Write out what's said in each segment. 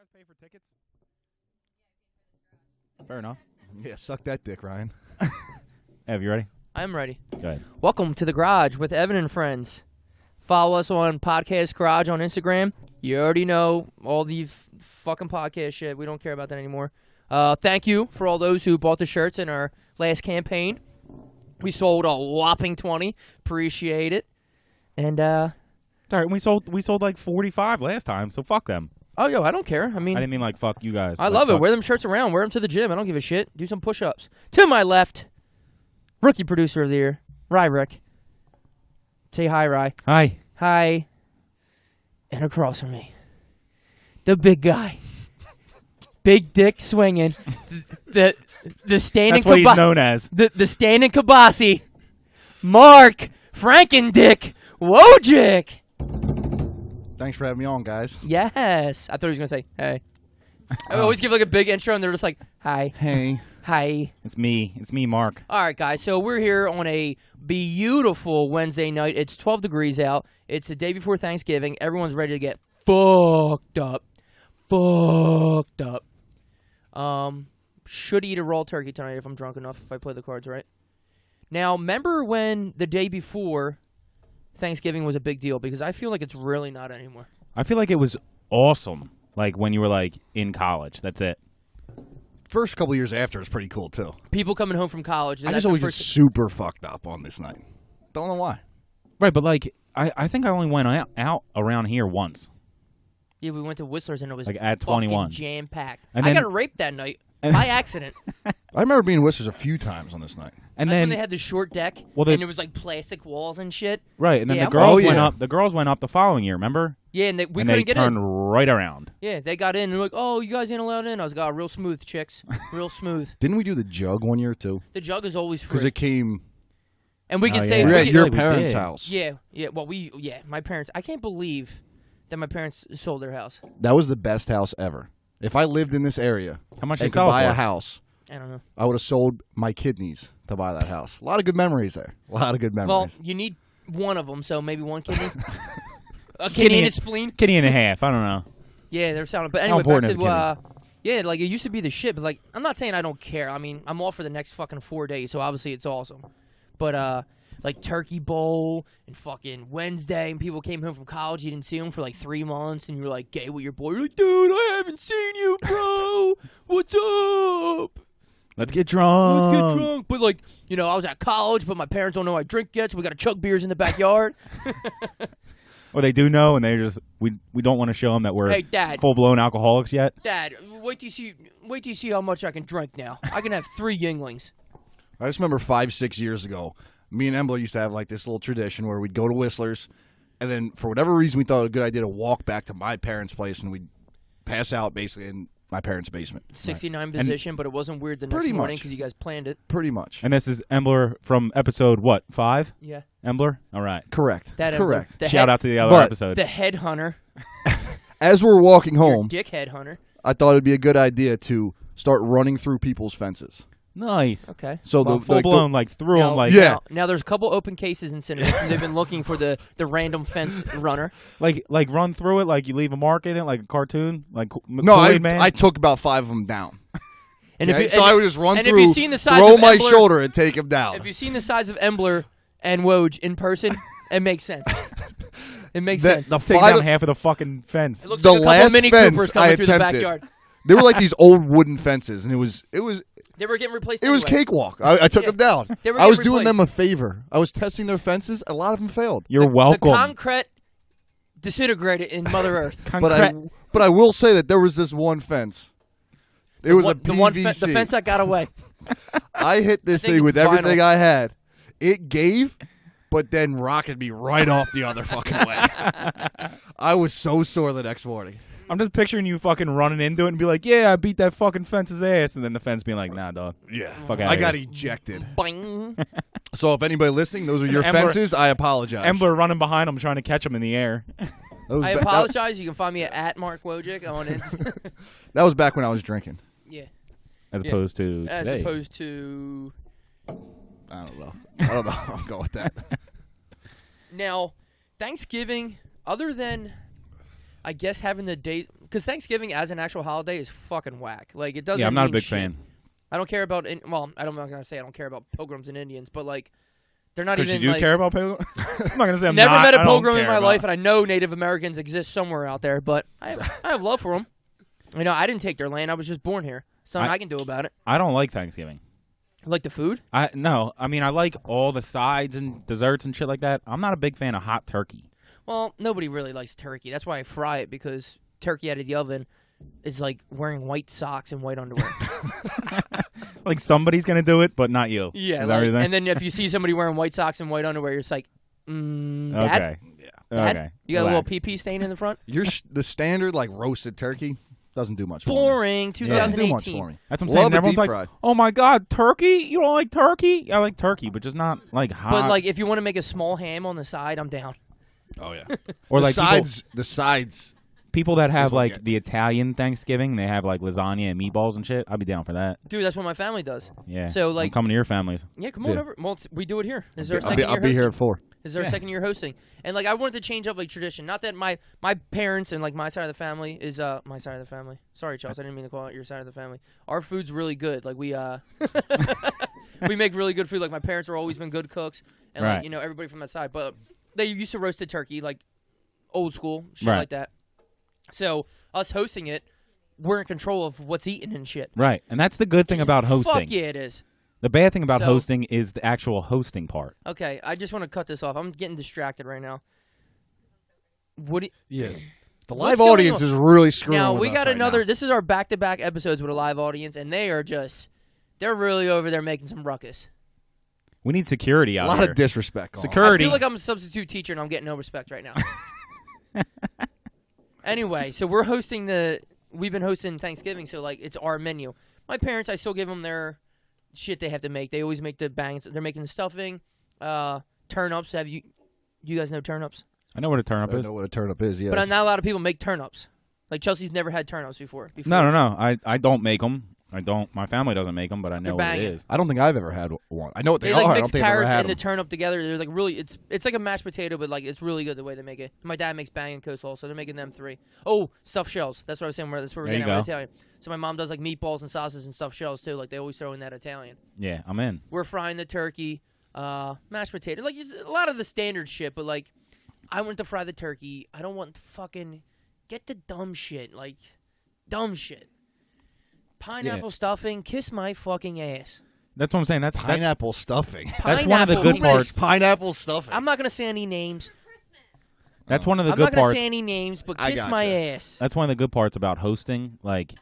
guys pay for tickets? Fair enough. Yeah, suck that dick, Ryan. Ev, you ready? I'm ready. Go ahead. Welcome to the Garage with Evan and friends. Follow us on Podcast Garage on Instagram. You already know all the fucking podcast shit. We don't care about that anymore. Thank you for all those who bought the shirts in our last campaign. We sold a whopping 20. Appreciate it. And All right, we sold like 45 last time, so fuck them. oh, yo, I don't care. I mean, I didn't mean like fuck you guys. I Like, love it. fuck- Wear them shirts around. Wear them to the gym. I don't give a shit. Do some push-ups. To my left, rookie producer of the year, Rye Rick. Say hi, Rye. Hi. Hi. And across from me, the big guy. Big dick swinging. the standing That's what he's known as. the standing kabasi. Mark Frankendick Wojcik. Thanks for having me on, guys. Yes. I thought he was going to say, hey. I always give like a big intro and they're just like, hi. Hey. Hi. It's me, Mark. All right, guys. So we're here on a beautiful Wednesday night. It's 12 degrees out. It's the day before Thanksgiving. Everyone's ready to get fucked up. Should eat a raw turkey tonight if I'm drunk enough, if I play the cards right. Now, remember when the day before Thanksgiving was a big deal? Because I feel like it's really not anymore. I feel like it was awesome, like when you were like in college. That's it. First couple years after was pretty cool, too. People coming home from college. I just always get super fucked up on this night. Don't know why. Right, but like I think I only went out around here once. Yeah, we went to Whistler's and it was Like at 21. jam-packed. And I then- got raped that night by accident. I remember being in Whistler's a few times on this night. And That's then when they had the short deck, Well, and it was like plastic walls and shit. right, and then Yeah, the girls oh, went yeah. up. The girls went up the following year. Remember? Yeah, and we and couldn't they get turned in. right around. Yeah, they got in and they're like, "Oh, you guys ain't allowed in." I was like, "Oh, real smooth, chicks, real smooth." Didn't we do the jug one year, too? The jug is always Because free, it came... and we can Oh, say yeah. We were we at can- your we parents' did. house. yeah, well, my parents. I can't believe that my parents sold their house. That was the best house ever. If I lived in this area How much and they could sell buy it a for? house, I don't know. I would have sold my kidneys to buy that house. A lot of good memories there. A lot of good Well, memories. you need one of them, so maybe one kidney, a Kidney kidney and a and- spleen. Kidney and a half. I don't know. Yeah, they're sounding. But How anyway, important back is to yeah, like it used to be the shit. But like, I'm not saying I don't care. I mean, I'm all for the next fucking 4 days, so obviously it's awesome. But like Turkey Bowl and fucking Wednesday, and people came home from college, you didn't see them for like 3 months, and you were like gay with your boy. You're like, dude, I haven't seen you, bro. What's up? Let's get drunk. Let's get drunk. But like, you know, I was at college, but my parents don't know I drink yet, so we got to chug beers in the backyard. Or they do know, and they just we don't want to show them that we're Hey, Dad. full blown alcoholics yet. Dad, wait till you see how much I can drink now. I can have 3 Yinglings. I just remember 5-6 years ago, me and Embler used to have like this little tradition where we'd go to Whistler's, and then for whatever reason we thought it was a good idea to walk back to my parents' place, and we'd pass out basically in my parents' basement. 69 position, but it wasn't weird the next Pretty morning much. because you guys planned it. Pretty much. And this is Embler from episode what 5? Yeah. Embler. All right. Correct. That Correct. The Shout head, out to the other But- episode. the headhunter. As we're walking Your home, dickhead hunter. I thought it'd be a good idea to start running through people's fences. Nice. Okay. So Well, the full blown, like through them, like Yeah. Now there's a couple open cases in Cinnamon, and they've been looking for the random fence runner. like run through it, like you leave a mark in it, like a cartoon, like no, Man. I took about 5 of them down. And Okay? you, So I would just run and through, if you've seen the size throw of my Embler- shoulder, and take them down. If you've seen the size of Embler and Woj in person, it makes sense. It makes The- sense. the take fly- down half of the fucking fence. It looks the like a couple last of Mini fence Coopers I coming through the attempted- backyard. They were like these old wooden fences, and it was They were getting replaced. It was anyway. cakewalk. I took Yeah. them down. They were I was getting doing them replaced. a favor. I was testing their fences. A lot of them failed. You're welcome. The concrete disintegrated in Mother Earth. But I will say that there was this one fence. It was a PVC. The fence that got away. I hit this I think thing with it's everything vinyl. I had. It gave, but then rocketed me right off the other fucking way. I was so sore the next morning. I'm just picturing you fucking running into it and be like, "Yeah, I beat that fucking fence's ass," and then the fence being like, "Nah, dog." Yeah, Fuck outta I got here. ejected. Boing. So if anybody listening, those are your Embler- fences. I apologize. Embler running behind him, trying to catch him in the air. That was I ba- apologize. You can find me at Mark Wojcik on Instagram. That was back when I was drinking. Yeah. As Yeah. opposed to As today. opposed to I don't know. I'll go with that. now, Thanksgiving. Other than, I guess having the day because Thanksgiving as an actual holiday is fucking whack. Like it doesn't. Yeah, I'm not a mean big shit. fan. I don't care about. I'm not gonna say I don't care about pilgrims and Indians, but like they're not Because even. you do like, care about pilgrims? I'm not gonna say I'm never not. met a I don't pilgrim in care my about- life, and I know Native Americans exist somewhere out there, but I have love for them. You know, I didn't take their land. I was just born here. Something I can do about it. I don't like Thanksgiving. Like the food? No. I mean, I like all the sides and desserts and shit like that. I'm not a big fan of hot turkey. Well, nobody really likes turkey. That's why I fry it, because turkey out of the oven is like wearing white socks and white underwear. Like somebody's gonna do it, but not you. Yeah, Is that what you're saying? and then if you see somebody wearing white socks and white underwear, you're just like, Dad? Okay. Dad? Okay. You got a Relax. little pee stain in the front? The standard like roasted turkey doesn't do much for me. Boring. Yeah, doesn't do much 2018. for me. That's what I'm saying. Love a Everyone's deep like, fried. "Oh my god, turkey? You don't like turkey?" I like turkey, but just not like hot. But like, if you want to make a small ham on the side, I'm down. Oh yeah. or the like sides. The sides. people that have what I like get. the Italian Thanksgiving, they have like lasagna and meatballs and shit. I'd be down for that. Dude, that's what my family does. Yeah. So, I'm like- coming to your families. Yeah, come on Yeah. over. Well, we do it here. Is there a I'll second be, year I'll be hosting? here at 4. Is there a Yeah. second year hosting? And like I wanted to change up like tradition. Not that my parents and like my side of the family is my side of the family. Sorry, Charles, I didn't mean to call it your side of the family. Our food's really good. Like we we make really good food. Like my parents have always been good cooks, and Right. like everybody from that side. But they used to roast a turkey like old school shit Right. like that. So us hosting it, we're in control of what's eaten and shit. Right. And that's the good thing about hosting. Fuck yeah, it is. The bad thing about So- hosting is the actual hosting part. Okay, I just want to cut this off. I'm getting distracted right now. What? Yeah. The What's live going audience on? is really screwing Now with we us got right another. now. This is our back-to-back episodes with a live audience, and they are just—they're really over there making some ruckus. We need security A out lot here. of disrespect. going on. Security. I feel like I'm a substitute teacher, and I'm getting no respect right now. Anyway, so we're hosting we've been hosting Thanksgiving, so like it's our menu. My parents, I still give them their shit they have to make. They always make the bangs. They're making the stuffing, turnips. Have you guys know turnips? I know what a I turnip don't is. know what a turnip is. Yes. But not a lot of people make turnips. Like Chelsea's never had turnips before. No. I don't make them. I don't. My family doesn't make them, but I know what it banging. is. I don't think I've ever had one. I know what they, They are. like I mix don't think I've ever carrots had and the them. turnip together. They're like really, it's like a mashed potato, but like it's really good the way they make it. My dad makes bang and coleslaw, so they're making them 3. Oh, stuffed shells. That's what I was saying. That's where we're There getting you at with go. Italian. So my mom does like meatballs and sausages and stuffed shells too. Like they always throw in that Italian. Yeah, I'm in. We're frying the turkey, mashed potato, like it's a lot of the standard shit. But like, I want to fry the turkey. I don't want fucking get the dumb shit, like dumb shit. Pineapple stuffing, kiss my fucking ass. That's what I'm saying. That's Pineapple stuffing. That's one of the Pineapple good parts. Pineapple stuffing. I'm not gonna say any names. That's one of the I'm good not gonna parts. say any names, but I kiss gotcha. my ass. That's one of the good parts about hosting. Like,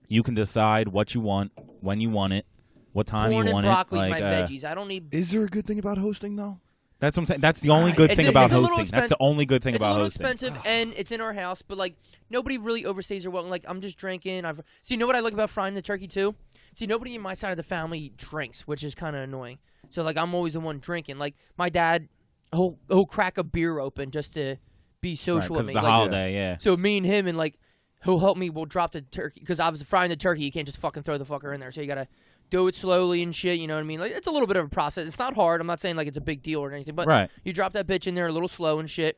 you can decide what you want, when you want it, what time Corn you and want broccoli's it. my Like, veggies. I don't need. Is there a good thing about hosting though? that's what I'm saying. That's the only good It's thing a- about it's a little hosting. That's the only good thing It's a about little hosting. expensive, and it's in our house. But like nobody really overstays their welcome. Like I'm just drinking. See. You know what I like about frying the turkey too? See, nobody in my side of the family drinks, which is kind of annoying. So like I'm always the one drinking. Like my dad, he'll crack a beer open just to be social with Because me. the Like, holiday, yeah. So me and him and like he'll help me. We'll drop the turkey because I was frying the turkey. You can't just fucking throw the fucker in there. So you gotta do it slowly and shit. You know what I mean? Like it's a little bit of a process. It's not hard. I'm not saying like it's a big deal or anything, but Right. you drop that bitch in there a little slow and shit.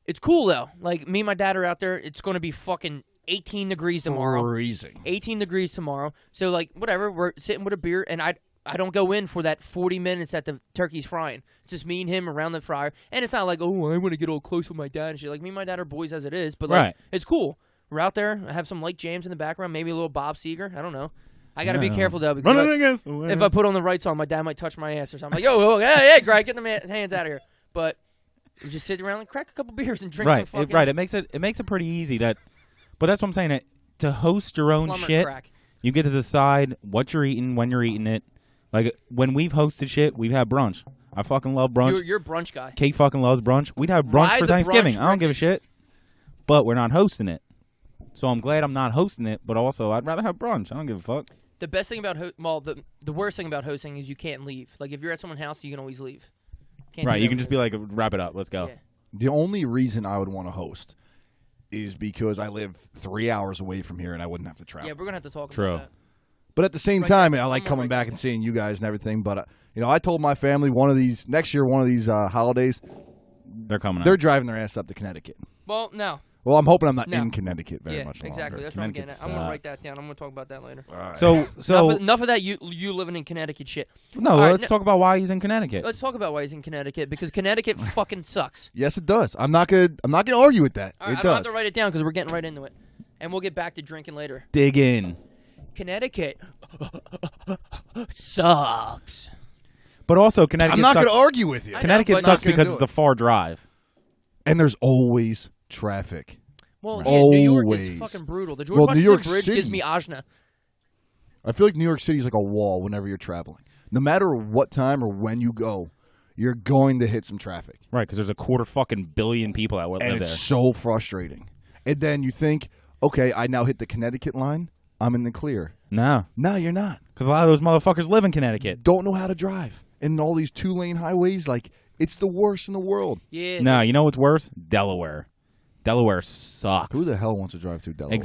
It's cool though. Like me and my dad are out there. It's gonna be fucking 18 degrees tomorrow. Freezing. 18 degrees tomorrow. So like whatever. We're sitting with a beer and I don't go in for that 40 minutes that the turkey's frying. It's just me and him around the fryer. And it's not like, oh, I want to get all close with my dad and shit. Like, me and my dad are boys as it is. But, like, Right. it's cool. We're out there. I have some light jams in the background. Maybe a little Bob Seger. I don't know. I got to be Yeah. careful, though. Because Running against. if I put on the right song, my dad might touch my ass or something. Like, yo, hey, Greg, get the hands out of here. But we just sit around and crack a couple beers and drink some fucking It makes it pretty easy. But that's what I'm saying. To host your own plumber shit, crack. you get to decide what you're eating, when you're eating it. Like, when we've hosted shit, we've had brunch. I fucking love brunch. You're a brunch guy. Kate fucking loves brunch. We'd have brunch Ride for the Thanksgiving. brunch I don't give a wreckage. shit. But we're not hosting it. So I'm glad I'm not hosting it, but also I'd rather have brunch. I don't give a fuck. The best thing about the worst thing about hosting is you can't leave. Like if you're at someone's house, you can always leave. Can't Right, do you that can with just be like, wrap it up. Let's go. Yeah. The only reason I would want to host is because I live 3 hours away from here and I wouldn't have to travel. Yeah, we're gonna have to talk True. about that. But at the same Right time, there. I like Someone coming right back there. and seeing you guys and everything. But I told my family next year, one of these holidays, They're coming they're up. driving their ass up to Connecticut. Well, no. Well, I'm hoping I'm not No. in Connecticut very much longer. Exactly. That's what I'm getting at. Connecticut I'm gonna write that sucks. down. I'm gonna talk about that later. All right. So enough of that. You living in Connecticut shit. no, All right, let's talk about why he's in Connecticut. Let's talk about why he's in Connecticut because Connecticut fucking sucks. Yes, it does. I'm not gonna argue with that. All right, It I don't have does. to write it down because we're getting right into it, and we'll get back to drinking later. Dig in. Connecticut sucks. But also, Connecticut I'm not sucks. going to argue with you. I know, Connecticut but- sucks Not gonna because do it's it. a far drive. And there's always traffic. Well, yeah, New York is Always. fucking brutal. The George Well, New Washington York Bridge gives City- me ajna. I feel like New York City is like a wall whenever you're traveling. No matter what time or when you go, you're going to hit some traffic. Right, because there's a quarter fucking billion people that live And there. it's so frustrating. And then you think, okay, I now hit the Connecticut line. I'm in the clear. No, No, you're not. because a lot of those motherfuckers live in Connecticut. Don't know how to drive. And all these 2-lane highways, like, it's the worst in the world. Yeah. No, you know what's worse? Delaware. Delaware sucks. Who the hell wants to drive through Delaware?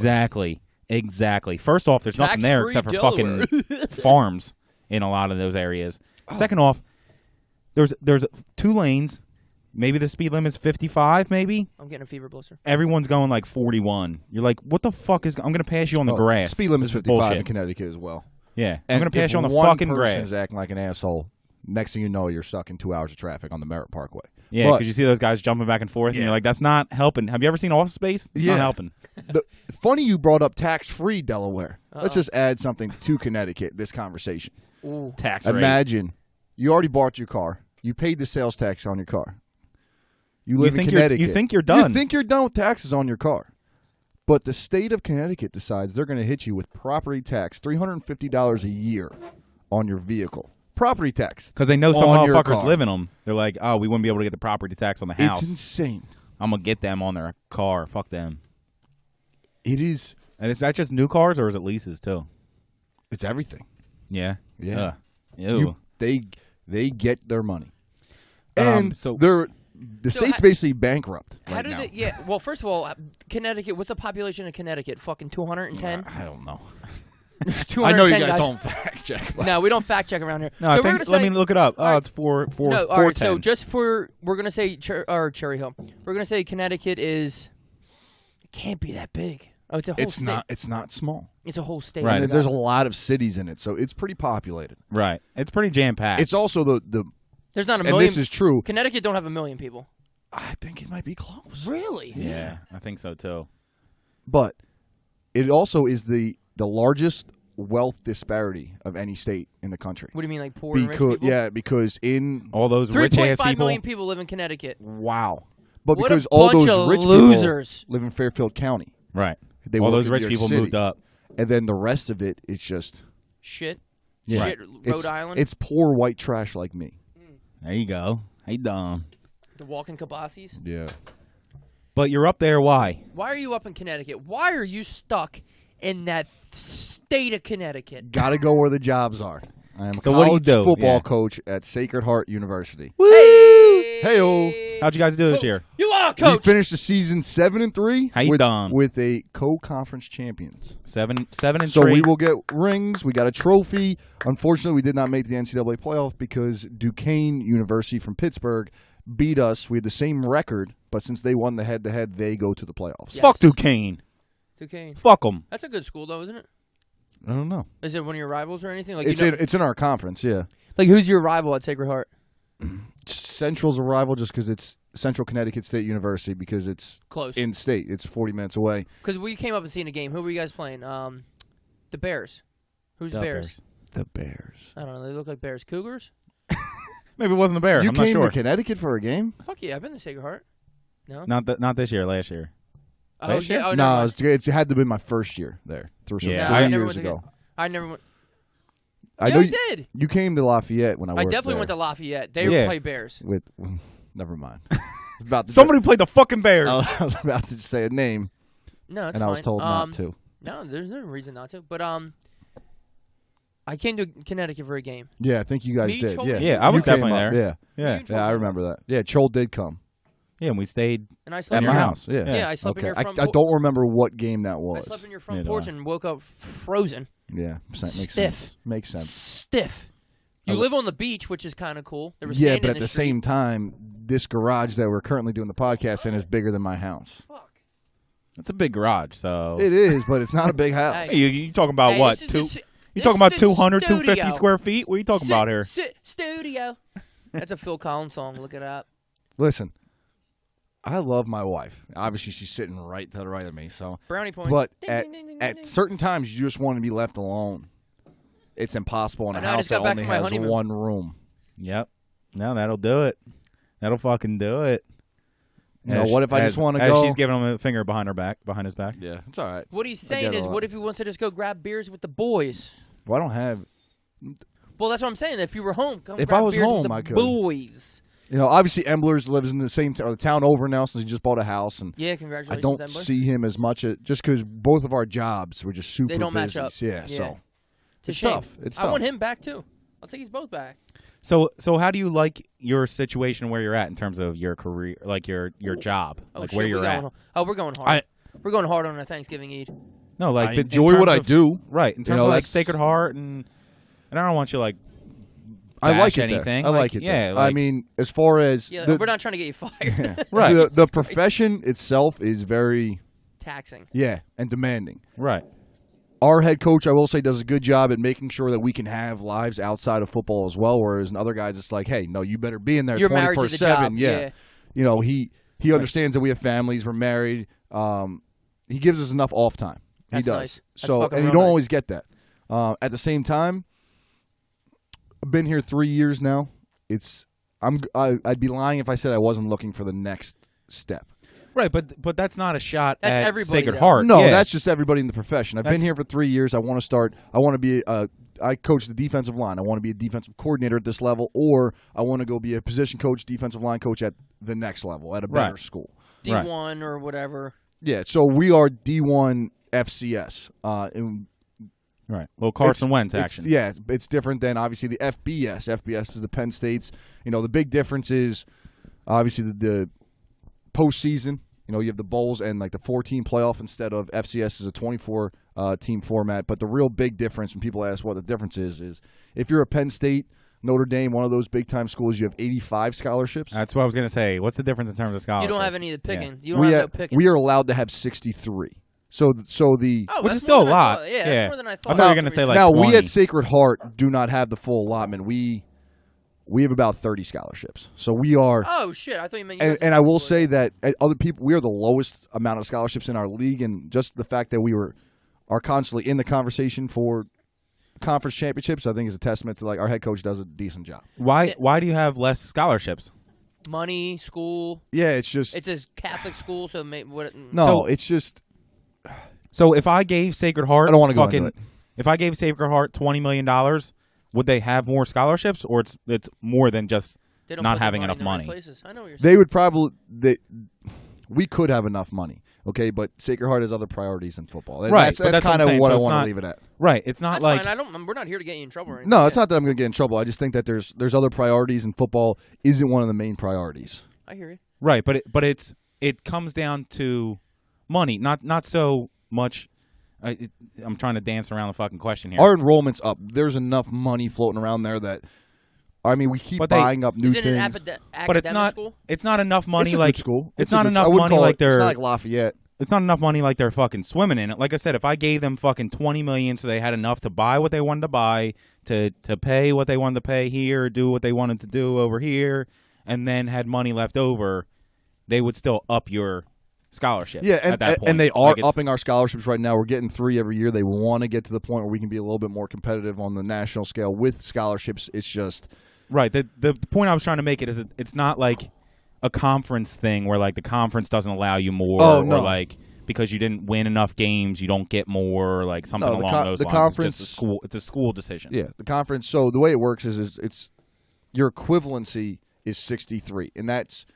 Exactly. First off, there's nothing there Tax-free except for Delaware. fucking farms in a lot of those areas. Oh. Second off, there's 2 lanes. Maybe the speed limit's 55, maybe. I'm getting a fever blister. Everyone's going like 41. You're like, what the fuck is... I'm going to pass you on the grass. Speed limit's This is 55 bullshit. in Connecticut as well. Yeah. And I'm going to pass if you on the one fucking person grass. is acting like an asshole, next thing you know, you're stuck in 2 hours of traffic on the Merritt Parkway. Yeah, But- because you see those guys jumping back and forth, and Yeah. you're like, that's not helping. Have you ever seen Office Space? It's Yeah. not helping. Funny you brought up tax-free Delaware. Let's Uh-oh. just add something to Connecticut, this conversation. Ooh. Tax rate. Imagine you already bought your car. You paid the sales tax on your car. You live think in you're- Connecticut. you think you're done. You think you're done with taxes on your car. But the state of Connecticut decides they're going to hit you with property tax, $350 a year on your vehicle. Property tax. Because they know some on your motherfuckers car. live in them. They're like, oh, we wouldn't be able to get the property tax on the house. It's insane. I'm going to get them on their car. Fuck them. It is. And is that just new cars, or is it leases, too? It's everything. Yeah. Yeah. Ugh. Ew. They get their money. And so- the So state's how- basically bankrupt How right do now. they? Yeah. Well, first of all, Connecticut. What's the population of Connecticut? Fucking 210. I don't know. 210 I know you guys guys. don't fact check. But No, we don't fact check around here. No, so I we're think, gonna let say, me look it up. Oh, All right. it's 410. No, all right. So just for we're gonna say Cherry Hill. We're gonna say Connecticut is. It can't be that big. Oh, it's a whole it's state. not. It's not small. It's a whole state. Right. And there's a lot of cities in it, so it's pretty populated. Right. It's pretty jam-packed. It's also the There's not a and million. this is true. Connecticut don't have a million people. I think it might be close. Really? Yeah, I think so, too. But it also is the largest wealth disparity of any state in the country. What do you mean, like poor and rich people? Because in All those rich-ass 3.5 people. million people live in Connecticut. wow. But What because a all bunch those of rich losers. people live in Fairfield County. Right. They All work those in rich New York people City. moved up. And then the rest of it, it's just Shit. yeah. Shit. Rhode Island. It's poor white trash like me. There you go. Hey, Dom. The walking cabassies. Yeah. But you're up there, why? Why are you up in Connecticut? Why are you stuck in that state of Connecticut? Got to go where the jobs are. I am a So what do you college do? football Yeah. coach at Sacred Heart University. Hey! Hey-o. How'd you guys do this year? You are, We coach. finished the season 7-3 How you done? with a co-conference champions. 7 and So 3. we will get rings. We got a trophy. Unfortunately, we did not make the NCAA playoff because Duquesne University from Pittsburgh beat us. We had the same record, but since they won the head-to-head, they go to the playoffs. Yeah. Fuck Duquesne. Duquesne. Fuck them. That's a good school, though, isn't it? I don't know. Is it one of your rivals or anything? Like, It's in our conference, yeah. like who's your rival at Sacred Heart? Central's a rival just because it's Central Connecticut State University because it's Close. in state. It's 40 minutes away. Because we came up and seen a game. Who were you guys playing? The Bears. Who's the The Bears? The Bears. I don't know. They look like Bears. Cougars? Maybe it wasn't a bear. You I'm not came sure. to Connecticut for a game? Fuck yeah, I've been to Sacred Heart. No? Not this year. Last year. Oh, last year? yeah. Oh, No, never mind. it had to be my first year there. Three Yeah, No, I never years went to ago. I never went. I Yeah, know I you, did. you came to Lafayette when I I worked definitely there went to Lafayette. They Yeah. play Bears. with never mind. I was about to Somebody played the fucking Bears. I was about to say a name No, that's and I was fine. told not to. No, there's no reason not to. But I came to Connecticut for a game. Yeah, I think you guys Me, did. Chol- Yeah. Yeah, I was You came definitely up. there. Yeah. Yeah. You Yeah, I Chol- remember that. Yeah, Chol did come Yeah, and we stayed And I at slept your in your house. Yeah. Yeah, I slept in Okay. your I front don't remember what game that I was. slept in your front Neither porch do I. and woke up frozen. Yeah, makes Stiff. sense. Makes sense. Stiff. You Okay. live on the beach, which is kind of cool. There was Yeah, sand but in at the the street. same time, this garage that we're currently doing the podcast in is bigger than my house. Fuck. It's a big garage, so It is, but it's not a big house. Hey. Hey, you talking about Hey, what? this is the You this talking is about the 200, studio. 250 square feet? What are you talking about here? Studio. That's a Phil Collins song. Look it up. Listen, I love my wife. Obviously, she's sitting right to the right of me. So, Brownie points. but Ding, at ding, ding, ding, at ding. certain times, you just want to be left alone. It's impossible in a I know, I house just got that back only from my has honeymoon. one room. Yep. No, that'll do it. That'll fucking do it. You know, what if I just want to go? She's giving him a finger behind his back. Yeah, it's all right. What he's I get saying a is, lot. what if he wants to just go grab beers with the boys? Well, I don't have. Well, that's what I'm saying. If you were home, come If grab I was beers home, with the I could. boys. You know, obviously, Emblers lives in the same or the town over now since he just bought a house, and Yeah, I congratulations. don't Denver. see him as much just because both of our jobs were just super They don't match busy. up. Yeah, Yeah. so It's a it's shame. tough. It's I tough. want him back too. I'll take us both back. So how do you like your situation where you're at in terms of your career, like your job, Oh, like shit, where you're at? We're going hard. We're going hard on a Thanksgiving Eid. No, like I in enjoy terms what I of- do. Right, in You terms know, of like that's- Sacred Heart and I don't want you like. I like bash it. anything. There. I like it. Yeah, there. like, I mean, as far as Yeah, the, we're not trying to get you fired. Right. the Jesus Christ. profession itself is very Taxing. and demanding. right. Our head coach, I will say, does a good job at making sure that we can have lives outside of football as well. Whereas in other guys, it's like, hey, no, you better be in there You're married to the 24/7. job. Yeah, you know, he understands that we have families, we're married. He gives us enough off time. That's he does. nice. That's So, fucking and you real don't nice. always get that. At the same time, I've been here 3 years now. I'd be lying if I said I wasn't looking for the next step. Right, but that's not a shot That's at everybody, Sacred though. Heart. No, yeah. that's just everybody in the profession. I've been That's- here for 3 years. I want to start. I want to be. I coach the defensive line. I want to be a defensive coordinator at this level, or I want to go be a position coach, defensive line coach at the next level at a better Right. school. D1 or whatever. Yeah. So we are D1 FCS. And right. Well, Carson it's- Wentz it's- action. Yeah, it's different than obviously the FBS. FBS is the Penn State's. You know, the big difference is obviously the postseason. You know, you have the bowls and like the 14 playoff instead of FCS is a 24 team format. But the real big difference when people ask what the difference is if you're a Penn State, Notre Dame, one of those big time schools, you have 85 scholarships. That's what I was gonna say. What's the difference in terms of scholarships? You don't have any of the Yeah. picking. You don't have no picking. we are allowed to have 63. So the Oh, Which that's is still more a than I lot. thought. Yeah. That's more than I thought. I thought you were gonna say like now 20. we at Sacred Heart do not have the full allotment. We have about 30 scholarships. So we are. Oh shit! I thought you meant. You And, guys and I will were- say that at other people, we are the lowest amount of scholarships in our league, and just the fact that we are constantly in the conversation for conference championships, I think is a testament to like our head coach does a decent job. Why do you have less scholarships? money, school. Yeah, it's just It's a Catholic school, so what? no, So- it's just So if I gave Sacred Heart, I don't wanna go fucking, into it. If I gave Sacred Heart $20 million, would they have more scholarships, or it's more than just They don't not put the having money enough in the right money? places. I know what you're saying. they would probably we could have enough money, okay, but Sacred Heart has other priorities in football. And Right, that's, but that's that's what I'm kind of saying. what So I it's want not- to leave it at. Right. It's not That's like fine. We're not here to get you in trouble or anything. No, it's not that I'm going to get in trouble. I just think that there's other priorities, and football isn't one of the main priorities. I hear you. right, but it comes down to money, not so much. I'm trying to dance around the fucking question here. Our enrollment's up. There's enough money floating around there that, I mean, we keep But they- buying up new Is it things. an academic but it's not. school? It's not enough money it's a like good school. It's a not good- enough I wouldn't money call like it, it's they're. not like Lafayette. It's not enough money like they're fucking swimming in it. Like I said, if I gave them fucking $20 million, so they had enough to buy what they wanted to buy, to pay what they wanted to pay here, do what they wanted to do over here, and then had money left over, they would still up your scholarship. Yeah, at that point. and they are Like, it's- upping our scholarships right now. We're getting 3 every year. They want to get to the point where we can be a little bit more competitive on the national scale with scholarships. It's just Right. The point I was trying to make it is that it's not like a conference thing where like the conference doesn't allow you more, Oh, no. or like because you didn't win enough games, you don't get more, or like something No, the along those the lines. conference- It's just a school. It's a school decision. yeah, the conference. So the way it works is it's your equivalency is 63, and that's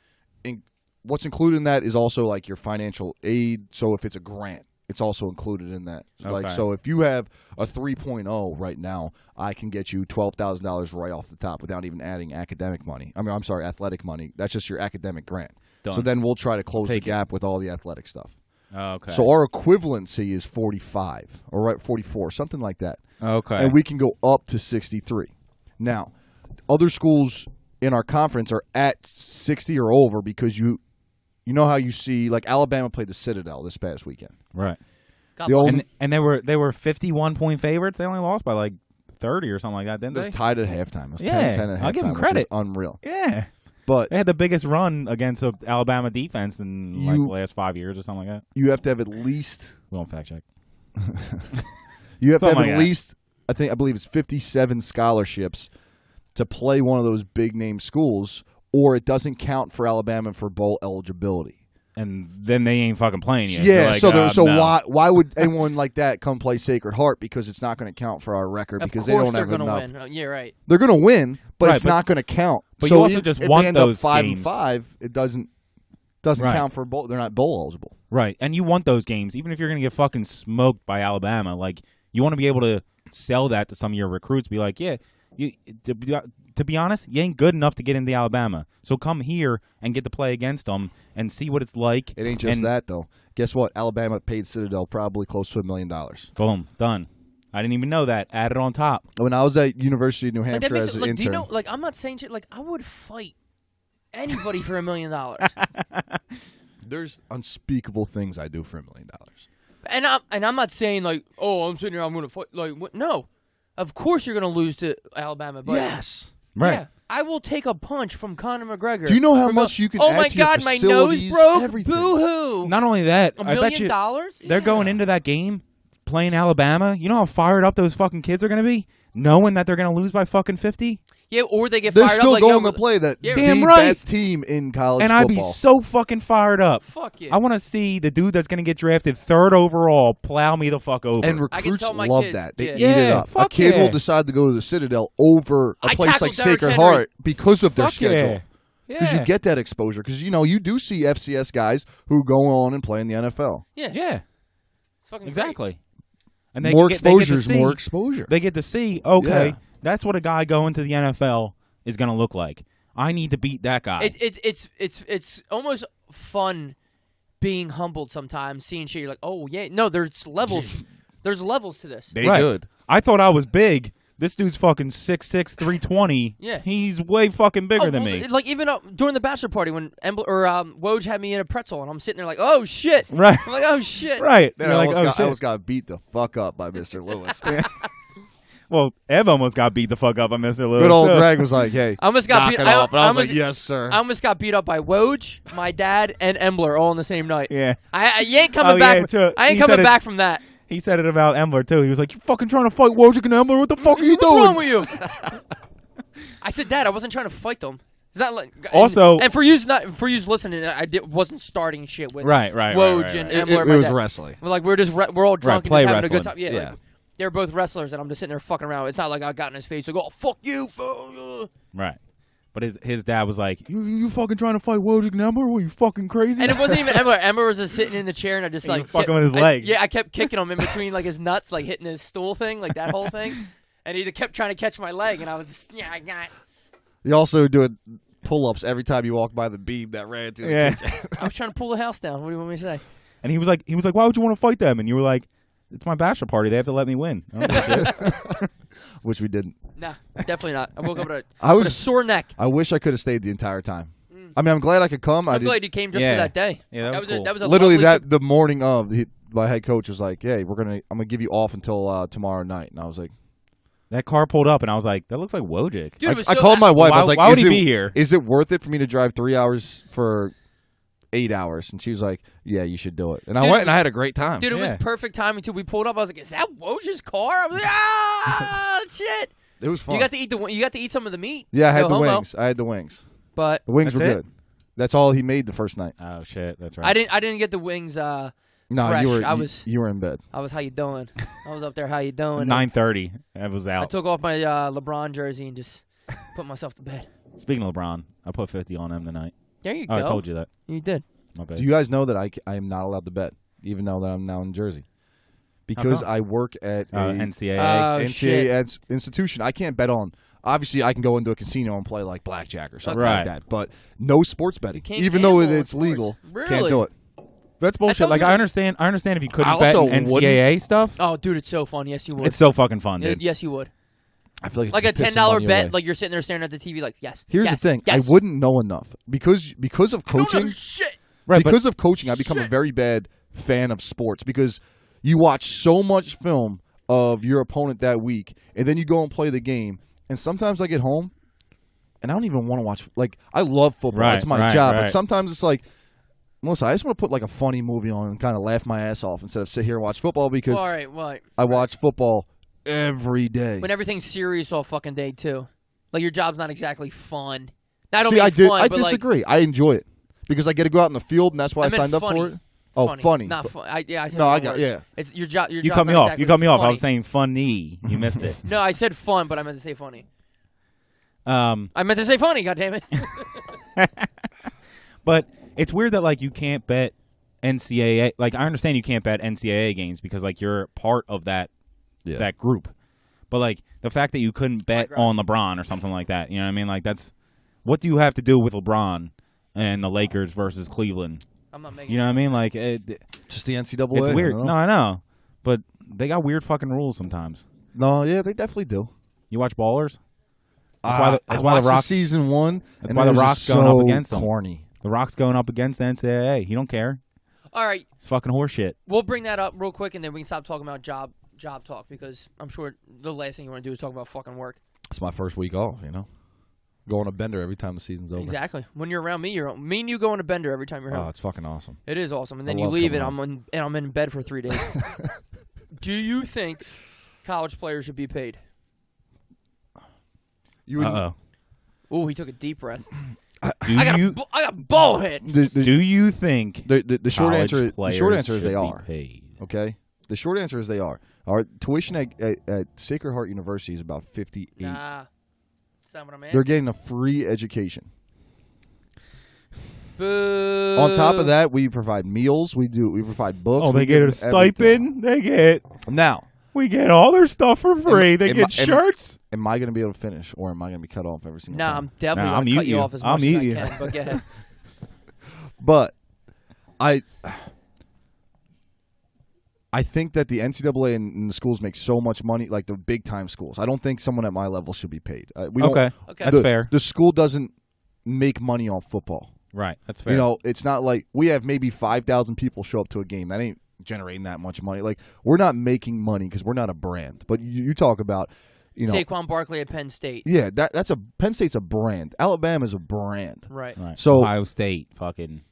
what's included in that is also like your financial aid. So if it's a grant, it's also included in that. Like Okay. so, if you have a 3.0 right now, I can get you $12,000 right off the top without even adding academic money. I mean, I'm sorry, athletic money. That's just your academic grant. Done. So then we'll try to close Take the it. gap with all the athletic stuff. Okay. So our equivalency is 45 or right 44, something like that. okay. And we can go up to 63. Now, other schools in our conference are at 60 or over because you know how you see like Alabama played the Citadel this past weekend. Right. God The bless old- him. And they were 51-point favorites. They only lost by like 30 or something like that, didn't It was they? tied at halftime. It was Yeah, 10-10 at halftime. I'll give them which credit. is unreal. Yeah. But They had the biggest run against the Alabama defense in like You- the last 5 years or something like that. you have to have at least We won't fact check. you have to Something have like at that. least I believe it's 57 scholarships to play one of those big name schools, or it doesn't count for Alabama for bowl eligibility. And then they ain't fucking playing yet. Yeah, They're like, so no. why would anyone like that come play Sacred Heart? Because it's not going to count for our record Of because they course don't they're have gonna enough. win. Yeah, right. They're going to win, but Right, it's but- not going to count. but so you also if, just if want they end those up 5 games. and 5, it doesn't Right. count for bowl. They're not bowl eligible. Right, and you want those games, even if you're going to get fucking smoked by Alabama. Like, you want to be able to sell that to some of your recruits. Be like, yeah, to be honest, you ain't good enough to get into Alabama. So come here and get to play against them and see what it's like. It ain't just and that though. Guess what? Alabama paid Citadel probably close to $1 million. Boom, done. I didn't even know that. Add it on top. When I was at University of New Like, that Hampshire makes as it, an like, intern, do you know? Like, I'm not saying shit. Like, I would fight anybody for $1 million. there's unspeakable things I do for $1 million. And I'm not saying like, oh, I'm sitting here, I'm gonna fight. Like, what? No, of course you're gonna lose to Alabama. But Yes. Right. yeah, I will take a punch from Conor McGregor. Do you know how From much you can Oh add my to your God, my nose facilities, broke. everything. Boo hoo. Not only that, $1 I bet you million? they're going into that game playing Alabama. You know how fired up those fucking kids are going to be? Knowing that they're going to lose by fucking 50? Yeah, or they get They're fired still up. Like, going yo, to play that Yeah, Damn the right. best team in college And I'd be football. so fucking fired up. Fuck yeah. I want to see the dude that's going to get drafted 3rd overall plow me the fuck over. And I can recruits tell my love kids, that. They yeah. eat it Yeah, up. A fuck kid yeah. will decide to go to the Citadel over a I place tackled like Derrick Sacred Henry. Heart because of their Fuck schedule. yeah. Because Yeah. you get that exposure. Because, you do see FCS guys who go on and play in the NFL. yeah, Yeah, it's fucking exactly. And More they get to exposure is see- more exposure. They get to see, okay, Yeah. that's what a guy going to the NFL is going to look like. I need to beat that guy. Great. It's almost fun being humbled sometimes, seeing shit. You're like, oh yeah, no, there's levels. There's levels to this. They Right. good. I thought I was big. This dude's fucking 6'6", 320. Yeah. He's way fucking bigger than me. Like even during the bachelor party when Woj had me in a pretzel and I'm sitting there like, oh shit. Right. I'm like, oh shit. Right. Then You're I like, oh, I shit. almost got beat the fuck up by Mr. Lewis. Well, Ev almost got beat the fuck up by Mr. Lewis. Good old too. Greg was like, hey, I almost got knock beat. it off. And I was almost- like, yes, sir. I almost got beat up by Woj, my dad, and Embler all on the same night. Yeah. You ain't coming Oh, back. yeah, too. I ain't He coming said it- back from that. He said it about Embler, too. He was like, you fucking trying to fight Wojcik and Embler? What the fuck are you What's doing? wrong with you? I said, Dad, I wasn't trying to fight them. It's not like Also- and for you listening, wasn't starting shit with Right. Woj right. and it Embler. my was dad. wrestling. We're like we're all drunk and play just having a good wrestling. time. Yeah, Yeah. like, they're both wrestlers, and I'm just sitting there fucking around. It's not like I got in his face like, oh fuck you. Right. But his dad was like, you fucking trying to fight Wojcik and Embler? Were you fucking crazy? And it wasn't even Embler. Embler was just sitting in the chair, and I just And you like fucking with his leg. Yeah, I kept kicking him in between like his nuts, like hitting his stool thing, like that whole thing. And he kept trying to catch my leg, and I was just, I got. You also doing pull-ups every time you walk by the beam that ran to the Yeah. kitchen. I was trying to pull the house down. What do you want me to say? And he was like, why would you want to fight them? And you were like, it's my bachelor party. They have to let me win. I don't give a shit. Which we didn't. Nah, definitely not. I woke up with I with a was. sore neck. I wish I could have stayed the entire time. I mean, I'm glad I could come. I I'm did. glad you came just Yeah. for that day. Yeah, that was cool. that was a Literally lovely the morning of my head coach was like, "Hey, I'm gonna give you off until tomorrow night," and I was like, That car pulled up, and I was like, that looks like Wojcik. Dude, it was I so- called my wife. I was like, why would is he it, be here? Is it worth it for me to drive 3 hours for 8 hours? And she was like, yeah, you should do it. And I Dude, went and I had a great time. Dude, it was Yeah. perfect timing too. We pulled up. I was like, "Is that Woj's car?" I was like, "Ah, shit!" It was fun. You got to eat some of the meat. yeah, I had No the homo. wings. I had the wings. But The wings That's were it? good. That's all he made the first night. Oh shit, that's right. I didn't get the wings. No, Fresh. you were. I was- You were in bed. I was, how you doing? I was up there, how you doing? 9:30. That was I out. took off my LeBron jersey and just put myself to bed. Speaking of LeBron, I put 50 on him tonight. There you Oh, go. I told you that. You did. My bad. Do you guys know that I am not allowed to bet, even though that I'm now in Jersey, because come? I work at a NCAA. Oh, shit. NCAA institution. I can't bet on. Obviously, I can go into a casino and play like blackjack or something Right. like that, but no sports betting. can't Even though gamble in it's sports. legal, Really? can't do it. That's bullshit. thought Like we I were- understand if you couldn't I bet also in NCAA stuff. Oh, dude, it's so fun. Yes, you would. It's so fucking fun, dude. Yes, you would. I feel like Like a it's pissing $10 money bet, away. like you're sitting there staring at the TV, like yes. Here's yes, the thing: yes. I wouldn't know enough because of I don't know coaching. shit. Right, because of coaching, I become a very bad fan of sports because you watch so much film of your opponent that week, and then you go and play the game. And sometimes I get home, and I don't even want to watch. Like, I love football; Right, it's my right, job. right. But sometimes it's like, Melissa, I just want to put like a funny movie on and kind of laugh my ass off instead of sit here and watch football because Well, all right, well, I watch football every day. when everything's serious all fucking day too. Like your job's not exactly fun. I don't See, mean I fun, but disagree. I enjoy it because I get to go out in the field, and that's why I I meant signed up funny. for it. Oh, funny. Not fun. I said No, the I wrong got word. yeah. It's your job. Your You job's cut me not off. exactly You cut me off. I funny. was saying funny. You missed it. No, I said fun, but I meant to say funny. I meant to say funny. God damn it. But it's weird that like you can't bet NCAA. Like I understand you can't bet NCAA games because like you're part of that that group. But like the fact that you couldn't bet on LeBron or something like that, you know what I mean? Like that's what do you have to do with LeBron and the Lakers versus Cleveland? I'm not making. You know what I mean? Like Just the NCAA. it's weird. I don't No, know. I know, but they got weird fucking rules sometimes. No, yeah, they definitely do. You watch Ballers? That's I why the watched Rock's season one. That's and why it the was Rock's just going up so against them. corny. The Rock's going up against the NCAA. He don't care. All right, It's fucking horseshit. we'll bring that up real quick, and then we can stop talking about job talk because I'm sure the last thing you want to do is talk about fucking work. It's my first week off, you know. Go on a bender every time the season's over. Exactly. When you're around me, me and you go on a bender every time you're home. Oh, it's fucking awesome. It is awesome, and then I you love leave it. coming I'm in bed for 3 days. Do you think college players should be paid? You would, Uh-oh. Oh, he took a deep breath. Do I you got a ball hit. do you think the short college answer players is should they be are. paid? Okay? The short answer is they are. Our tuition at Sacred Heart University is about $58. Nah, that's not what I'm asking. They're getting a free education. Boo. On top of that, we provide meals. We provide books. Oh, we they get give a them everything. stipend. Now, We get all their stuff for free. They am get I- am- shirts. am I going to be able to finish, or am I going to be cut off every single Nah, time? I'm definitely Nah, going to I'll cut mute you you. off as I'll much as mute I you. can, but go ahead. But I think that the NCAA and the schools make so much money, like the big time schools. I don't think someone at my level should be paid. We don't- Okay, Okay. that's fair. The school doesn't make money off football. Right, that's fair. You know, it's not like we have maybe 5,000 people show up to a game. That ain't generating that much money. Like, we're not making money because we're not a brand. But you talk about, you know, Saquon Barkley at Penn State. yeah, that's a Penn State's a brand. Alabama's a brand. Right. right. so- Ohio State, fucking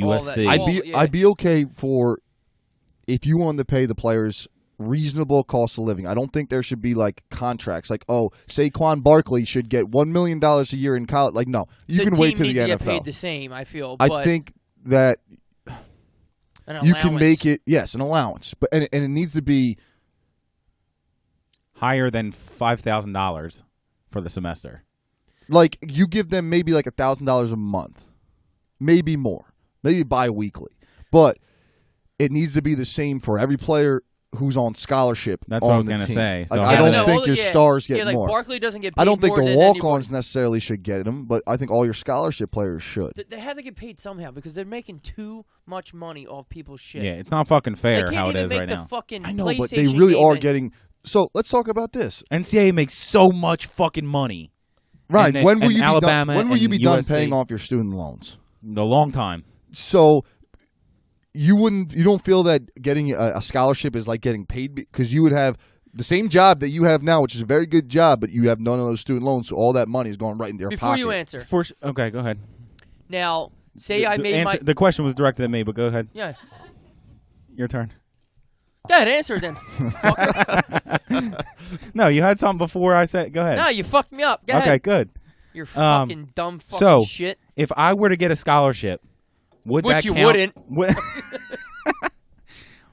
All that- USC. Well, yeah. I'd be okay for if you wanted to pay the players reasonable cost of living. I don't think there should be like contracts like, oh, Saquon Barkley should get $1 million a year in college. Like, no, you The can wait team to the needs to get paid NFL. the same, I feel. I But think that an you can allowance. make it, yes, an allowance, but and it needs to be Higher than $5,000 for the semester. like you give them maybe like $1,000 a month, maybe more, maybe bi-weekly, but it needs to be the same for every player who's on scholarship. That's on what I was the gonna team. say. So Like, how I do don't they- think your stars get like more. Barkley doesn't get paid I don't think more the than walk-ons anybody. necessarily should get them, but I think all your scholarship players should. They have to get paid somehow because they're making too much money off people's shit. Yeah, it's not fucking They fair can't how it even is make right the now. fucking I know, but they PlayStation really game are and- getting. So let's talk about this. NCAA makes so much fucking money. Right? And then- When will and you be Alabama done? When will you and be done USC. paying off your student loans? The long time. So you don't feel that getting a scholarship is like getting paid because you would have the same job that you have now, which is a very good job, but you have none of those student loans, so all that money is going right into your Before pocket. you answer, Okay, go ahead. now say I made my The question was directed at me, but go ahead. yeah. Your turn. Go ahead, answer it then. Fucker. No, you had something before I said. Go ahead. No, you fucked me up. Go Okay, ahead. good. You're fucking dumb fucking so- shit. If I were to get a scholarship, would Which that you count? wouldn't.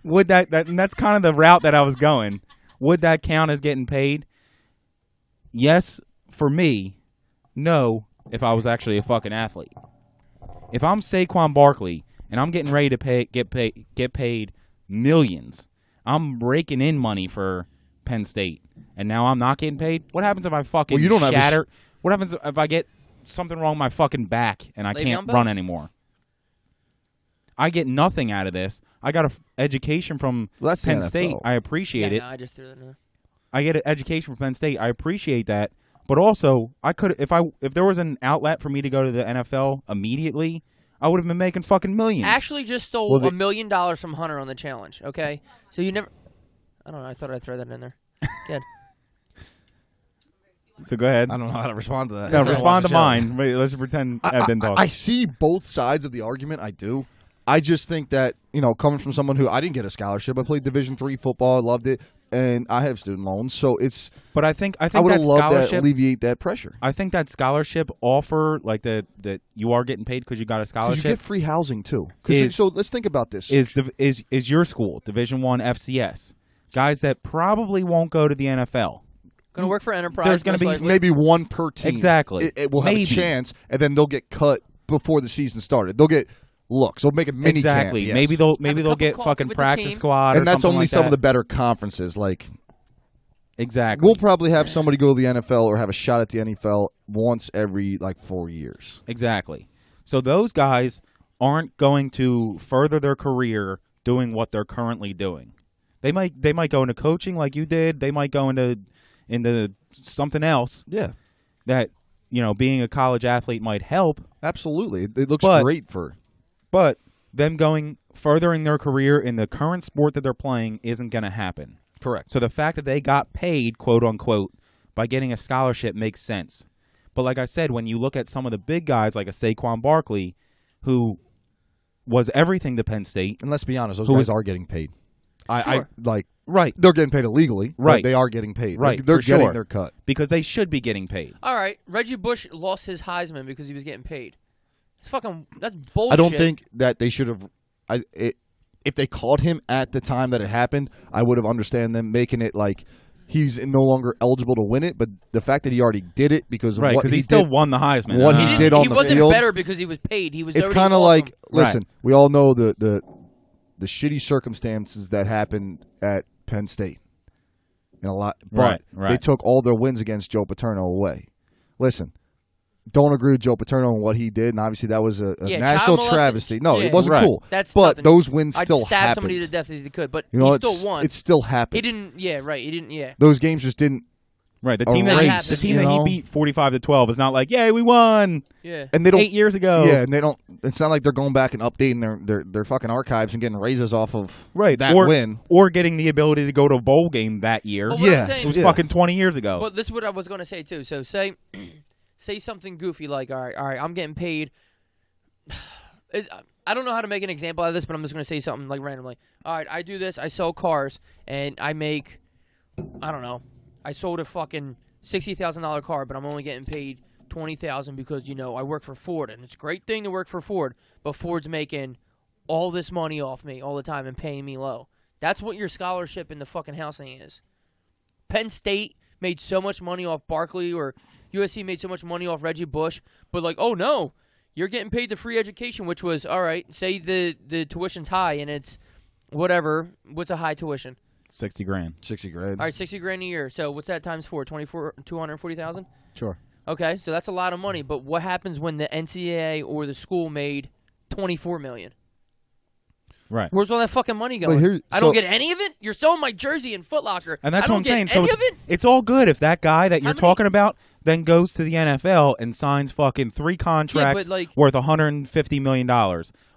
Would that and that's kind of the route that I was going. Would that count as getting paid? Yes, for me. No, if I was actually a fucking athlete. If I'm Saquon Barkley and I'm getting ready to get paid millions, I'm raking in money for Penn State, and now I'm not getting paid. What happens if I fucking Well, you don't have a shatter? What happens if I get something wrong with my fucking back and I Le'Veon can't Bell? run anymore? I get nothing out of this. I got an education from Well, that's the Penn NFL. State. I appreciate Yeah, it. no, I just threw that in there. I get an education from Penn State. I appreciate that. But also, I could if there was an outlet for me to go to the NFL immediately, I would have been making fucking millions. Ashley just stole $1 million from Hunter on the challenge. Okay, so you never. I don't know. I thought I'd throw that in there. Good. So go ahead. I don't know how to respond to that. No, respond to mine. Wait, let's pretend Ed didn't talk. I see both sides of the argument. I do. I just think that, coming from someone who I didn't get a scholarship, I played Division III football, I loved it, and I have student loans, so it's. But I think I would that have loved scholarship to alleviate that pressure. I think that scholarship offer, like that you are getting paid because you got a scholarship. You get free housing too. So let's think about this. Is your school Division I FCS guys that probably won't go to the NFL? Going to work for Enterprise. There's going to be maybe one per team. Exactly. It will have a chance, and then they'll get cut before the season started. They'll get looks. They'll make a mini camp. Yes. Maybe they'll get fucking practice squad, and that's only like some of the better conferences. Like exactly, we'll probably have somebody go to the NFL or have a shot at the NFL once every 4 years. Exactly. So those guys aren't going to further their career doing what they're currently doing. They might go into coaching like you did. They might go into something else. Yeah. That being a college athlete might help. Absolutely, it looks great for. But them furthering their career in the current sport that they're playing isn't going to happen. Correct. So the fact that they got paid, quote unquote, by getting a scholarship makes sense. But like I said, when you look at some of the big guys like a Saquon Barkley, who was everything to Penn State, and let's be honest, those guys are getting paid. Sure. Right. They're getting paid illegally. Right. But they are getting paid. Right. They're getting their cut. Because they should be getting paid. All right. Reggie Bush lost his Heisman because he was getting paid. That's bullshit. I don't think that they should have. If they caught him at the time that it happened, I would have understand them making it like he's no longer eligible to win it. But the fact that he already did it because of what he still won the Heisman. What he did on the field. He wasn't better because he was paid. He was. It's kind of like, listen, we all know the shitty circumstances that happened at Penn State. And a lot, but they took all their wins against Joe Paterno away. Listen. Don't agree with Joe Paterno and what he did, and obviously that was a national travesty. No, it wasn't cool. That's but nothing. those wins still I'd stab happened. somebody to death if he could, but he still won. It still happened. He didn't. Yeah, right. He didn't. Yeah. Those games just didn't. Right. The team that he beat 45-12 is not like, yay, we won. Yeah. And they don't 8 years ago. Yeah, and they don't. It's not like they're going back and updating their fucking archives and getting raises off of that win or getting the ability to go to a bowl game that year. But it was fucking 20 years ago. Well, this is what I was going to say too. So say something goofy like, all right, I'm getting paid. I don't know how to make an example out of this, but I'm just going to say something like randomly. All right, I do this. I sell cars, and I make, I don't know, I sold a fucking $60,000 car, but I'm only getting paid $20,000 because, I work for Ford, and it's a great thing to work for Ford, but Ford's making all this money off me all the time and paying me low. That's what your scholarship in the fucking housing is. Penn State made so much money off Barkley, or USC made so much money off Reggie Bush, but oh no, you're getting paid the free education, which was, all right, say the tuition's high and it's whatever. What's a high tuition? $60,000. $60,000. All right, $60,000 a year. So what's that times 4? 240,000? Sure. Okay, so that's a lot of money. But what happens when the NCAA or the school made $24 million? Right. Where's all that fucking money going? I don't get any of it? You're selling my jersey in Foot Locker. And that's what I'm saying. So it's all good if that guy that you're talking about then goes to the NFL and signs fucking 3 contracts worth $150 million.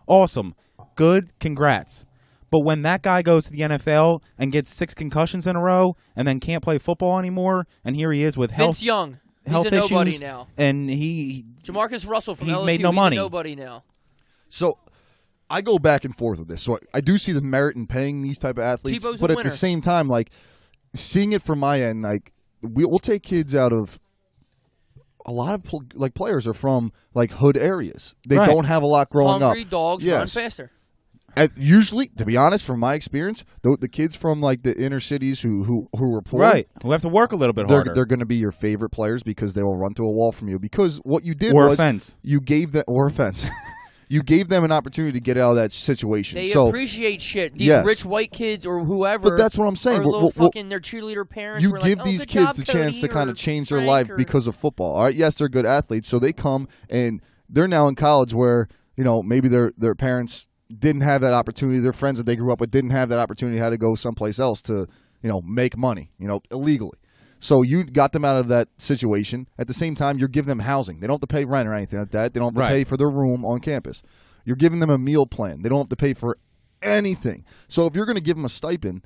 Awesome. Good. Congrats. But when that guy goes to the NFL and gets 6 concussions in a row and then can't play football anymore, and here he is with Vince Young. health He's a nobody issues, now. And Jamarcus Russell from LSU. Made no money. He's a nobody now. So I go back and forth with this. So I do see the merit in paying these type of athletes, Tebow's but a at winner. the same time, seeing it from my end, we'll take kids out of. A lot of players are from hood areas. They don't have a lot growing Hungry up. dogs run faster. Usually, to be honest, from my experience, the kids from the inner cities who are poor, who have to work a little bit harder, they're going to be your favorite players because they will run to a wall from you. Because what you did or was offense. You gave them offense. You gave them an opportunity to get out of that situation. They appreciate shit. These rich white kids or whoever. But that's what I'm saying. Their cheerleader parents. You were give like, these good kids job, the chance to Cody, kind or of change their Frank, life or... because of football. All right, yes, they're good athletes, so they come and they're now in college where maybe their parents didn't have that opportunity. Their friends that they grew up with didn't have that opportunity. Had to go someplace else to make money illegally. So you got them out of that situation. At the same time, you're giving them housing. They don't have to pay rent or anything like that. They don't have to pay for their room on campus. You're giving them a meal plan. They don't have to pay for anything. So if you're going to give them a stipend,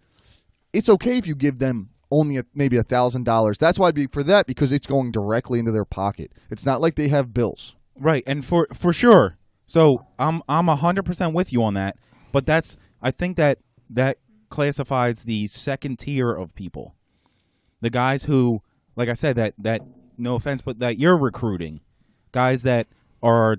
it's okay if you give them only maybe $1,000. That's why I'd be for that, because it's going directly into their pocket. It's not like they have bills. Right, and for sure. So I'm 100% with you on that. But I think that classifies the second tier of people, the guys who, like I said, that no offense, but that you're recruiting, guys that are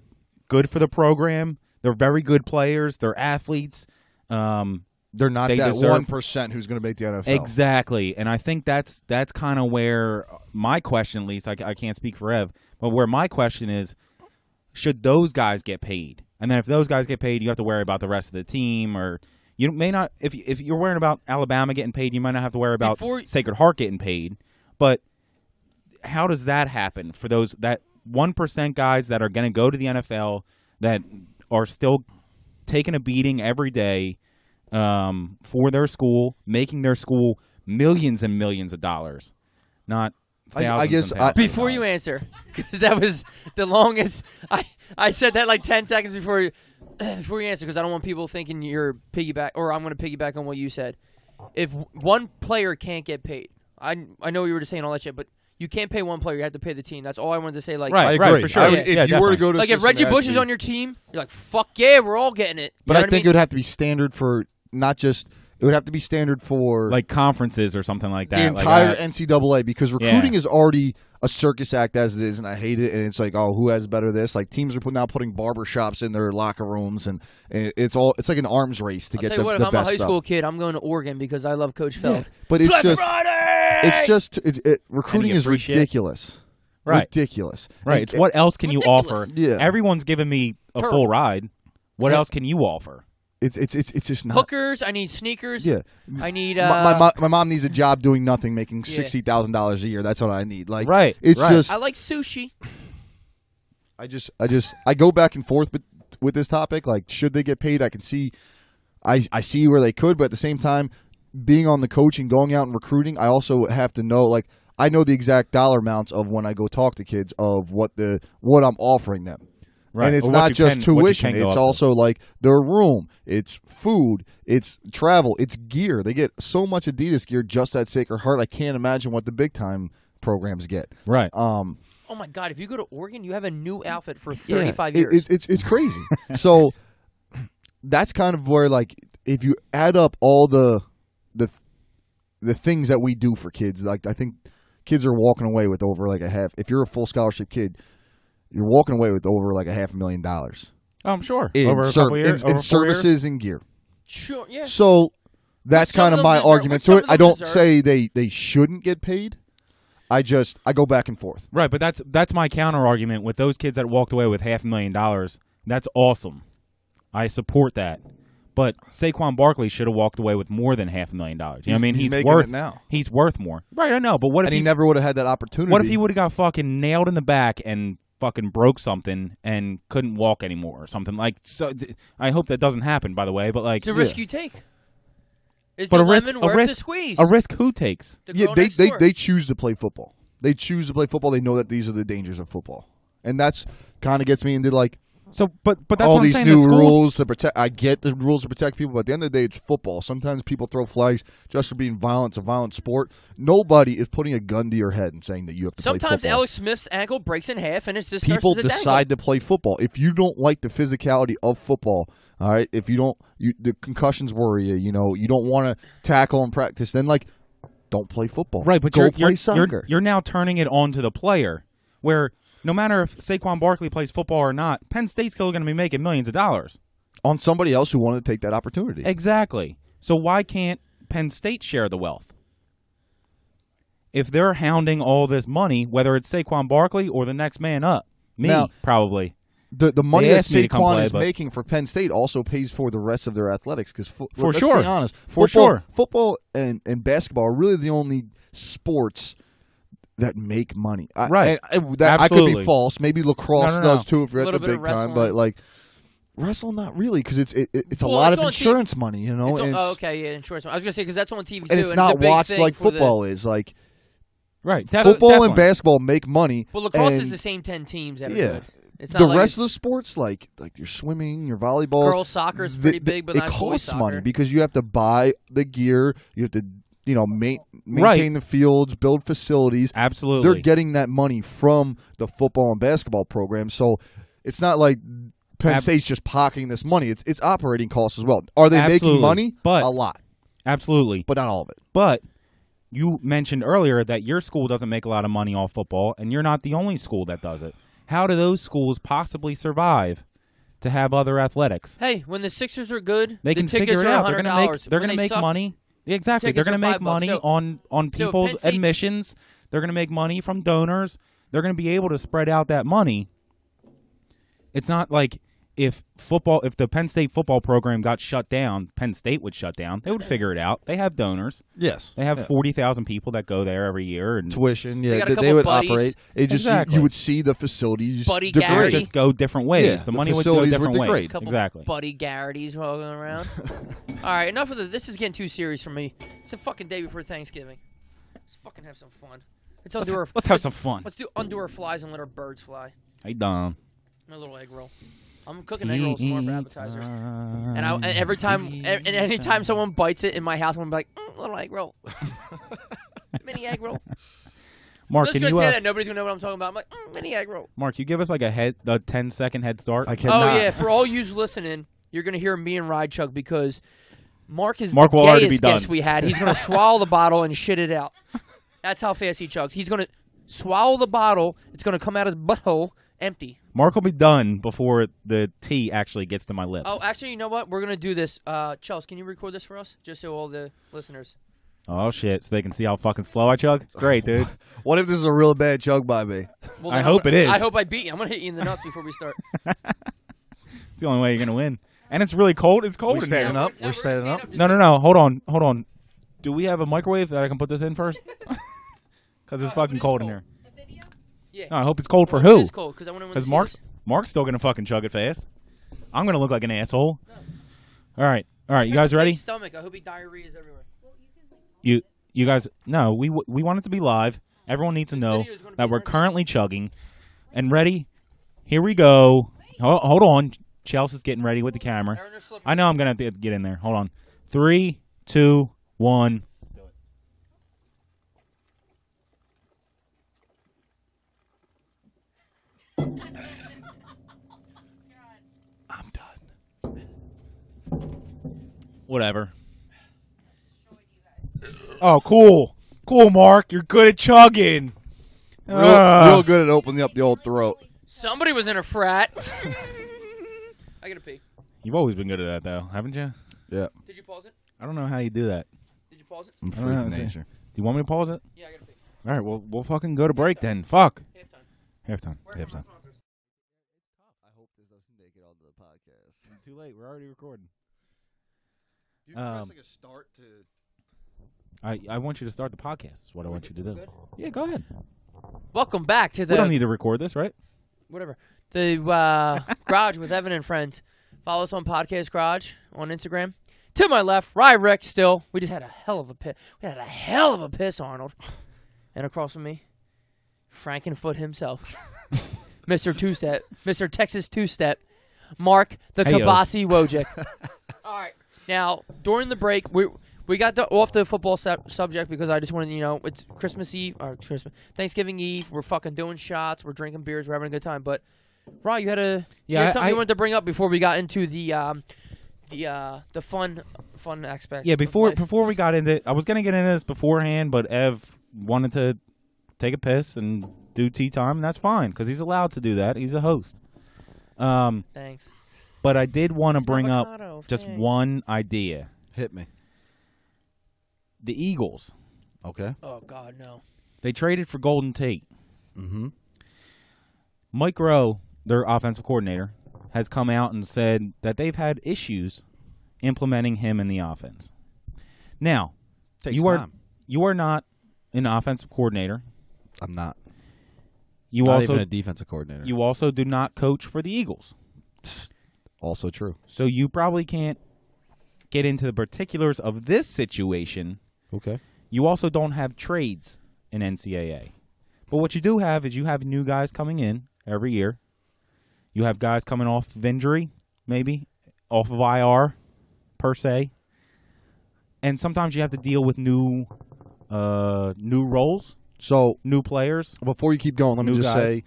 good for the program. They're very good players. They're athletes. They're not that 1% who's going to make the NFL. Exactly, and I think that's kind of where my question, at least, I can't speak for Ev, but where my question is, should those guys get paid? And then if those guys get paid, you have to worry about the rest of the team, or you may not. If you're worrying about Alabama getting paid, you might not have to worry about Sacred Heart getting paid. But how does that happen for that 1% guys that are going to go to the NFL, that are still taking a beating every day for their school, making their school millions and millions of dollars, not thousands? I guess and thousands before of you dollars. answer, because that was the longest. I said that like 10 seconds before you answer, because I don't want people thinking you're piggyback, or I'm going to piggyback on what you said. If one player can't get paid, I know you were just saying all that shit, but you can't pay one player. You have to pay the team. That's all I wanted to say. Like, Right, I agree. for sure. If you were to go to like if Reggie Cincinnati, Bush is on your team, you're like, fuck yeah, we're all getting it. You but know I what think mean? it would have to be standard for not just. It would have to be standard for like conferences or something like that. the entire like NCAA, because recruiting is already a circus act as it is, and I hate it. And it's like, oh, who has better this? Like teams are now putting barbershops in their locker rooms, and it's like an arms race to I'll get tell the, you what, the if I'm a best high stuff. school kid, I'm going to Oregon because I love Coach Feld. But it's Black just Friday! recruiting get is free shit. ridiculous. Right. Ridiculous. Right. And- It's what else can you ridiculous. offer? Yeah. Everyone's giving me a full ride. What Yeah. else can you offer? It's just not. Hookers, I need sneakers. Yeah. I need my mom needs a job doing nothing, making Yeah. $60,000 a year. That's what I need. Like, Right, It's right. just I like sushi. I go back and forth with this topic. Like, should they get paid? I can see, I see where they could, but at the same time, being on the coaching, going out and recruiting, I also have to know. Like, I know the exact dollar amounts of when I go talk to kids of what I'm offering them. Right. And it's Or what not you just can- what you tuition. can go It's up to. also like their room. It's food. It's travel. It's gear. They get so much Adidas gear just at Sacred Heart. I can't imagine what the big time programs get. Right. Oh my God! If you go to Oregon, you have a new outfit for 35 years. It's crazy. So that's kind of where, like, if you add up all the things that we do for kids, like, I think kids are walking away with over like if you're a full scholarship kid, you're walking away with over like $500,000 Oh, I'm sure. in, Over a couple years, in over 4 services years. and gear. Sure. Yeah. So that's Some kind of of them my deserve- argument some to of it. them I don't deserve- say they shouldn't get paid. I go back and forth. Right, but that's my counter argument with those kids that walked away with $500,000. That's awesome. I support that. But Saquon Barkley should have walked away with more than $500,000. You know what I mean? He's making worth it now. He's worth more. Right, I know. But what if And he never would have had that opportunity. What if he would have got fucking nailed in the back and fucking broke something and couldn't walk anymore or something? Like, so I hope that doesn't happen, by the way. But like, It's a risk you take. Is but the a risk, lemon a worth risk, the squeeze? a risk who takes? The Yeah, girl they next door. they choose to play football. They choose to play football. They know that these are the dangers of football, and that's kind of gets me into like So, but that's all what I'm these saying. new the schools, rules to protect. I get the rules to protect people, but at the end of the day, it's football. Sometimes people throw flags just for being violent. It's a violent sport. Nobody is putting a gun to your head and saying that you have to play Sometimes football. Alex Smith's ankle breaks in half, and it's just People starts as a decide to play football. If you don't like the physicality of football, all right. If you don't, the concussions worry you. You know, you don't want to tackle and practice. Then don't play football. right? But go play soccer. you're now turning it on to the player, where no matter if Saquon Barkley plays football or not, Penn State's still going to be making millions of dollars on somebody else who wanted to take that opportunity. Exactly. So why can't Penn State share the wealth? If they're hounding all this money, whether it's Saquon Barkley or the next man up, Now- probably. The money They that asked me to come Saquon play, is but- making for Penn State also pays for the rest of their athletics. Because let's sure. be honest, For sure. football and basketball are really the only sports that make money. Right. I could be Absolutely. false. Maybe lacrosse No. does too if you're at Little the bit of big time. wrestling. But wrestling, not really, because it's a Well, lot it's of on TV. insurance money. You know, It's and oh, okay, yeah, insurance. I was gonna say because that's on TV too, and it's a not big watched thing like for the- football is. Like Right. football definitely. and basketball make money. Well, lacrosse is and- the same 10 teams. That are Yeah. good. It's not the like rest of it's- the sports, like your swimming, your volleyball, girls soccer is pretty big, but it not boys costs soccer. money because you have to buy the gear, you have to maintain the fields, build facilities. Absolutely. They're getting that money from the football and basketball program, so it's not like Penn State's just pocketing this money. It's operating costs as well. Are they Absolutely. making money? But a lot, absolutely. but not all of it. But you mentioned earlier that your school doesn't make a lot of money off football, and you're not the only school that does it. How do those schools possibly survive to have other athletics? Hey, when the Sixers are good, They the can tickets figure it are out. $100. They're gonna When they make suck, money. Exactly. They're tickets gonna are make $5. money So- on people's Penn State's- admissions. They're gonna make money from donors. They're gonna be able to spread out that money. It's not like if the Penn State football program got shut down, Penn State would shut down. They would figure it out. They have donors. Yes, They have 40,000 people that go there every year, and tuition. They Yeah, got a they couple would buddies. operate. It just Exactly. you would see the facilities Buddy degrade. Garrity. just go different ways. Yeah, the the money would go facilities would different degrade. ways. couple Exactly. Buddy Garrity's walking around. All right, enough of this. Is getting too serious for me. It's a fucking day before Thanksgiving. Let's fucking have some fun. Let's have some fun. Let's undo our flies and let our birds fly. Hey, Dom. My little egg roll. I'm cooking egg rolls tomorrow for appetizers. And every time, and anytime someone bites it in my house, I'm gonna be like, little egg roll, mini egg roll. Mark, I'm can just you gonna say that nobody's gonna know what I'm talking about. I'm like, mini egg roll. Mark, you give us like a 10-second head start. I cannot. Oh yeah, for all yous listening, you're gonna hear me and Ride Chug because Mark is Mark the will already gayest be done. guest we had. He's gonna swallow the bottle and shit it out. That's how fast he chugs. He's gonna swallow the bottle. It's gonna come out his butthole empty. Mark will be done before the tea actually gets to my lips. Oh, actually, you know what? We're gonna do this. Chels, can you record this for us, just so all the listeners? Oh, shit, so they can see how fucking slow I chug? Great, dude. What if this is a real bad chug by me? Well, I then hope it is. I hope I beat you. I'm gonna hit you in the nuts before we start. It's the only way you're going to win. And it's really cold. It's cold We in standing here. up? We're standing up? No. Hold on. Do we have a microwave that I can put this in first? Because it's fucking cold in here. Yeah. No, I hope it's cold for It who? is cold because I want to win. Because Mark's still going to fucking chug it fast. I'm going to look like an asshole. All right. You guys ready? Stomach. I hope he diarrhea's everywhere. You guys, no, we want it to be live. Everyone needs to This know video is gonna that be we're on- currently chugging. And ready? Here we go. Hold on. Chelsea's getting ready with the camera. Aaron, they're slipping. I know I'm going to have to get in there. Hold on. 3, 2, 1. I'm done. Whatever. Oh, cool. Cool, Mark. You're good at chugging. Real good at opening up the old throat. Somebody was in a frat. I gotta pee. You've always been good at that, though, haven't you? Yeah. Did you pause it? I don't know how you do that. Did you pause it? I'm I don't know. freak nature. Do you want me to pause it? Yeah, I gotta pee. All right, well, we'll fucking go to break then. Fuck. Halftime. Halftime. Where are my Halftime. sponsors? I hope this doesn't make it onto the podcast. Too late. We're already recording. Do you press like a start to... I want you to start the podcast. Is what I want you to do. Good. Yeah, go ahead. Welcome back to We don't the need to record this, right? whatever the garage with Evan and friends. Follow us on Podcast Garage on Instagram. To my left, Rye Rick. Still, we just had a hell of a piss. We had a hell of a piss, Arnold. And across from me, Frankenfoot himself, Mr. Two-Step, Mr. Texas Two-Step, Mark the Hey-o. Kabasi Wojcik. All right, now during the break, we got off the football subject because I just wanted, it's Christmas Eve or Thanksgiving Eve. We're fucking doing shots. We're drinking beers. We're having a good time. But Rye, you had something you wanted to bring up before we got into the fun aspect. Yeah, of before life. we got into it, I was going to get into this beforehand, but Ev wanted to take a piss and do tea time, and that's fine because he's allowed to do that. He's a host. Thanks. But I did want to bring up Avocado, just thanks. one idea. Hit me. The Eagles, Okay. Oh God, no. they traded for Golden Tate. Mm-hmm. Mike Rowe, their offensive coordinator, has come out and said that they've had issues implementing him in the offense. Now, Takes you time. are not an offensive coordinator. I'm not. You Not also even a defensive coordinator. you also do not coach for the Eagles. Also true. So you probably can't get into the particulars of this situation. Okay. You also don't have trades in NCAA. But what you do have is you have new guys coming in every year. You have guys coming off of injury, maybe off of IR, per se, and sometimes you have to deal with new roles, So new players. before you keep going, let me New just guys.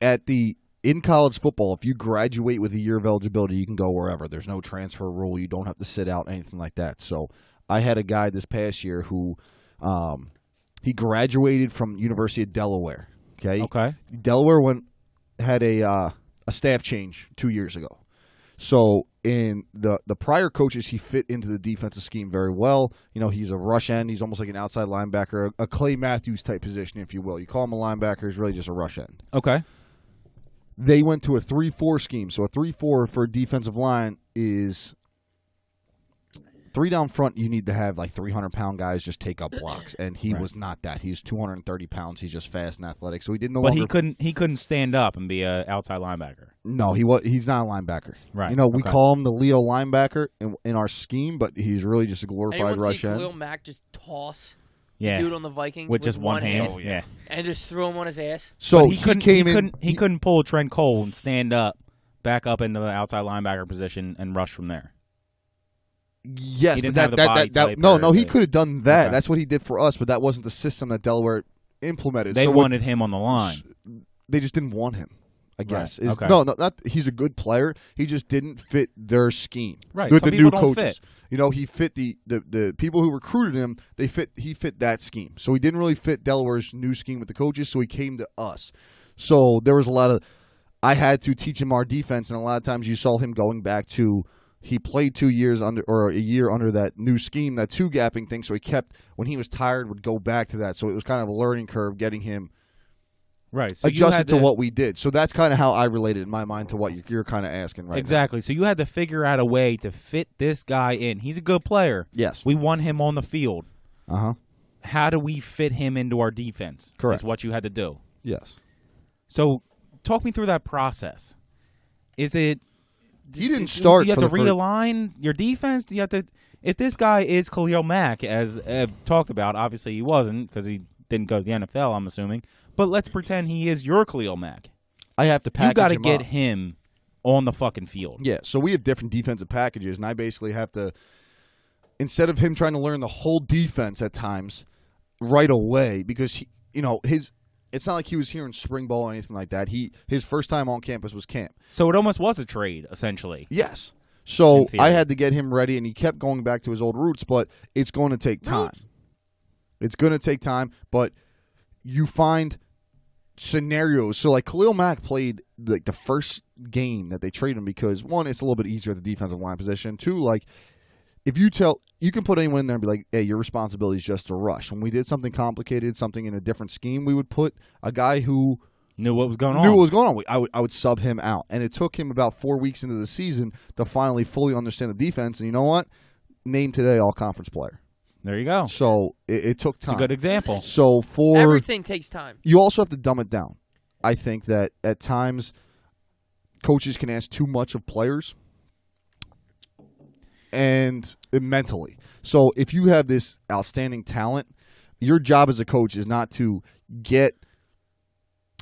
say, in college football, if you graduate with a year of eligibility, you can go wherever. There's no transfer rule. You don't have to sit out, anything like that. So I had a guy this past year who he graduated from University of Delaware. Okay. Delaware had a staff change 2 years ago. So in the prior coaches, he fit into the defensive scheme very well. You know, he's a rush end. He's almost like an outside linebacker, a Clay Matthews type position, if you will. You call him a linebacker, he's really just a rush end. Okay. They went to a 3-4 scheme. So a 3-4 for a defensive line is 3 down front. You need to have like 300-pound guys just take up blocks, and he was not that. He's 230 pounds. He's just fast and athletic. So he didn't. But he couldn't stand up and be an outside linebacker. No, he's not a linebacker. Right. You know, we Okay. call him the Leo linebacker in our scheme, but he's really just a glorified Anyone rush see end. Khalil Mack just toss Yeah. dude on the Vikings With just one hand. Yeah. and just throw him on his ass? So But he couldn't pull Trent Cole and stand up, back up into the outside linebacker position and rush from there. Yes, He didn't but have the body type no, or he the- could have done that. Okay. That's what he did for us, but that wasn't the system that Delaware implemented. They So wanted him on the line. they just didn't want him. I guess. Right. Okay. No, not he's a good player. He just didn't fit their scheme. Right. With Some the new people don't coaches. fit. You know, he fit the people who recruited him, he fit that scheme. So he didn't really fit Delaware's new scheme with the coaches, so he came to us. So there was a lot of I had to teach him our defense, and a lot of times you saw him going back to he played 2 years under or a year under that new scheme, that two gapping thing, so he kept when he was tired would go back to that. So it was kind of a learning curve getting him Right. So you adjusted had to what we did. So that's kind of how I related in my mind to what you're kind of asking right Exactly. So you had to figure out a way to fit this guy in. He's a good player. now. Yes. We want him on the field. Uh-huh. How do we fit him into our defense? Correct. Is what you had to do. Yes. So talk me through that process. Is it He didn't start Do you have for to the realign your defense? Do you have to if this guy is Khalil Mack, as Ev talked about, obviously he wasn't because he didn't go to the NFL, I'm assuming. But let's pretend he is your Khalil Mack. I have to package You got to him get up. him on the fucking field. Yeah, so we have different defensive packages, and I basically have to, instead of him trying to learn the whole defense at times right away, because he, you know, it's not like he was here in spring ball or anything like that. His first time on campus was camp. So it almost was a trade, essentially. Yes. So In theory. I had to get him ready, and he kept going back to his old roots, but it's going to take time. It's going to take time, but you find scenarios. So, like, Khalil Mack played like the first game that they traded him because, one, it's a little bit easier at the defensive line position. Two, like, if you can put anyone in there and be like, hey, your responsibility is just to rush. When we did something complicated, something in a different scheme, we would put a guy who Knew what was going on. knew what was going on. I would sub him out. And it took him about 4 weeks into the season to finally fully understand the defense. And you know what? Named today all-conference player. There you go. So it took It's time. a good example. So for Everything takes time. you also have to dumb it down. I think that at times coaches can ask too much of players and mentally. So if you have this outstanding talent, your job as a coach is not to get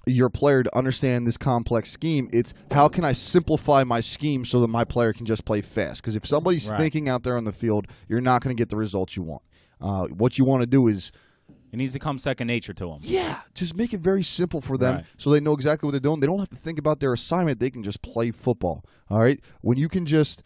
your player to understand this complex scheme. It's how can I simplify my scheme so that my player can just play fast? Because if somebody's Right. thinking out there on the field, you're not going to get the results you want. What you want to do is It needs to come second nature to him. yeah, just make it very simple for them Right. so they know exactly what they're doing. They don't have to think about their assignment. They can just play football. All right? When you can just,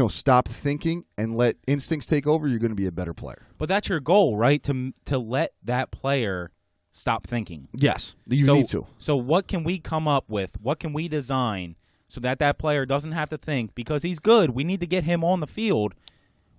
stop thinking and let instincts take over, you're going to be a better player. But that's your goal, right? To let that player stop thinking. Yes, you need to. So what can we come up with? What can we design so that player doesn't have to think because he's good? We need to get him on the field.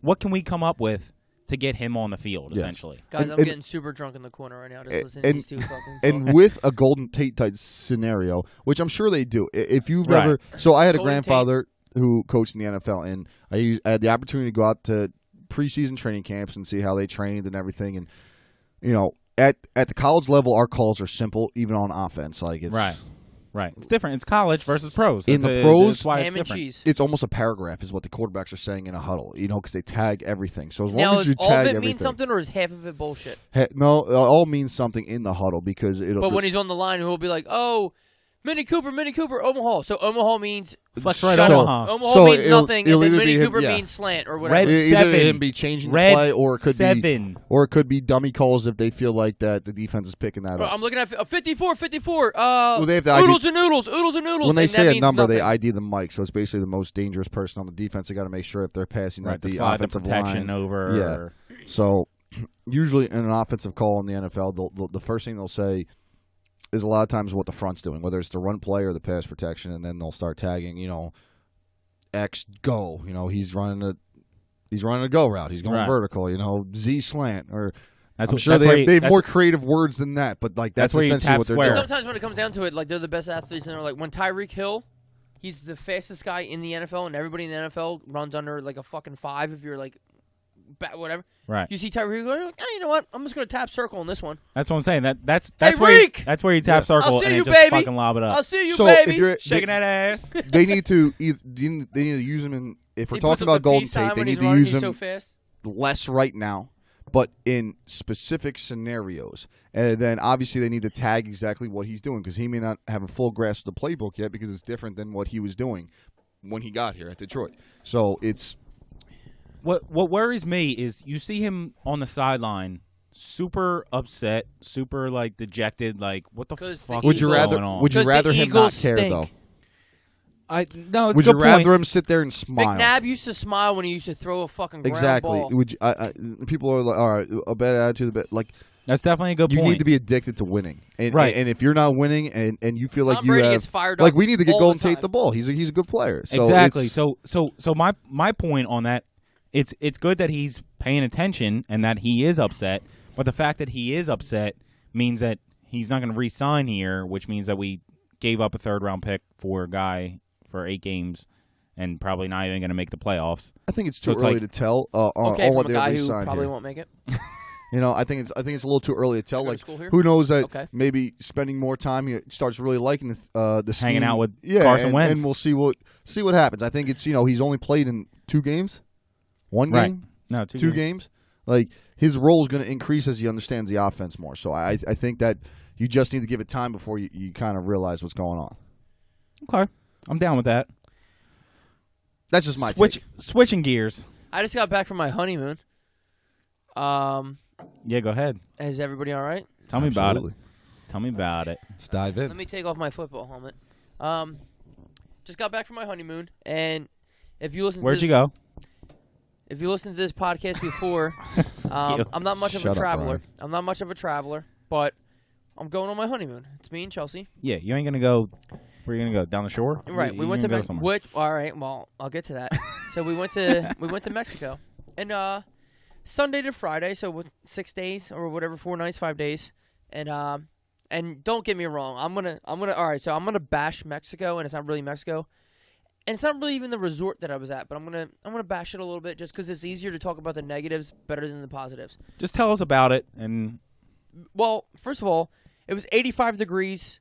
What can we come up with to get him on the field, Yes. essentially? Guys, I'm And- getting super drunk in the corner right now just listening and- to these two fucking And talk. with a Golden Tate type scenario, which I'm sure they do. If you've Right. ever, so I had a Golden grandfather who coached in the NFL, and I had the opportunity to go out to preseason training camps and see how they trained and everything. And at the college level, our calls are simple, even on offense. Like it's Right. It's different. It's college versus pros. In That's the pros, that's why it's Ham and different. cheese. It's almost a paragraph, is what the quarterbacks are saying in a huddle. Because they tag everything. So as long Now, as does you all tag of it everything, mean something, or is half of it bullshit? No, it all means something in the huddle because it'll. But when he's on the line, he'll be like, "Oh, Mini Cooper, Omaha. So Omaha means Flex right So- Omaha. Omaha So means it'll nothing, either and then be Mini him- Cooper yeah. means slant or whatever. Red Either 7. him be changing the Red play, or it could 7. be, or it could be dummy calls if they feel like that the defense is picking that Bro, up. I'm looking at 54. Well, they have to ID oodles and noodles. When they and that say a means number, they nothing. ID the mic, so it's basically the most dangerous person on the defense. They got to make sure if they're passing Right, that to the slide the offensive protection line. over. Yeah. or- So usually in an offensive call in the NFL, the first thing they'll say is a lot of times what the front's doing, whether it's the run play or the pass protection, and then they'll start tagging, X go. He's running a go route. He's going Right. vertical. Z slant. Or That's I'm what, sure that's they where have, you- they have that's- more creative words than that, but like that's where you essentially tap what they're square. doing. Sometimes when it comes down to it, like they're the best athletes, and they're like when Tyreek Hill, he's the fastest guy in the NFL, and everybody in the NFL runs under like a fucking 5 if you're like, whatever. Right. You see Tyreek Hill, you're like, you know what? I'm just gonna tap circle on this one. That's what I'm saying. That's Hey, where Reek! that's where you tap circle I'll see and you, just baby. fucking lob it up. I'll see you, So baby. if you're Shaking that ass. they need to use them in. If we're He puts talking up about the Golden peace sign Tate, they when need he's to running, use he's them so fast. less right now, but in specific scenarios. And then obviously they need to tag exactly what he's doing, because he may not have a full grasp of the playbook yet, because it's different than what he was doing when he got here at Detroit. So it's What worries me is you see him on the sideline, super upset, super like dejected, like what the 'Cause the fuck would is you Eagles- rather going on? would you 'Cause the rather him not Eagles care stink. though? No, it's Would a you good rather point. him sit there and smile? McNabb used to smile when he used to throw a fucking ground Exactly. ball. Would you, people are like, all right, a bad attitude, but like That's definitely a good you point. need to be addicted to winning, and, Right. And if you're not winning, and you feel like Tom you Brady have, gets fired like up we need to get all Golden the Tate time. the ball. He's a good player. So exactly. it's- So my point on that, it's good that he's paying attention and that he is upset, but the fact that he is upset means that he's not going to re-sign here, which means that we gave up a 3rd-round pick for a guy for 8 games and probably not even going to make the playoffs. I think it's So too it's early like- to tell Okay, on from what a they guy who re-signed probably here. won't make it. I think it's a little too early to tell. Go to Like school here? who knows that Okay. maybe spending more time he starts really liking the scheme. Hanging out with yeah, Carson and, Wentz. and we'll see what happens. I think it's he's only played in 2 games, 1 Right. game. No, 2 games. Like his role is going to increase as he understands the offense more. So I think that you just need to give it time before you kind of realize what's going on. Okay, I'm down with that. That's just my take. Switching gears. I just got back from my honeymoon. Yeah, go ahead. Is everybody all right? Tell me about it. Absolutely. Tell me about it. Let's dive in. Let me take off my football helmet. Just got back from my honeymoon, and if you listen, Where'd to you this, go? If you listen to this podcast before, I'm not much of Shut a up, traveler. Brian. I'm not much of a traveler, but I'm going on my honeymoon. It's me and Chelsea. Yeah, you ain't gonna go. Where are you gonna go? Down the shore? Right. You We went to gonna go Mexico. somewhere. Which all right. Well, I'll get to that. So we went to Mexico, and Sunday to Friday. So with 6 days or whatever, 4 nights, 5 days, and don't get me wrong. I'm gonna. All right. So I'm gonna bash Mexico, and it's not really Mexico, and it's not really even the resort that I was at. But I'm gonna bash it a little bit just because it's easier to talk about the negatives better than the positives. Just tell us about it, and Well, first of all, it was 85 degrees,